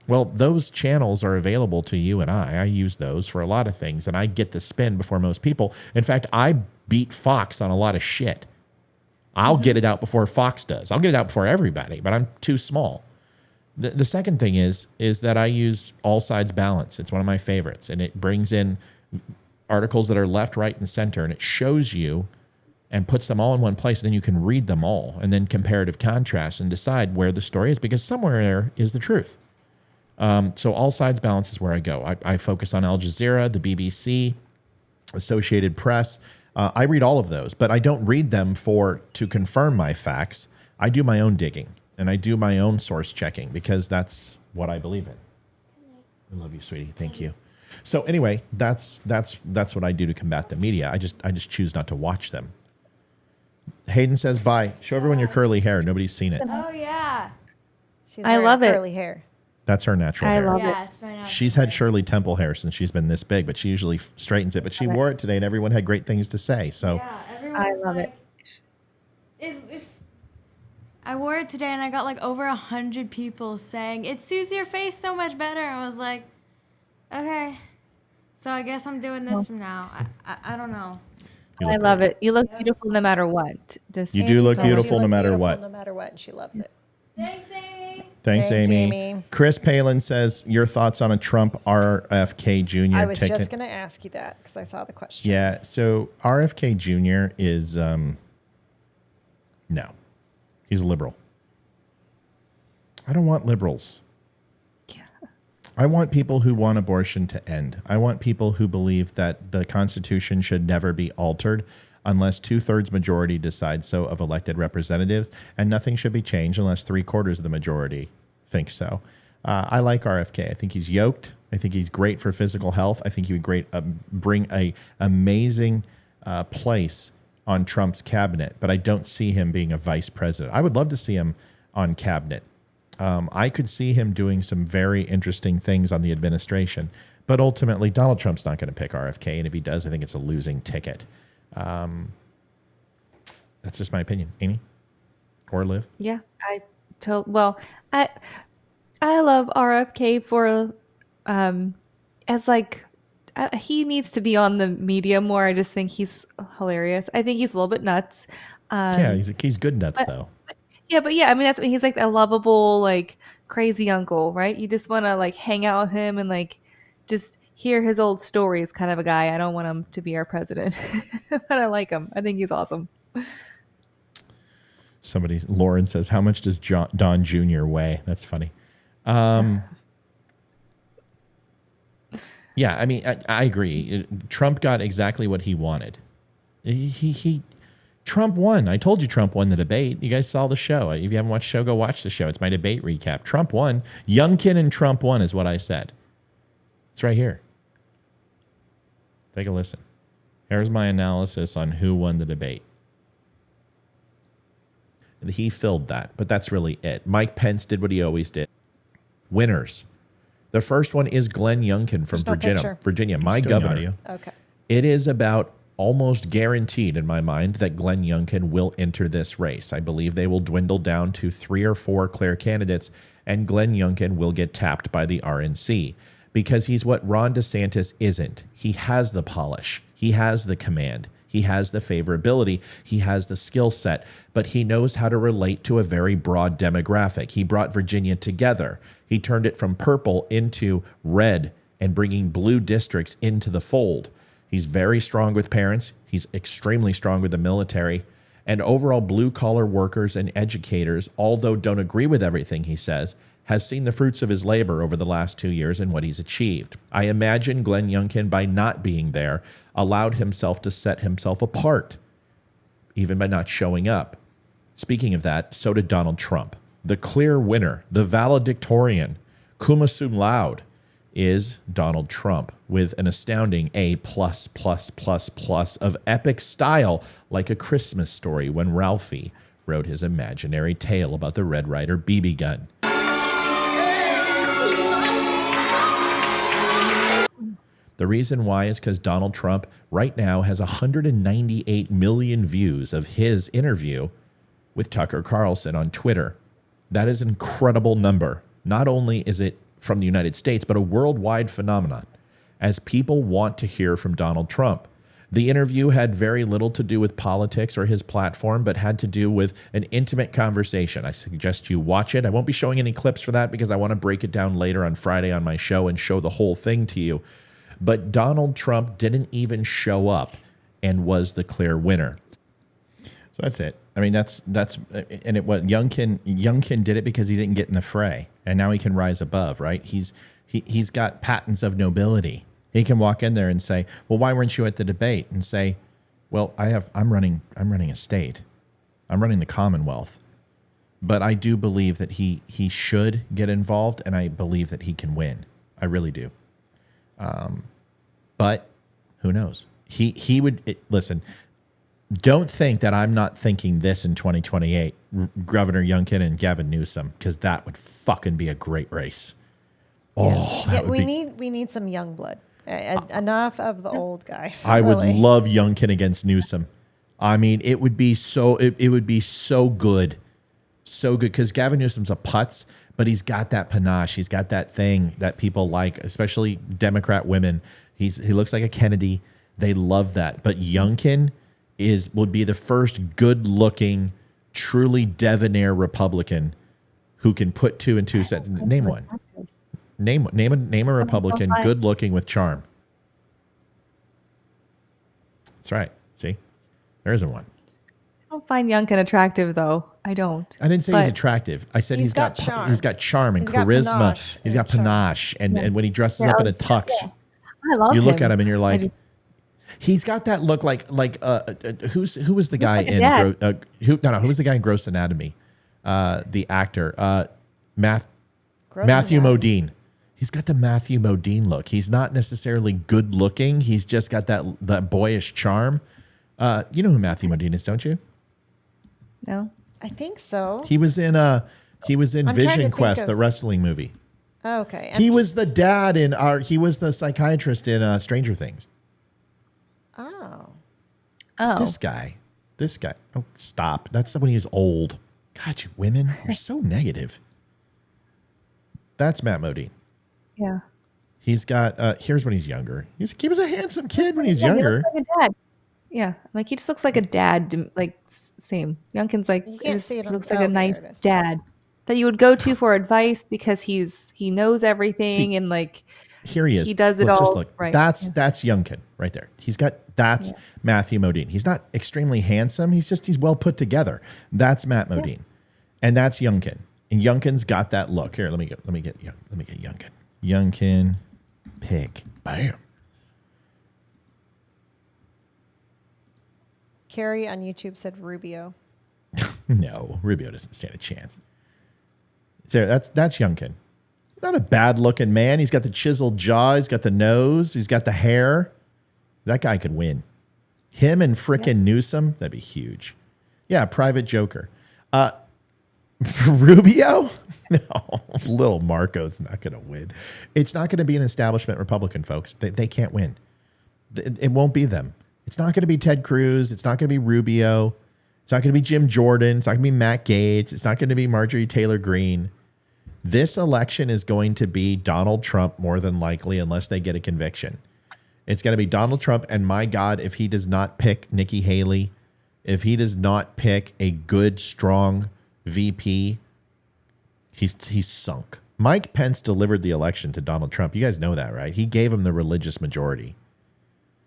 Well, those channels are available to you and I. I use those for a lot of things, and I get the spin before most people. In fact, I beat Fox on a lot of shit. I'll get it out before Fox does. I'll get it out before everybody, but I'm too small. The second thing is that I use All Sides Balance. It's one of my favorites, and it brings in articles that are left, right, and center, and it shows you and puts them all in one place, and then you can read them all, and then comparative contrast and decide where the story is, because somewhere there is the truth. So All Sides Balance is where I go. I focus on Al Jazeera, the BBC, Associated Press. I read all of those, but I don't read them to confirm my facts. I do my own digging, and I do my own source checking because that's what I believe in. I love you, sweetie. Thank you. So anyway, that's what I do to combat the media. I just choose not to watch them. Hayden says, bye. Show everyone your curly hair. Nobody's seen it. Oh, yeah. I love it. Curly hair. That's her natural hair. I love it. It's my natural She's had Shirley Temple hair since she's been this big, but she usually straightens it. But she wore it today, and everyone had great things to say. So yeah, I love it. If I wore it today, and I got like over 100 people saying it suits your face so much better. I was like, okay, so I guess I'm doing this from now. I don't know. I love it. You look beautiful no matter what. You do look beautiful no matter what. No matter what, and she loves it. Thanks, Amy. Thanks, Amy. Chris Palin says, your thoughts on a Trump RFK Jr. ticket? I was just going to ask you that because I saw the question. Yeah, so RFK Jr. is, no. He's a liberal. I don't want liberals. Yeah. I want people who want abortion to end. I want people who believe that the Constitution should never be altered unless 2/3 majority decides so of elected representatives, and nothing should be changed unless 3/4 of the majority think so. I like RFK. I think he's yoked. I think he's great for physical health. I think he would bring a amazing place on Trump's cabinet, but I don't see him being a vice president. I would love to see him on cabinet. I could see him doing some very interesting things on the administration, but ultimately Donald Trump's not going to pick RFK, and if he does, I think it's a losing ticket. That's just my opinion. Amy or Liv? Yeah, I love RFK for as like he needs to be on the media more. I just think he's hilarious. I think he's a little bit nuts. Yeah, he's good nuts though. But I mean, he's like a lovable, like crazy uncle, right? You just want to like hang out with him and like just hear his old stories kind of a guy. I don't want him to be our president, but I like him. I think he's awesome. Lauren says, how much does Don Jr. weigh? That's funny. Yeah, I mean, I agree. Trump got exactly what he wanted. Trump won. I told you Trump won the debate. You guys saw the show. If you haven't watched the show, go watch the show. It's my debate recap. Trump won. Youngkin and Trump won is what I said. It's right here. Take a listen. Here's my analysis on who won the debate. He filled that, but that's really it. Mike Pence did what he always did. Winners. The first one is Glenn Youngkin from Virginia, my governor. Okay. It is about almost guaranteed in my mind that Glenn Youngkin will enter this race. I believe they will dwindle down to 3 or 4 clear candidates, and Glenn Youngkin will get tapped by the RNC because he's what Ron DeSantis isn't. He has the polish. He has the command. He has the favorability. He has the skill set, but he knows how to relate to a very broad demographic. He brought Virginia together. He turned it from purple into red and bringing blue districts into the fold. He's very strong with parents. He's extremely strong with the military. And overall blue-collar workers and educators, although don't agree with everything he says, has seen the fruits of his labor over the last 2 years and what he's achieved. I imagine Glenn Youngkin, by not being there, allowed himself to set himself apart, even by not showing up. Speaking of that, so did Donald Trump. The clear winner, the valedictorian, cum laude, is Donald Trump with an astounding A+++ of epic style, like a Christmas story when Ralphie wrote his imaginary tale about the Red Ryder BB gun. The reason why is because Donald Trump right now has 198 million views of his interview with Tucker Carlson on Twitter. That is an incredible number. Not only is it from the United States, but a worldwide phenomenon, as people want to hear from Donald Trump. The interview had very little to do with politics or his platform, but had to do with an intimate conversation. I suggest you watch it. I won't be showing any clips for that because I want to break it down later on Friday on my show and show the whole thing to you. But Donald Trump didn't even show up and was the clear winner. So that's it. I mean, that's and it was Youngkin did it because he didn't get in the fray, and now he can rise above, right? He's got patents of nobility. He can walk in there and say, "Well, why weren't you at the debate?" And say, "Well, I'm running a state. I'm running the Commonwealth." But I do believe that he should get involved, and I believe that he can win. I really do. But who knows? He would listen. Don't think that I'm not thinking this in 2028, Governor Youngkin and Gavin Newsom, because that would fucking be a great race. Oh, yeah, we need some young blood. Enough of the old guys. I would love Youngkin against Newsom. I mean, it would be so. It would be so good, because Gavin Newsom's a putz, but he's got that panache. He's got that thing that people like, especially Democrat women. He looks like a Kennedy. They love that. But Youngkin would be the first good-looking, truly debonair Republican who can put 2 and 2 sets. Name one. Name a Republican good-looking with charm. That's right. See, there isn't one. I don't find Youngkin attractive, though. I don't. I didn't say he's attractive. I said he's got charm. He's got charm and charisma. He's got panache, and when he dresses up in a tux, I love you him. look at him and you're like. He's got that look like who was the guy who was the guy in Gross Anatomy, the actor Matthew Modine. He's got the Matthew Modine look. He's not necessarily good looking. He's just got that boyish charm. You know who Matthew Modine is, don't you? No, I think so. He was in Vision Quest, the wrestling movie. Oh, okay. He was the dad he was the psychiatrist in Stranger Things. Oh. This guy. Oh, stop. That's when he was old. God, you women, you're so negative. That's Matt Modine. Yeah. He's got, here's when he's younger. He was a handsome kid when he's Yeah, he younger. looks like a dad. Yeah, like he just looks like a dad. Like same. Youngkin's like You can't see it he on- looks like oh, a okay, nice there it is. dad that you would go to for advice because he knows everything and like Here he is. he does it Let's all just look. right. That's Yeah. that's Youngkin right there. That's Matthew Modine. He's not extremely handsome. He's well put together. That's Matt Modine, and that's Youngkin. And Youngkin's got that look. Here, let me get Youngkin. Youngkin, pick. Bam. Carrie on YouTube said Rubio. No, Rubio doesn't stand a chance. So that's Youngkin. Not a bad looking man. He's got the chiseled jaw. He's got the nose. He's got the hair. That guy could win. Him and frickin' Newsom, that'd be huge. Yeah, private joker. Rubio? No, little Marco's not going to win. It's not going to be an establishment Republican, folks. They can't win. It won't be them. It's not going to be Ted Cruz. It's not going to be Rubio. It's not going to be Jim Jordan. It's not going to be Matt Gaetz. It's not going to be Marjorie Taylor Greene. This election is going to be Donald Trump more than likely, unless they get a conviction. It's going to be Donald Trump, and my God, if he does not pick Nikki Haley, if he does not pick a good, strong VP, he's sunk. Mike Pence delivered the election to Donald Trump. You guys know that, right? He gave him the religious majority.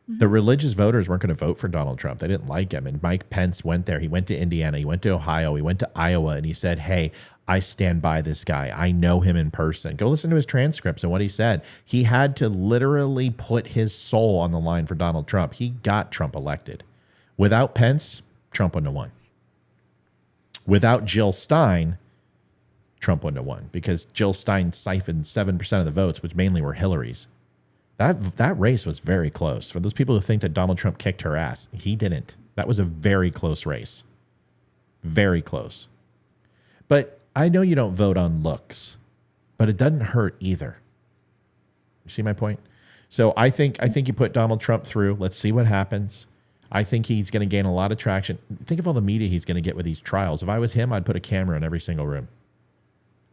The religious voters weren't going to vote for Donald Trump. They didn't like him. And Mike Pence went there. He went to Indiana. He went to Ohio. He went to Iowa. And he said, hey, I stand by this guy. I know him in person. Go listen to his transcripts and what he said. He had to literally put his soul on the line for Donald Trump. He got Trump elected. Without Pence, Trump wouldn't have won. Without Jill Stein, Trump wouldn't have won because Jill Stein siphoned 7% of the votes, which mainly were Hillary's. That race was very close. For those people who think that Donald Trump kicked her ass, he didn't. That was a very close race. Very close. But I know you don't vote on looks, but it doesn't hurt either. You see my point? So I think you put Donald Trump through. Let's see what happens. I think he's going to gain a lot of traction. Think of all the media he's going to get with these trials. If I was him, I'd put a camera in every single room.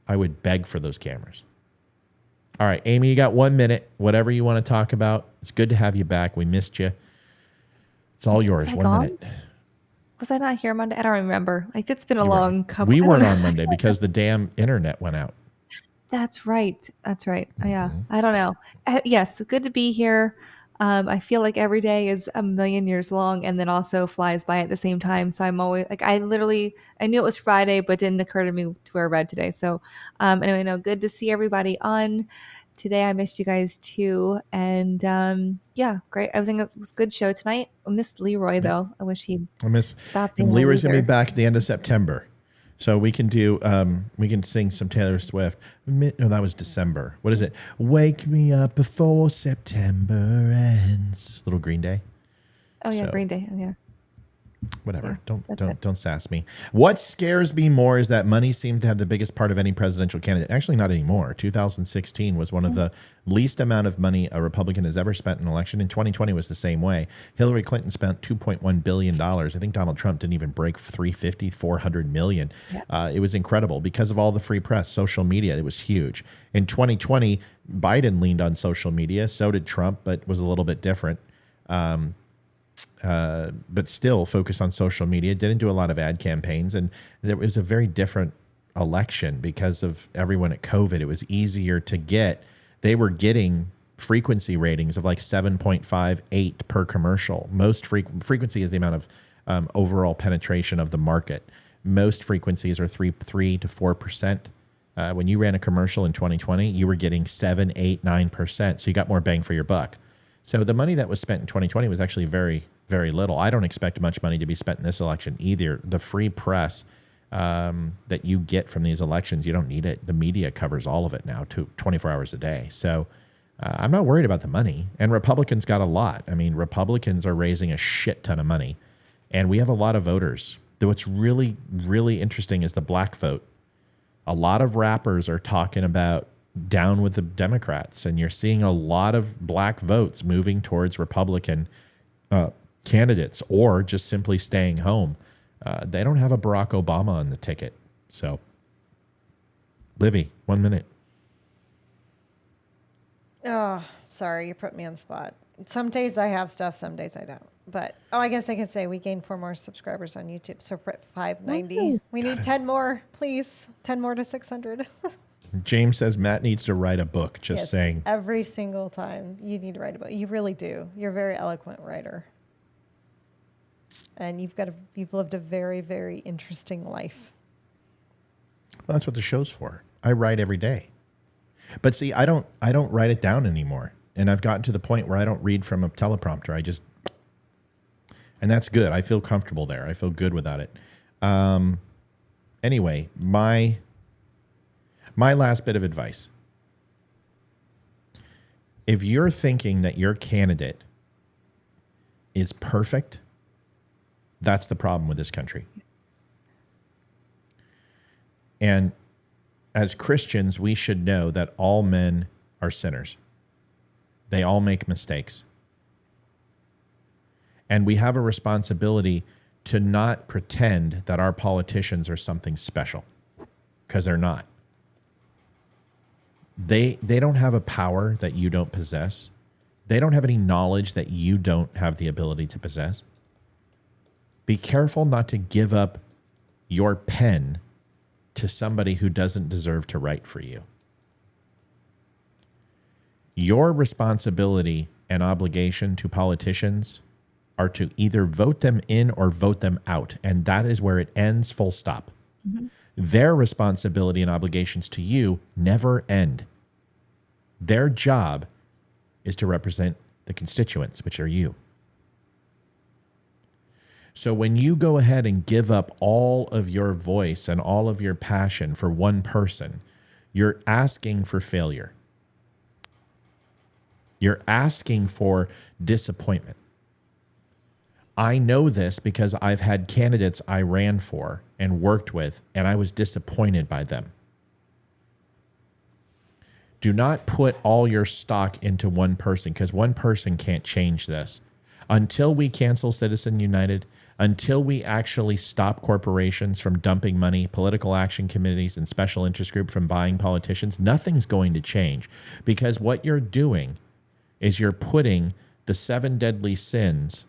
I would beg for those cameras. All right, Amy, you got 1 minute. Whatever you want to talk about. It's good to have you back. We missed you. It's all yours. 1 minute. Was I not here Monday? I don't remember. Like it's been a long couple. We weren't on Monday because the damn internet went out. That's right. That's right. Yeah. I don't know. Yes, good to be here. I feel like every day is a million years long and then also flies by at the same time. So I'm always like, I knew it was Friday, but didn't occur to me to wear red today. So anyway, no, good to see everybody on today. I missed you guys too. And yeah, great. I think it was a good show tonight. I missed Leroy though. I wish he'd stop being Leroy's going to be loser. back at the end of September. So we can do, we can sing some Taylor Swift. No, that was December. What is it? Wake me up before September ends. Little Green Day. Oh yeah, So- Green Day. Oh, yeah. Whatever. Yeah, Don't sass me. What scares me more is that money seemed to have the biggest part of any presidential candidate. Actually, not anymore. 2016 was one of the least amount of money a Republican has ever spent in an election. And 2020 was the same way. Hillary Clinton spent $2.1 billion. I think Donald Trump didn't even break 400 million. It was incredible because of all the free press, social media. It was huge. In 2020, Biden leaned on social media. So did Trump, but was a little bit different. But still focused on social media, didn't do a lot of ad campaigns. And there was a very different election because of everyone at COVID. It was easier to get. They were getting frequency ratings of like 7.58 per commercial. Most frequency is the amount of overall penetration of the market. Most frequencies are 3 to 4%. When you ran a commercial in 2020, you were getting 7, 8, 9%. So you got more bang for your buck. So the money that was spent in 2020 was actually very, very little. I don't expect much money to be spent in this election either. The free press that you get from these elections, you don't need it. The media covers all of it now, 24 hours a day. So I'm not worried about the money. And Republicans got a lot. I mean, Republicans are raising a shit ton of money. And we have a lot of voters. Though what's really, really interesting is the black vote. A lot of rappers are talking about down with the Democrats, and you're seeing a lot of black votes moving towards Republican candidates or just simply staying home. They don't have a Barack Obama on the ticket. So, Livy, 1 minute. Oh, sorry, you put me on the spot. Some days I have stuff, some days I don't. But I guess I could say we gained 4 more subscribers on YouTube, so we're at 590. We need 10 more, please. 10 more to 600. James says Matt needs to write a book. Just Yes, saying. every single time you need to write a book. You really do. You're a very eloquent writer, and you've lived a very, very interesting life. Well, that's what the show's for. I write every day. But see, I don't write it down anymore. And I've gotten to the point where I don't read from a teleprompter. And that's good. I feel comfortable there. I feel good without it. Anyway, my last bit of advice. If you're thinking that your candidate is perfect, that's the problem with this country. And as Christians, we should know that all men are sinners. They all make mistakes. And we have a responsibility to not pretend that our politicians are something special, because they're not. They don't have a power that you don't possess. They don't have any knowledge that you don't have the ability to possess. Be careful not to give up your pen to somebody who doesn't deserve to write for you. Your responsibility and obligation to politicians are to either vote them in or vote them out. And that is where it ends, full stop. Mm-hmm. Their responsibility and obligations to you never end. Their job is to represent the constituents, which are you. So when you go ahead and give up all of your voice and all of your passion for one person, you're asking for failure. You're asking for disappointment. I know this because I've had candidates I ran for and worked with, and I was disappointed by them. Do not put all your stock into one person, because one person can't change this. Until we cancel Citizen United, until we actually stop corporations from dumping money, political action committees and special interest groups from buying politicians, nothing's going to change, because what you're doing is you're putting the 7 deadly sins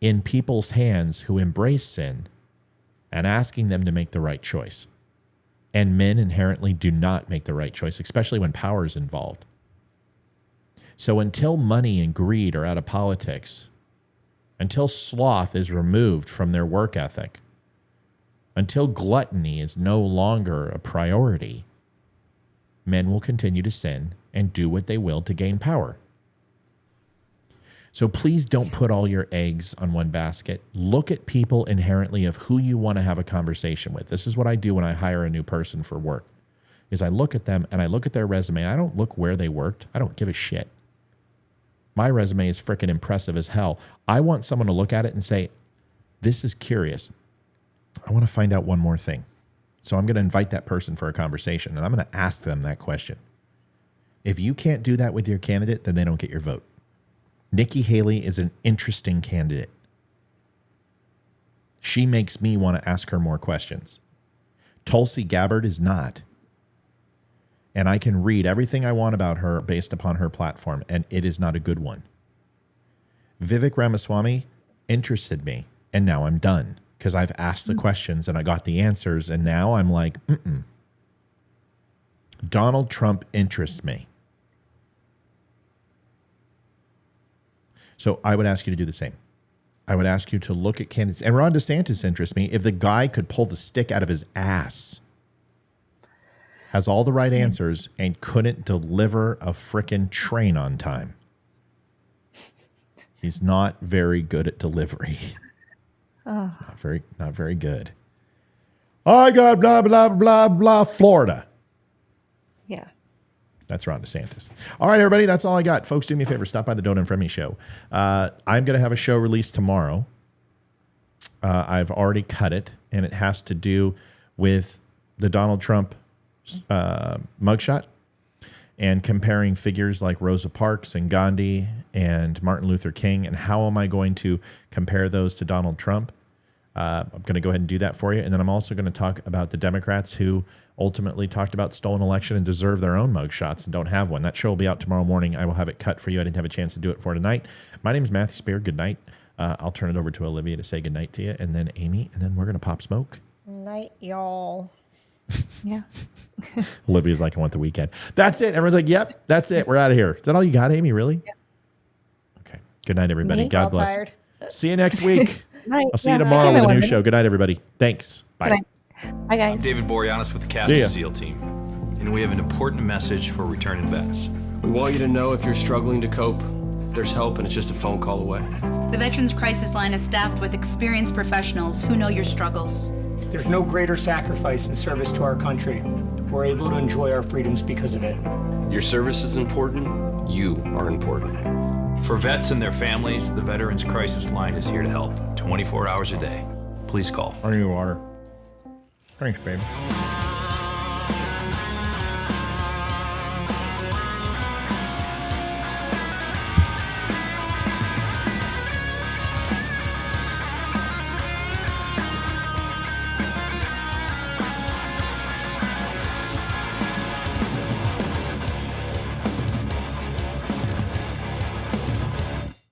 in people's hands who embrace sin and asking them to make the right choice. And men inherently do not make the right choice, especially when power is involved. So until money and greed are out of politics, until sloth is removed from their work ethic, until gluttony is no longer a priority, men will continue to sin and do what they will to gain power. So please don't put all your eggs on one basket. Look at people inherently of who you want to have a conversation with. This is what I do when I hire a new person for work, is I look at them and I look at their resume. I don't look where they worked. I don't give a shit. My resume is freaking impressive as hell. I want someone to look at it and say, this is curious. I want to find out one more thing. So I'm going to invite that person for a conversation, and I'm going to ask them that question. If you can't do that with your candidate, then they don't get your vote. Nikki Haley is an interesting candidate. She makes me want to ask her more questions. Tulsi Gabbard is not. And I can read everything I want about her based upon her platform, and it is not a good one. Vivek Ramaswamy interested me, and now I'm done because I've asked the questions and I got the answers, and now I'm like, Donald Trump interests me. So I would ask you to do the same. I would ask you to look at candidates. And Ron DeSantis interests me. If the guy could pull the stick out of his ass, has all the right answers, and couldn't deliver a frickin' train on time. He's not very good at delivery. Oh. He's not very good. I got blah, blah, blah, blah, Florida. Yeah. That's Ron DeSantis. All right, everybody, that's all I got. Folks, do me a favor. Stop by the Don't Unfriend Me show. I'm going to have a show released tomorrow. I've already cut it, and it has to do with the Donald Trump mugshot and comparing figures like Rosa Parks and Gandhi and Martin Luther King, and how am I going to compare those to Donald Trump? I'm going to go ahead and do that for you. And then I'm also going to talk about the Democrats who ultimately talked about stolen election and deserve their own mug shots and don't have one. That show will be out tomorrow morning. I will have it cut for you. I didn't have a chance to do it for tonight. My name is Matthew Spear. Good night. I'll turn it over to Olivia to say good night to you, and then Amy, and then we're going to pop smoke. Night, y'all. Yeah. Olivia's like, I want the weekend. That's it. Everyone's like, yep, that's it. We're out of here. Is that all you got, Amy? Really? Yeah. Okay. Good night, everybody. Me? God All bless. tired. See you next week. Night. I'll see you Yeah. tomorrow with a Give me new 1 show. minute. Good night, everybody. Thanks. Bye. Good night. Bye, guys. I'm David Boreanaz with the See ya. Cast SEAL team, and we have an important message for returning vets. We want you to know if you're struggling to cope, there's help and it's just a phone call away. The Veterans Crisis Line is staffed with experienced professionals who know your struggles. There's no greater sacrifice in service to our country. We're able to enjoy our freedoms because of it. Your service is important. You are important. For vets and their families, the Veterans Crisis Line is here to help 24 hours a day. Please call. I need water. Thanks, baby.